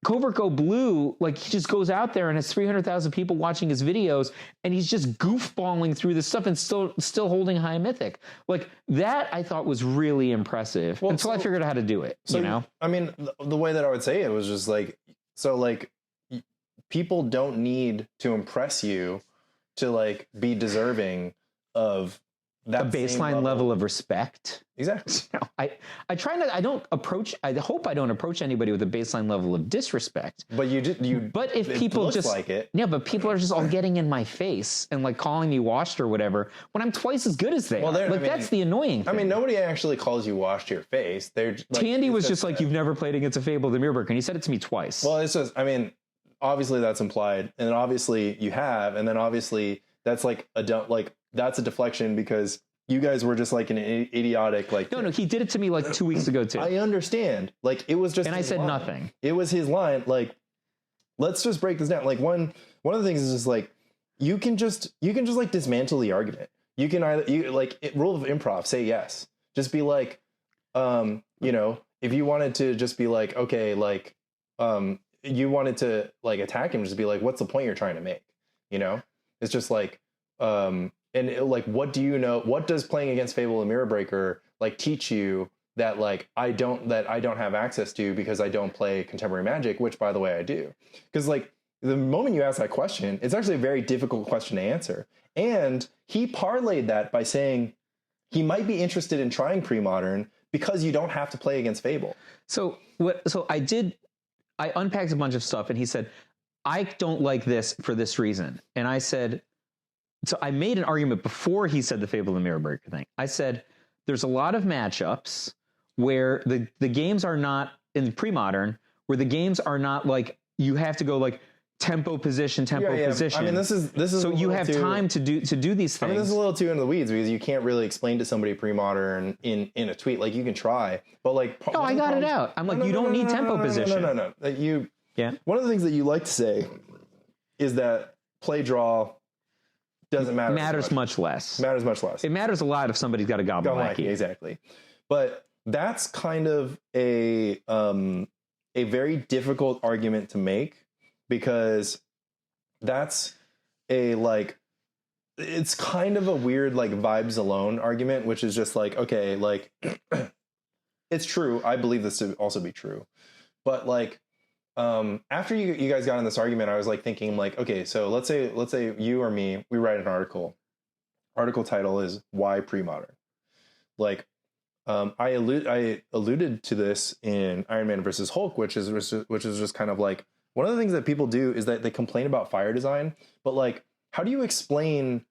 Covert Go Blue, like he just goes out there and has 300,000 people watching his videos, and he's just goofballing through this stuff and still holding high mythic. Like that, I thought was really impressive until I figured out how to do it. So, you know, I mean, the way that I would say it was just like, so like people don't need to impress you to like be deserving of that a baseline level of respect. Exactly. You know, I hope I don't approach anybody with a baseline level of disrespect. But but if people looks just like it. Yeah, but people are just all getting in my face and like calling me washed or whatever when I'm twice as good as they are. Like that's the annoying thing. I mean, nobody actually calls you washed to your face. They're like, Tandy was just like, you've never played against a Fable the Mirrorburg, and he said it to me twice. Well, it's just, I mean, obviously that's implied, and then obviously you have, and then obviously that's like that's a deflection because you guys were just like an idiotic like. No, he did it to me like 2 weeks ago too. I understand. Like it was just. And I said line. nothing. It was his line. Like, let's just break this down. Like one of the things is just like you can just like dismantle the argument. You can rule of improv. Say yes. Just be like, if you wanted to just be like, okay, like, you wanted to like attack him, just be like, what's the point you're trying to make? It's just like, like, what do you know? What does playing against Fable and Mirror Breaker like teach you that like I don't have access to because I don't play contemporary Magic, which by the way I do. Because like the moment you ask that question, it's actually a very difficult question to answer. And he parlayed that by saying he might be interested in trying pre-modern because you don't have to play against Fable. So I unpacked a bunch of stuff and he said, I don't like this for this reason. And I said, so I made an argument before he said the Fable and Mirror Breaker thing. I said, there's a lot of matchups where the games are not in pre-modern, where the games are not like, you have to go like tempo position. I mean, this is so you have time to do these things. I mean, this is a little too into the weeds because you can't really explain to somebody pre-modern in a tweet. Like you can try, but like no, I got it out. I'm like, you don't need tempo position. No. Yeah. One of the things that you like to say is that play draw doesn't matter. Matters much less. Matters much less. It matters a lot if somebody's got a goblin lackey. Exactly. But that's kind of a very difficult argument to make. Because that's it's kind of a weird like vibes alone argument, which is just like, okay, like it's true. I believe this to also be true. But like after you guys got in this argument, I was like thinking like, okay, so let's say you or me, we write an article. Article title is Why Pre-Modern. Like I alluded to this in Iron Man versus Hulk, which is just kind of like, one of the things that people do is that they complain about fire design, but like, how do you explain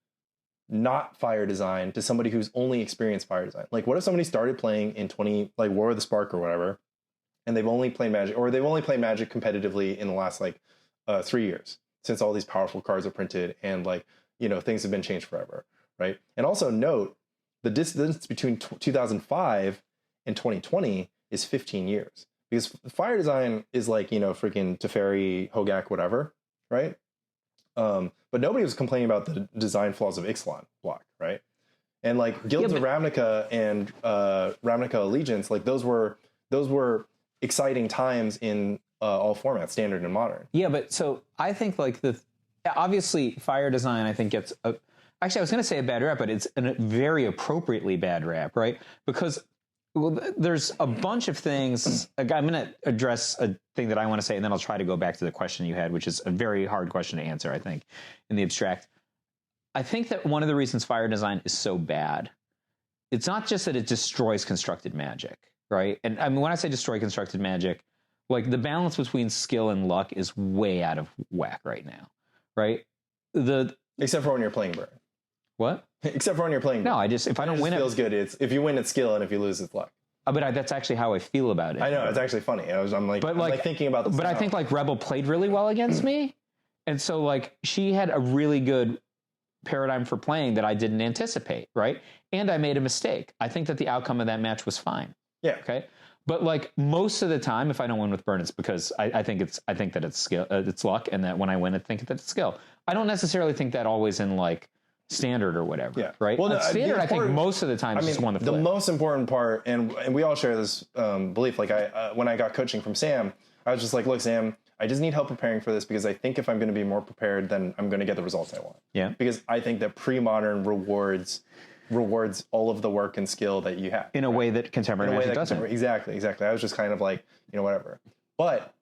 not fire design to somebody who's only experienced fire design? Like, what if somebody started playing in like War of the Spark or whatever, and they've only played Magic, or they've only played Magic competitively in the last 3 years since all these powerful cards are printed and like, things have been changed forever, right? And also note the distance between 2005 and 2020 is 15 years. Because fire design is like, freaking Teferi, Hogak, whatever, right? But nobody was complaining about the design flaws of Ixalan block, right? And like Guilds of Ravnica and Ravnica Allegiance, like those were exciting times in all formats, standard and modern. Yeah, but so I think like obviously fire design I think gets actually I was going to say a bad rap, but it's a very appropriately bad rap, right? Because there's a bunch of things. I'm going to address a thing that I want to say, and then I'll try to go back to the question you had, which is a very hard question to answer, I think, in the abstract. I think that one of the reasons fire design is so bad, it's not just that it destroys constructed Magic, right? And I mean, when I say destroy constructed Magic, like the balance between skill and luck is way out of whack right now, right? Except for when you're playing burn. What? Except for when you're playing. No, if I don't win, it feels good. It's if you win, it's skill, and if you lose, it's luck. But that's actually how I feel about it. I know it's actually funny. I'm like thinking about this. But I think like Rebel played really well against me, and so like she had a really good paradigm for playing that I didn't anticipate, right? And I made a mistake. I think that the outcome of that match was fine. Yeah. Okay. But like most of the time, if I don't win with burn, it's because I think that it's skill, it's luck, and that when I win, I think that it's skill. I don't necessarily think that always in like standard or whatever, yeah. Right? Well, no, standard, I think most of the time, just won the flip. The most important part, and we all share this belief. Like when I got coaching from Sam, I was just like, look, Sam, I just need help preparing for this because I think if I'm going to be more prepared, then I'm going to get the results I want. Yeah. Because I think that pre-modern rewards all of the work and skill that you have in a way that contemporary Magic doesn't. Exactly. I was just kind of like, whatever. But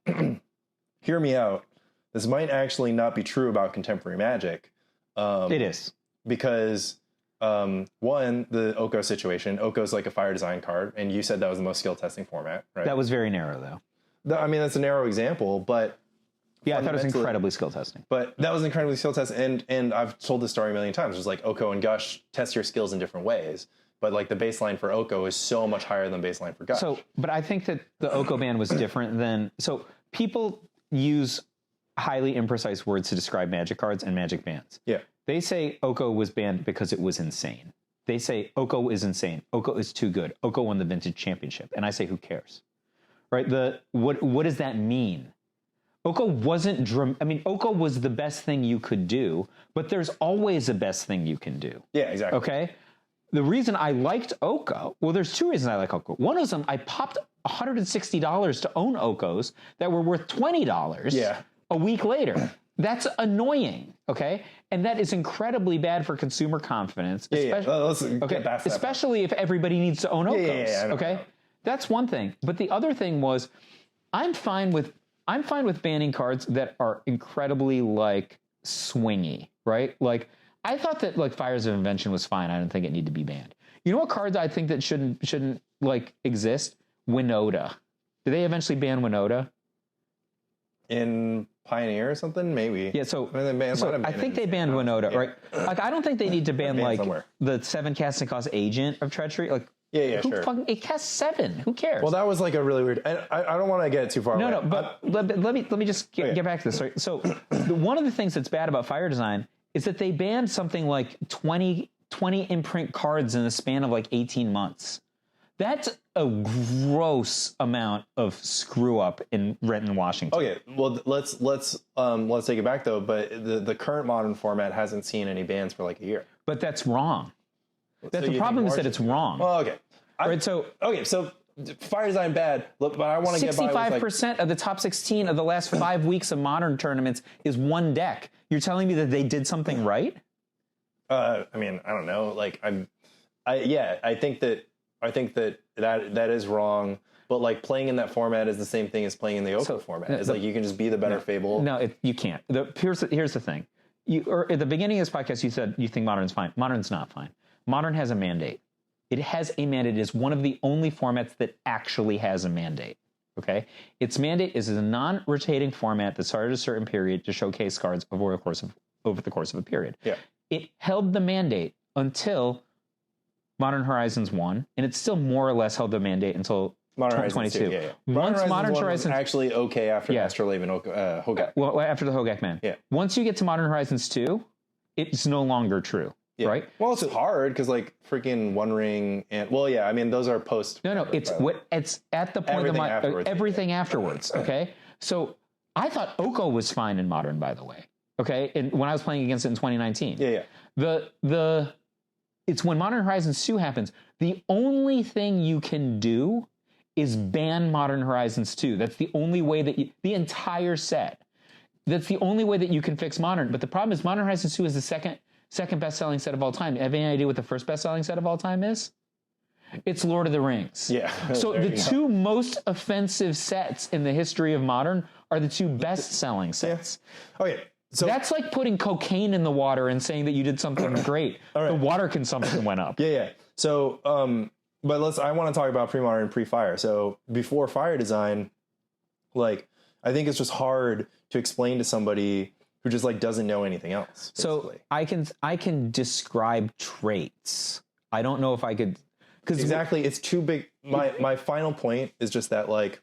hear me out. This might actually not be true about contemporary Magic. It is. Because one, the Oko situation. Oko's like a fire design card, and you said that was the most skill testing format, right? That was very narrow, though. I mean, that's a narrow example, but yeah, I thought it was incredibly skill testing. But that was incredibly skill testing, and I've told this story a million times. It's like Oko and Gush test your skills in different ways, but like the baseline for Oko is so much higher than baseline for Gush. So, but I think that the Oko ban was different than people use. highly imprecise words to describe Magic cards and Magic bans. Yeah. They say Oko was banned because it was insane. They say Oko is insane. Oko is too good. Oko won the Vintage Championship. And I say, who cares? Right? What does that mean? Oko wasn't... Oko was the best thing you could do, but there's always a best thing you can do. Yeah, exactly. Okay? The reason I liked Oko... Well, there's two reasons I like Oko. One of them, I popped $160 to own Okos that were worth $20 a week later. That's annoying, okay? And that is incredibly bad for consumer confidence. Especially if everybody needs to own Okos, okay? That's one thing. But the other thing was, I'm fine with banning cards that are incredibly, like, swingy, right? Like, I thought that, like, Fires of Invention was fine. I didn't think it needed to be banned. You know what cards I think that shouldn't like, exist? Winota. Did they eventually ban Winota? In Pioneer or something? Maybe. Yeah, I think they banned Winota, right? Like, I don't think they need to ban, like, the 7 casting cost Agent of Treachery. Like, it casts 7. Who cares? Well, that was, like, a really weird... I don't want to get too far away. No, but let me just get back to this. Right? So, one of the things that's bad about Fire Design is that they banned something like 20 imprint cards in the span of, like, 18 months. That's a gross amount of screw up in Renton, Washington. Okay, well, let's take it back though. But the current Modern format hasn't seen any bans for like a year. But that's wrong. The problem is that it's wrong. Well, okay. So Fire Design bad. Look, but I want to get by with 65% of the top 16 of the last 5 weeks of Modern tournaments is one deck. You're telling me that they did something right? I mean, I don't know. Like, I think that is wrong, but like playing in that format is the same thing as playing in the Oko format. It's like you can just be the better Fable. No, you can't. Here's the thing. At the beginning of this podcast, you said you think Modern's fine. Modern's not fine. Modern has a mandate. It has a mandate. It is one of the only formats that actually has a mandate. Okay? Its mandate is a non-rotating format that started at a certain period to showcase cards over the course of a period. Yeah. It held the mandate until Modern Horizons 1, and it still more or less held the mandate until Modern 2022. Horizons 2, Once Modern Horizons actually okay after Astrolabe and Hogak. Well, after the Hogak ban. Yeah. Once you get to Modern Horizons 2, it's no longer true. Yeah. Right? Well, it's hard because like freaking One Ring and I mean those are post. No, it's at the point of everything afterwards. Okay, so I thought Oko was fine in Modern, by the way. Okay, and when I was playing against it in 2019. Yeah. It's when Modern Horizons 2 happens, the only thing you can do is ban Modern Horizons 2. That's the only way that the entire set. That's the only way that you can fix Modern. But the problem is Modern Horizons 2 is the second best-selling set of all time. Have any idea what the first best-selling set of all time is? It's Lord of the Rings. Yeah. So the two most offensive sets in the history of Modern are the two best-selling sets. Yeah. Okay. So that's like putting cocaine in the water and saying that you did something great. The water consumption went up. Yeah. So, but I want to talk about pre-modern and pre-fire. So before Fire Design, like, I think it's just hard to explain to somebody who just like doesn't know anything else. Basically. So I can describe traits. I don't know if I could. Exactly. It's too big. My final point is just that like,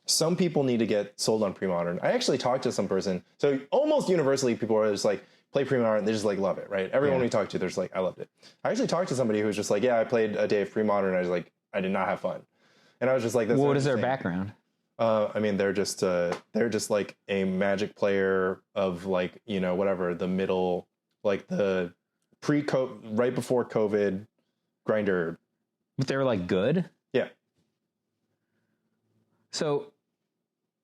some people need to get sold on pre-modern. I actually talked to some person. So almost universally, people are just like, play pre-modern. They just like love it, right? Everyone we talk to, there's like, I loved it. I actually talked to somebody who was just like, I played a day of pre-modern. I was like, I did not have fun. And I was just like, that's what is their background? I mean, they're just like a Magic player of like, whatever, the middle, like the right before COVID grinder. But they were like good? Yeah. So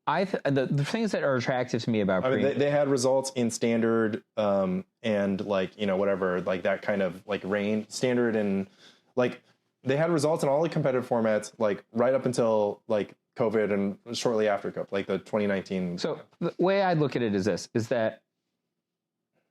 the things that are attractive to me about they had results in standard and like whatever, like that kind of like range standard, and like they had results in all the competitive formats like right up until like COVID and shortly after COVID, like the 2019. So the way I look at it is this: is that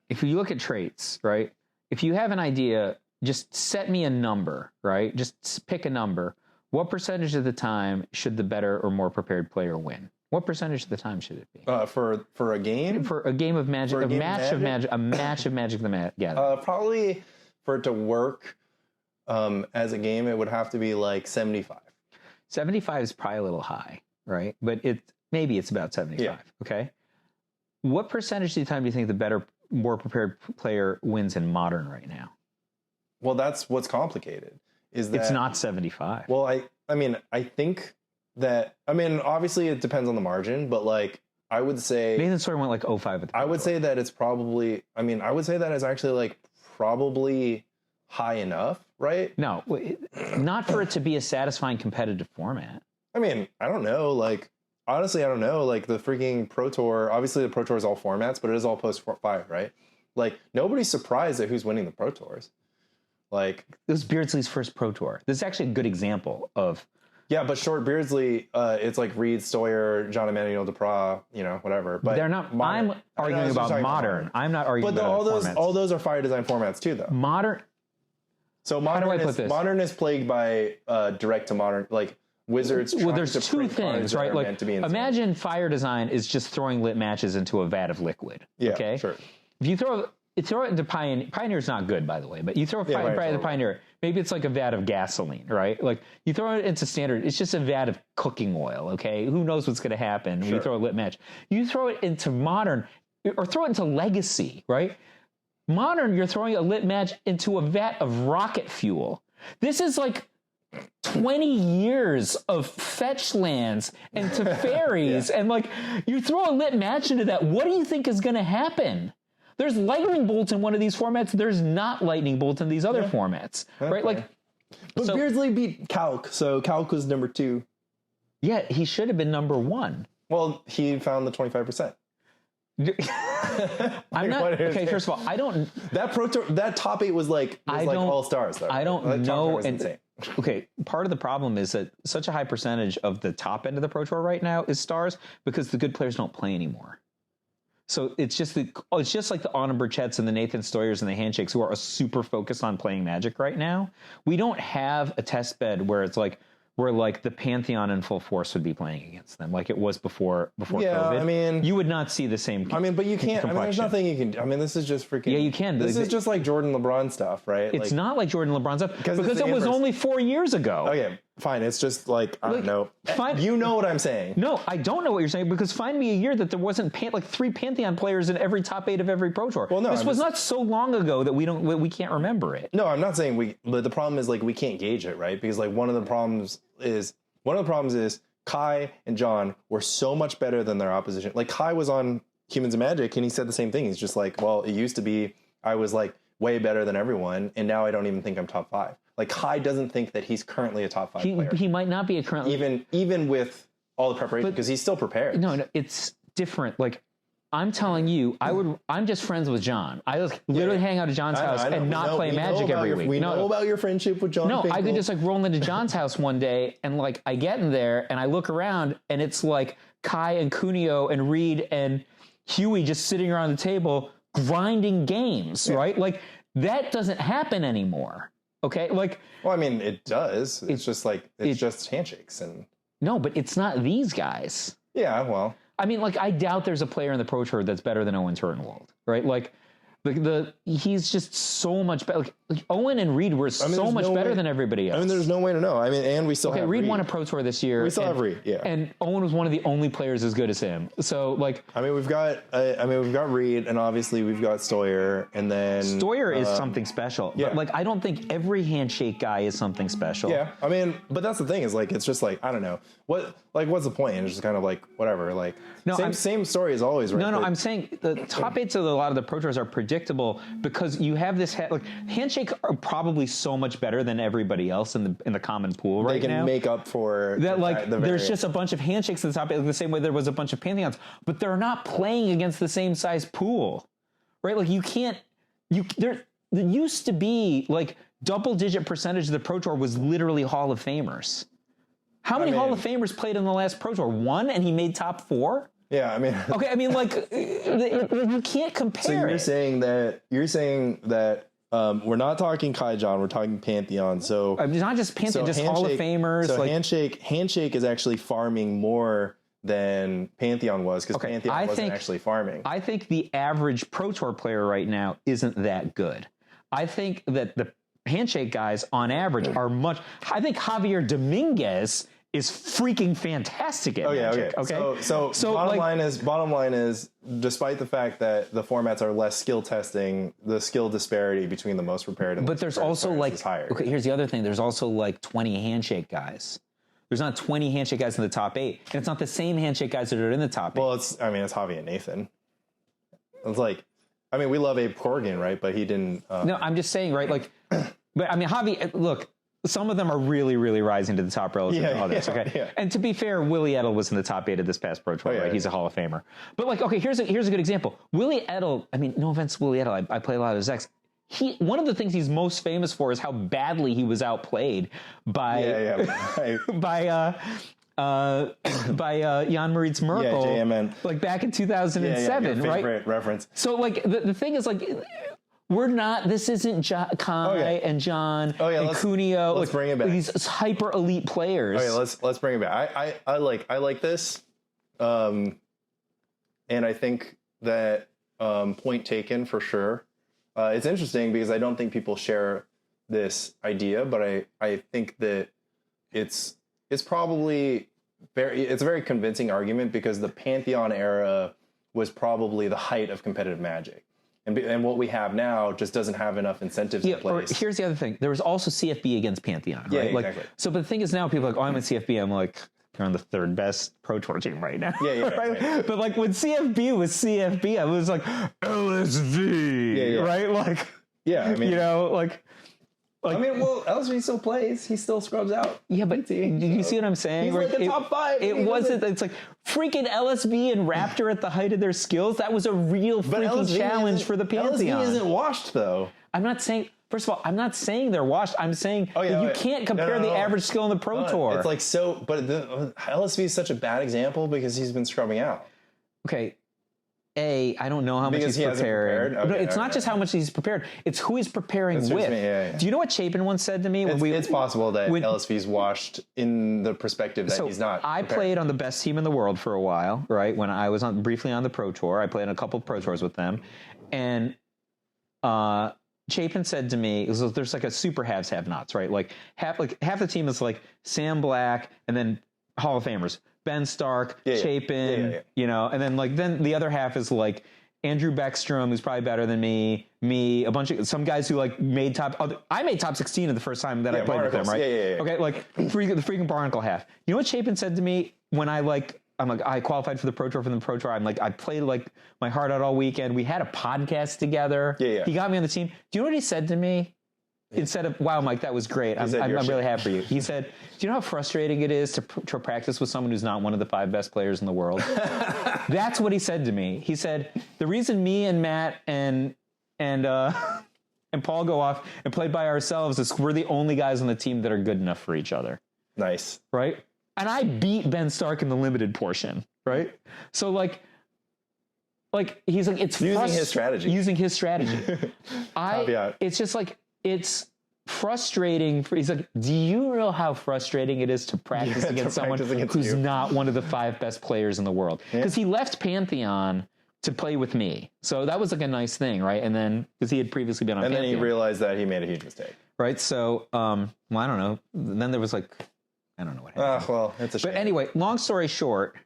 if you look at traits, right? If you have an idea, just set me a number, right? Just pick a number. What percentage of the time should the better or more prepared player win? What percentage of the time should it be? For a game? For a game of Magic, a match of Magic the Gathering. Probably for it to work as a game, it would have to be like 75. 75 is probably a little high, right? But maybe it's about 75. Yeah. Okay. What percentage of the time do you think the better, more prepared player wins in Modern right now? Well, that's what's complicated. Is that it's not 75? Well, I mean, I think that, I mean, obviously it depends on the margin, but like, I would say Nathan Sawyer went like 05 at the I would say that it's probably, I mean, I would say that it's actually like probably high enough, right? No, not for it to be a satisfying competitive format. I mean, I don't know. Like, honestly, I don't know. Like the freaking Pro Tour, obviously the Pro Tour is all formats, but it is all post 5, right? Like nobody's surprised at who's winning the Pro Tours. Like it was Beardsley's first Pro Tour. This is actually a good example of. Yeah, but short Beardsley, it's like Reed, Sawyer, John Emmanuel Duprat, you know, whatever. But they're not. Modern. I'm arguing about modern. I'm not arguing but about all those are fire design formats too, though. Modern. So modern is plagued by direct to modern, like Wizards. Well, there's two things, right? Like imagine fire design is just throwing lit matches into a vat of liquid. Yeah, okay, sure. If you throw it into Pioneer's not good, by the way, but you throw the Pioneer, maybe it's like a vat of gasoline, right? Like you throw it into Standard, it's just a vat of cooking oil, okay? Who knows what's going to happen when you throw a lit match? You throw it into Modern, or throw it into Legacy, right? Modern, you're throwing a lit match into a vat of rocket fuel. This is like 20 years of fetch lands and Teferis, and like you throw a lit match into that, what do you think is going to happen? There's lightning bolts in one of these formats. There's not lightning bolts in these other formats, right? Like, but Beardsley beat Calc, so Calc was number 2. Yeah, he should have been number 1. Well, he found the 25%. I'm not okay. First of all, I don't. That Pro Tour, that top 8 was like all stars, though. I don't that know. And, okay, part of the problem is that such a high percentage of the top end of the Pro Tour right now is stars because the good players don't play anymore. So it's just like the Anna Burchetts and the Nathan Stoyers and the Handshakes who are super focused on playing Magic right now. We don't have a test bed where it's like where like the Pantheon in full force would be playing against them, like it was before COVID. I mean, you would not see the same. I mean, but you can't. I mean, there's nothing you can do. I mean, this is just freaking. Yeah, you can. This is just like Jordan LeBron stuff, right? It's not like Jordan LeBron stuff because it was inverse. only 4 years ago. Okay, fine. It's just like I don't know. You know what I'm saying? No, I don't know what you're saying because find me a year that there wasn't like 3 Pantheon players in every top 8 of every Pro Tour. Well, no, this was not so long ago that we can't remember it. No, I'm not saying but the problem is like we can't gauge it, right? Because like one of the problems is Kai and John were so much better than their opposition. Like Kai was on Humans of Magic and he said the same thing. He's just like, well, it used to be I was like way better than everyone, and now I don't even think I'm top 5. Like Kai doesn't think that he's currently a top 5 player. He might not be a currently even with all the preparation because he's still prepared. No, it's different. Like I'm telling you, I'm just friends with John. I literally hang out at John's house and not play Magic every week. We know about your friendship with John. No, Finkel. I could just like roll into John's house one day and like I get in there and I look around and it's like Kai and Cuneo and Reed and Huey just sitting around the table grinding games, right? Like that doesn't happen anymore. Okay, like. Well, I mean, it does. It's just like it's just handshakes and. No, but it's not these guys. Yeah, well. I mean, like, I doubt there's a player in the Pro Tour that's better than Owen Turnwald, right? Like, he's just so much better. Like Owen and Reed were so much better than everybody else. I mean, there's no way to know. I mean, and we still have Reed won a Pro Tour this year. We still have Reed, yeah. And Owen was one of the only players as good as him. So, like, I mean, we've got Reed, and obviously we've got Sawyer, and then Sawyer is something special. Yeah. But like, I don't think every handshake guy is something special. Yeah, I mean, but that's the thing is like, it's just like I don't know what's the point? It's just kind of like whatever. Like, same story as always, right? No, I'm saying the top 8s of a lot of the Pro Tours are predictable because you have this handshake are probably so much better than everybody else in the common pool right now. They can make up for that. Like there's just a bunch of handshakes in the top 8, the same way there was a bunch of Pantheons, but they're not playing against the same size pool, right? Like there used to be like double-digit percentage of the Pro Tour was literally Hall of Famers. How many Hall of Famers played in the last Pro Tour? 1, and he made top 4? Yeah, I mean... Okay, I mean, like, you can't compare. So you're saying that we're not talking Kai John, we're talking Pantheon. So it's not just Pantheon, just Hall of Famers. So Handshake is actually farming more than Pantheon was because Pantheon wasn't actually farming. I think the average Pro Tour player right now isn't that good. I think that the handshake guys on average are much... I think Javier Dominguez is freaking fantastic at Magic. Okay. So bottom line is, despite the fact that the formats are less skill testing, the skill disparity between the most prepared and but there's also is higher. Okay, here's the other thing. There's also like 20 handshake guys. There's not 20 handshake guys in the top 8, and it's not the same handshake guys that are in the top 8. Well, it's Javi and Nathan. It's like, I mean, we love Abe Corrigan, right? But he didn't. No, I'm just saying, right? Like, but I mean, Javi. Look, some of them are really, really rising to the top relative to others. Okay, yeah. And to be fair, Willie Edel was in the top 8 of this past Pro Tour. Right? He's a Hall of Famer. But like, okay, here's a good example. Willie Edel. I mean, no offense to Willie Edel. I play a lot of his decks. One of the things he's most famous for is how badly he was outplayed by Jan Maritz Merkel, JMN. like back in 2007, your right? favorite reference. So like the thing is like, this isn't Kai and John and Cuneo. Let's bring it back. These hyper elite players. Okay, let's bring it back. I like this, and I think that point taken for sure. It's interesting because I don't think people share this idea, but I think that it's probably it's a very convincing argument because the Pantheon era was probably the height of competitive Magic. And what we have now just doesn't have enough incentives in place. Here's the other thing. There was also CFB against Pantheon, right? Yeah, exactly. So, but the thing is now people are like, oh, I'm in CFB. I'm like, you're on the 3rd best Pro Tour team right now. Right? But like when CFB was CFB, I was like, LSV, right? Like, I mean, I mean, well, LSV still plays. He still scrubs out. Yeah, but do you see what I'm saying? He's like the top 5. It wasn't. It's like freaking LSV and Raptor at the height of their skills. That was a real freaking challenge for the Pantheon. LSV isn't washed though. I'm not saying. First of all, I'm not saying they're washed. I'm saying that you can't compare the average skill in the Pro Tour. It's like but LSV is such a bad example because he's been scrubbing out. Okay. I don't know how much he's prepared. Okay, it's not just how much he's prepared. It's who he's preparing with. Do you know what Chapin once said to me? It's possible that LSV's washed in the perspective that he's not I played on the best team in the world for a while, right? When I was briefly on the Pro Tour. I played on a couple of Pro Tours with them. And Chapin said to me, there's like a super haves, have nots, right? Like half the team is like Sam Black and then Hall of Famers. Ben Stark, Chapin, and then the other half is like Andrew Beckstrom, who's probably better than me, a bunch of some guys who like made I made top 16 the first time that I played with them, right? Okay, like the freaking Barnacle half. You know what Chapin said to me when I qualified for the Pro Tour from the Pro Tour. I played like my heart out all weekend. We had a podcast together. He got me on the team. Do you know what he said to me? Instead of, wow, Mike, that was great. I'm really happy for you. He said, do you know how frustrating it is to practice with someone who's not one of the 5 best players in the world? That's what he said to me. He said, the reason me and Matt and Paul go off and play by ourselves is we're the only guys on the team that are good enough for each other. Nice. Right? And I beat Ben Stark in the limited portion, right? So like he's like, it's using his strategy. It's just like, it's frustrating. He's like, do you know how frustrating it is to practice against someone who's not one of the 5 best players in the world? Because he left Pantheon to play with me. So that was like a nice thing, right? And then, because he had previously been on Pantheon. And then he realized that he made a huge mistake. Right? So, well, I don't know. Then there was like, I don't know what happened. Well, it's a shame. But anyway, long story short,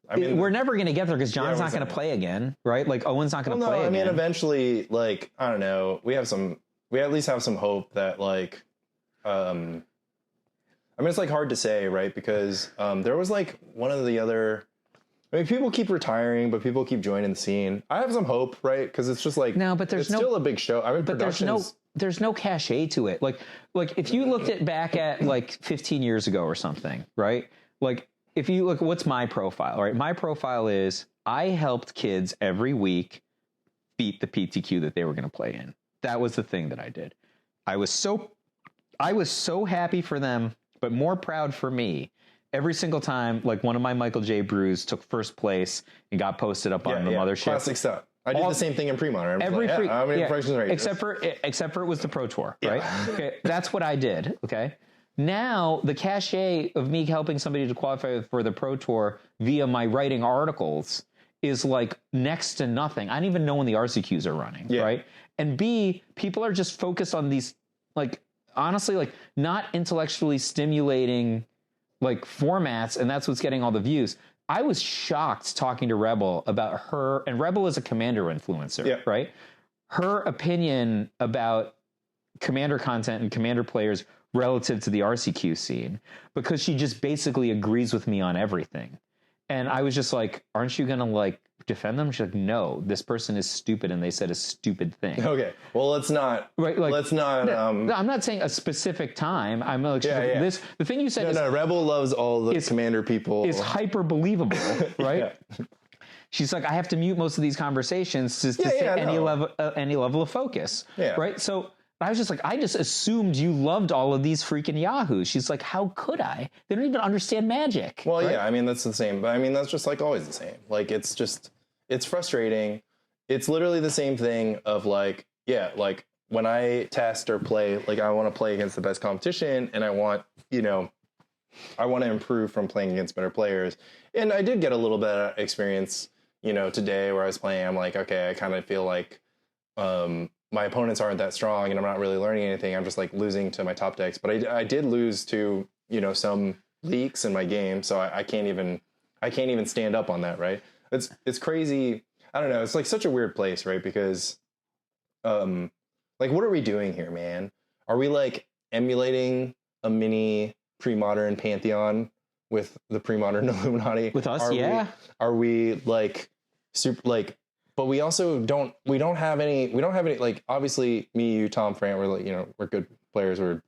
I mean, we're never going to get there because John's not going to play again, right? Like Owen's not going to play again. I mean, eventually, like, I don't know, we at least have some hope that like, I mean, it's like hard to say, right? Because there was like one of the other, I mean, people keep retiring, but people keep joining the scene. I have some hope, right? Because it's just like, no, but it's still a big show. I mean, but there's no cachet to it. Like if you looked back at like 15 years ago or something, right? Like if you look, what's my profile, right? My profile is I helped kids every week beat the PTQ that they were going to play in. That was the thing that I did. I was so happy for them, but more proud for me. Every single time, like one of my Michael J. Brews took first place and got posted up on the mothership. Classic stuff. I did the same thing in pre-modern. How many impressions are you? Except for it was the Pro Tour, right? Okay, that's what I did. Okay. Now the cachet of me helping somebody to qualify for the Pro Tour via my writing articles is like next to nothing. I don't even know when the RCQs are running, right? And B, people are just focused on these, like, honestly, like, not intellectually stimulating like formats, and that's what's getting all the views. I was shocked talking to Rebel about her, and Rebel is a Commander influencer, right? Her opinion about Commander content and Commander players relative to the RCQ scene, because she just basically agrees with me on everything. And I was just like, aren't you going to like defend them? She's like, no, this person is stupid and they said a stupid thing. Okay. Well, let's not, right, like, let's not, no, I'm not saying a specific time. I'm like, this, the thing you said no, Rebel loves all the Commander people. Is hyper believable, right? She's like, I have to mute most of these conversations to say any level of focus, right? So I was just like, I just assumed you loved all of these freaking yahoos. She's like, how could I? They don't even understand Magic. Well, right? I mean, that's the same. But I mean, that's just like always the same. Like, it's just, it's frustrating. It's literally the same thing of like, like when I test or play, like I want to play against the best competition and I want, I want to improve from playing against better players. And I did get a little bit of experience, today where I was playing. I'm like, okay, I kind of feel like, my opponents aren't that strong and I'm not really learning anything. I'm just like losing to my top decks, but I did lose to, some leaks in my game. So I can't even stand up on that. Right. It's crazy. I don't know. It's like such a weird place, right? Because, like, what are we doing here, man? Are we like emulating a mini pre-modern Pantheon with the pre-modern Illuminati? With us? Are we like super like, but we also don't have any, like, obviously me, you, Tom, Fran, we're like, we're good players. We're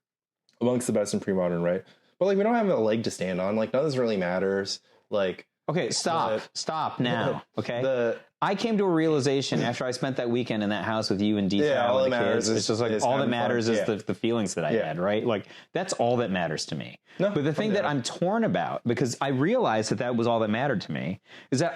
amongst the best in pre-modern, right? But like, we don't have a leg to stand on. Like, none of this really matters. Like, okay, stop now. Okay. I came to a realization after I spent that weekend in that house with you and D. All that matters it's just like all that matters is the feelings that I had, right? Like, that's all that matters to me. No, but the thing that I'm torn about, because I realized that was all that mattered to me, is that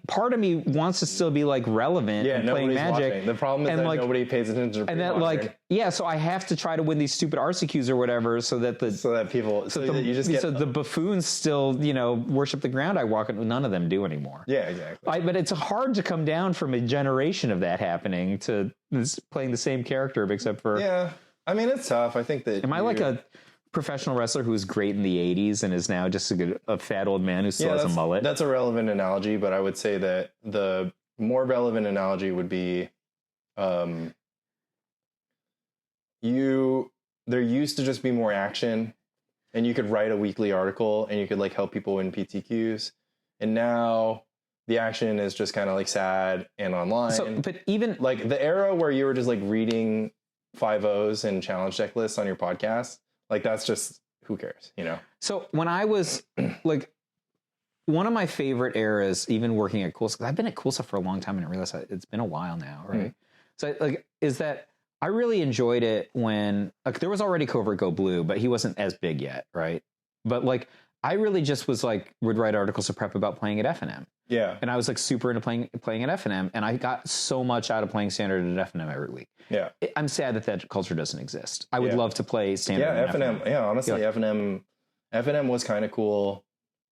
part of me wants to still be like relevant and playing Magic. Watching. The problem is that like, nobody pays attention to, and that like, so I have to try to win these stupid RCQs or whatever, so that the buffoons still, worship the ground I walk on. None of them do anymore. Yeah, exactly. But it's hard to come down from a generation of that happening to playing the same character, except for I mean, it's tough. I think that I like a professional wrestler who was great in the 80s and is now just a fat old man who still has a mullet? That's a relevant analogy, but I would say that the more relevant analogy would be there used to just be more action and you could write a weekly article and you could like help people win PTQs, and now the action is just kind of like sad and online. So, but even like the era where you were just like reading 5.0s and challenge deck lists on your podcast, like that's just, who cares, So when I was like, one of my favorite eras, even working at Cool Stuff, I've been at Cool Stuff for a long time and I realize it's been a while now, right? Mm-hmm. So like, is that I really enjoyed it when like there was already Covert Go Blue, but he wasn't as big yet, right? But like, I really just was like, would write articles to prep about playing at F&M. Yeah. And I was like super into playing at F&M, and I got so much out of playing Standard at F&M every week. Yeah. I'm sad that culture doesn't exist. I would love to play Standard at F&M. Yeah, honestly, F&M was kind of cool.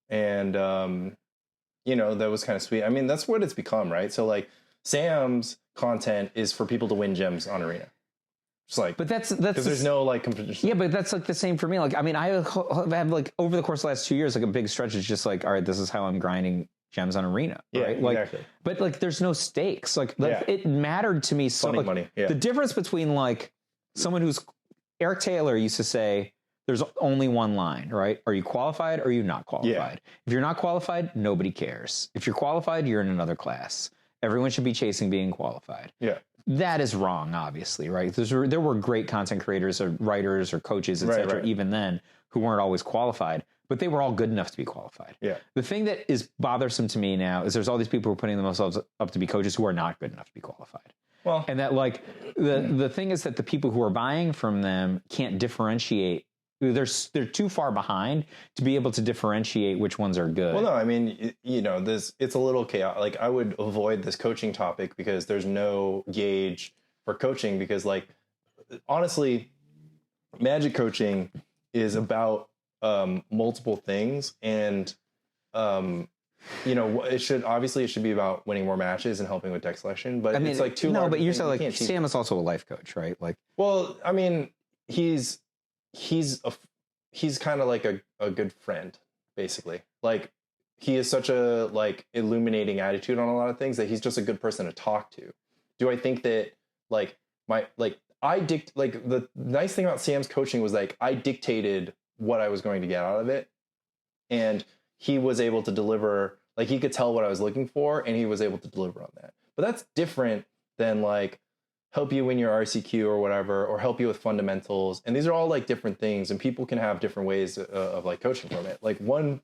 And, that was kind of sweet. I mean, that's what it's become, right? So like Sam's content is for people to win gems on Arena. Just like, but that's because there's no like competition. Yeah, but that's like the same for me. Like, I mean, I have like over the course of the last 2 years, like a big stretch is just like, all right, this is how I'm grinding gems on Arena, right? Like, exactly. But like, there's no stakes. Like it mattered to me so much. Money. The difference between like someone who's Eric Taylor used to say, there's only one line, right? Are you qualified or are you not qualified? Yeah. If you're not qualified, nobody cares. If you're qualified, you're in another class. Everyone should be chasing being qualified. Yeah. That is wrong, obviously, right? There were great content creators or writers or coaches, etc. Even then, who weren't always qualified, but they were all good enough to be qualified. Yeah. The thing that is bothersome to me now is there's all these people who are putting themselves up to be coaches who are not good enough to be qualified. Well, and that like the thing is that the people who are buying from them can't differentiate. They're too far behind to be able to differentiate which ones are good. Well, no, I mean, it's a little chaotic. Like, I would avoid this coaching topic because there's no gauge for coaching, because like, honestly, Magic coaching is about multiple things, and it should be about winning more matches and helping with deck selection. But I mean, it's like too. No, but you're saying like Sam is also a life coach, right? Like, well, I mean, he's he's kind of like a good friend, basically. Like, he has such a like illuminating attitude on a lot of things that he's just a good person to talk to. Do I think that like the nice thing about Sam's coaching was like I dictated what I was going to get out of it, and he was able to deliver. Like, he could tell what I was looking for, and he was able to deliver on that. But that's different than like help you win your RCQ or whatever, or help you with fundamentals. And these are all like different things, and people can have different ways of like coaching from it. Like, one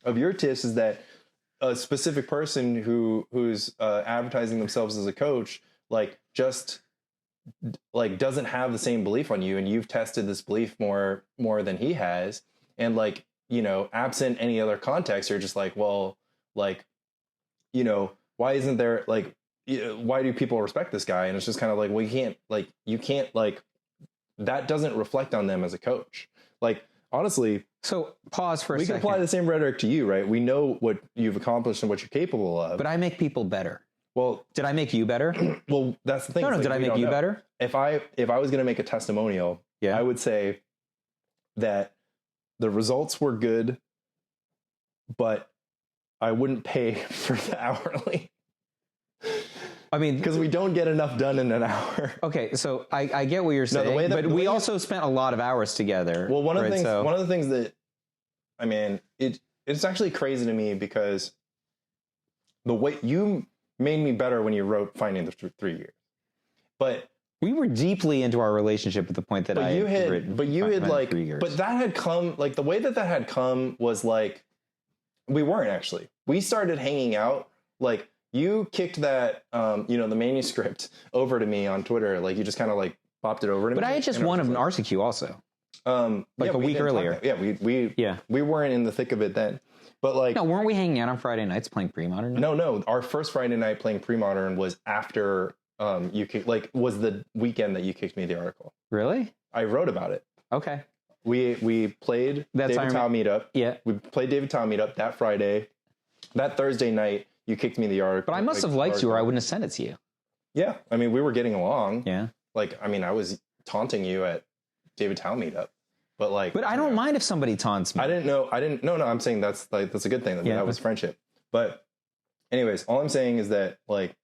of your tips is that a specific person who's advertising themselves as a coach, like, just like doesn't have the same belief on you, and you've tested this belief more than he has, and like, you know, absent any other context, you're just like, well, like, you know, why isn't there like, why do people respect this guy? And it's just kind of like, well, you can't like that doesn't reflect on them as a coach. Like, honestly, so pause for a second. We can apply the same rhetoric to you, right? We know what you've accomplished and what you're capable of. But I make people better. Well, did I make you better? Well, that's the thing. No, like, did I make you better? If I was going to make a testimonial, I would say that the results were good, but I wouldn't pay for the hourly. I mean, because we don't get enough done in an hour. Okay, so I get what you're saying, but we also spent a lot of hours together. Well, one of the things that, I mean, it's actually crazy to me because the way you made me better when you wrote Finding the 3 years, but we were deeply into our relationship at the point that but that had come, like, the way that had come was like, we weren't actually. We started hanging out, like, you kicked that, you know, the manuscript over to me on Twitter. Like, you just kind of like popped it over to me. But I had just won an RCQ also. Like a week earlier. We weren't in the thick of it then. But like, no, weren't we hanging out on Friday nights playing pre-modern? No. Our first Friday night playing pre-modern was after was the weekend that you kicked me the article. Really? I wrote about it. Okay. We played David Tao meetup. Yeah. We played David Tao meetup that Friday. That Thursday night, you kicked me the article. But I must have liked you, or I wouldn't have sent it to you. Yeah. I mean, we were getting along. Yeah. Like, I mean, I was taunting you at David Tao meetup. But like, I don't mind if somebody taunts me. No, I'm saying that's a good thing. That was friendship. But anyways, all I'm saying is that, like,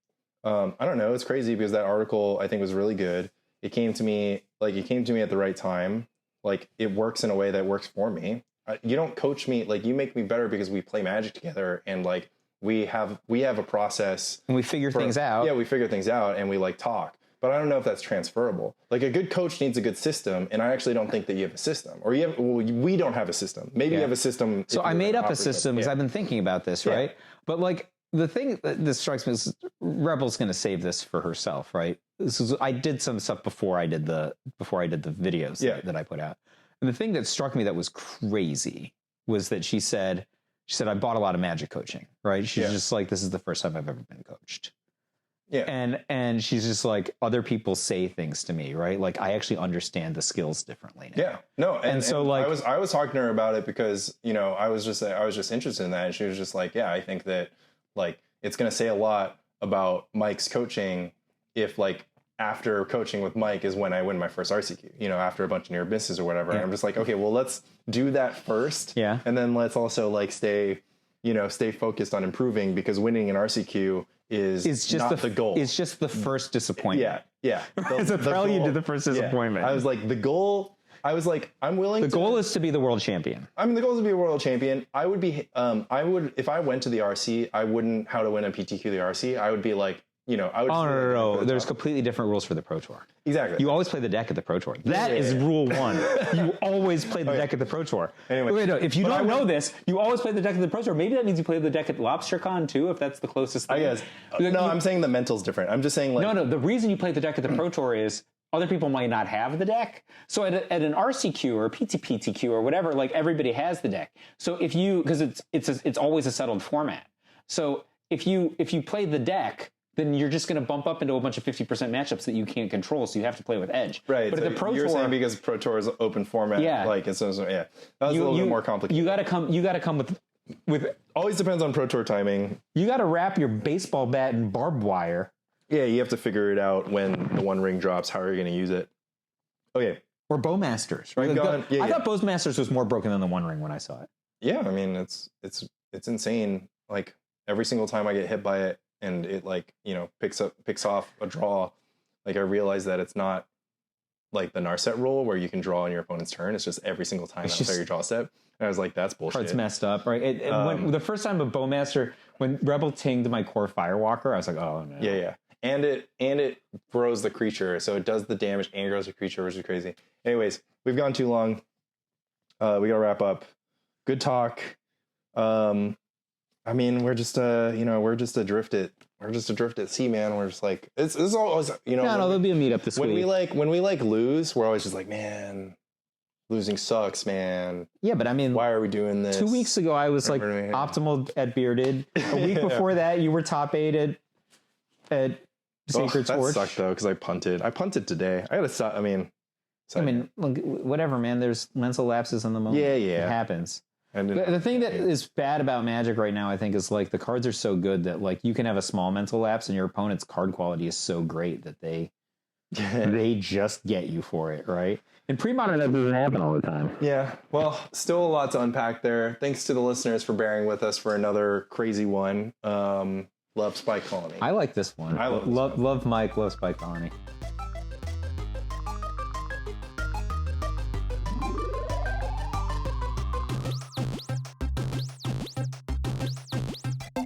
I don't know. It's crazy because that article I think was really good. It came to me at the right time. Like, it works in a way that works for me. You don't coach me, like, you make me better because we play Magic together, and like we have a process and we figure things out. Yeah, we figure things out, and we like talk. But I don't know if that's transferable. Like, a good coach needs a good system, and I actually don't think that you have a system, or we don't have a system. Maybe you have a system. So I made up a system because I've been thinking about this, right? But like, the thing that strikes me is Rebel's going to save this for herself, right? I did some stuff before I did the videos that I put out. And the thing that struck me that was crazy was that she said, I bought a lot of Magic coaching, right? She's just like, this is the first time I've ever been coached. Yeah. And she's just like, other people say things to me, right? Like, I actually understand the skills differently now. Yeah. No. And so like, I was talking to her about it because, you know, I was just interested in that. And she was just like, yeah, I think that, like, it's going to say a lot about Mike's coaching if, like, after coaching with Mike is when I win my first RCQ, you know, after a bunch of near misses or whatever. And I'm just like, okay, well, let's do that first. Yeah. And then let's also like stay focused on improving, because winning an RCQ is just not the goal. It's just the first disappointment. Yeah. It's a prelude to the first disappointment. I was like, I'm willing. The goal is to be the world champion. I mean, the goal is to be a world champion. I would if I went to the RC, I wouldn't how to win a PTQ the RC. I would be like, you know, I would. Oh, no. There's completely different rules for the Pro Tour. Exactly. You always play the deck at the Pro Tour. That is rule one. You always play the deck at the Pro Tour. Anyway, wait, no, if you don't know this, you always play the deck at the Pro Tour. Maybe that means you play the deck at LobsterCon too, if that's the closest thing. I guess. No, I'm saying the mental's different. I'm just saying, like, no. The reason you play the deck at the Pro Tour is other people might not have the deck. So at an RCQ or a PTPTQ or whatever, like, everybody has the deck. So if you, because it's always a settled format. So if you play the deck, then you're just going to bump up into a bunch of 50% matchups that you can't control, so you have to play with edge. Right. But so at the Pro you're Tour, saying because Pro Tour is open format, like, that was a little bit more complicated. You got to come with always depends on Pro Tour timing. You got to wrap your baseball bat in barbed wire. Yeah, you have to figure it out when the one ring drops. How are you going to use it? Okay, or Bowmasters, right? I thought Bowmasters was more broken than the One Ring when I saw it. Yeah, I mean it's insane. Like every single time I get hit by it, and it like picks off a draw, like I realize that it's not like the Narset rule where you can draw on your opponent's turn. It's just every single time outside your draw step. And I was like, that's bullshit. It's messed up, right? When the first time a Bowmaster, when Rebel tinged my core Firewalker, I was like, oh no. Yeah. And it grows the creature, so it does the damage and grows the creature, which is crazy. Anyways, we've gone too long. We gotta wrap up. Good talk. I mean, we're just adrift at sea, man. We're just like it's always No, there'll be a meetup this week. When we lose, we're always just like, man, losing sucks, man. Yeah, but I mean, why are we doing this? 2 weeks ago, I was like optimal at Bearded. A week before that, you were top 8 at Sacred Torch. That sucked though because I punted. I punted today. I gotta stop. I mean, look, whatever, man. There's mental lapses in the moment. Yeah. It happens. The thing that is bad about Magic right now, I think, is like the cards are so good that like you can have a small mental lapse and your opponent's card quality is so great that they just get you for it, right? In pre-modern, that doesn't happen all the time. Yeah. Well, still a lot to unpack there. Thanks to the listeners for bearing with us for another crazy one. Love Spy Colony. I like this one. I love Mike. Love Spy Colony.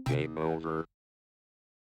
Game over.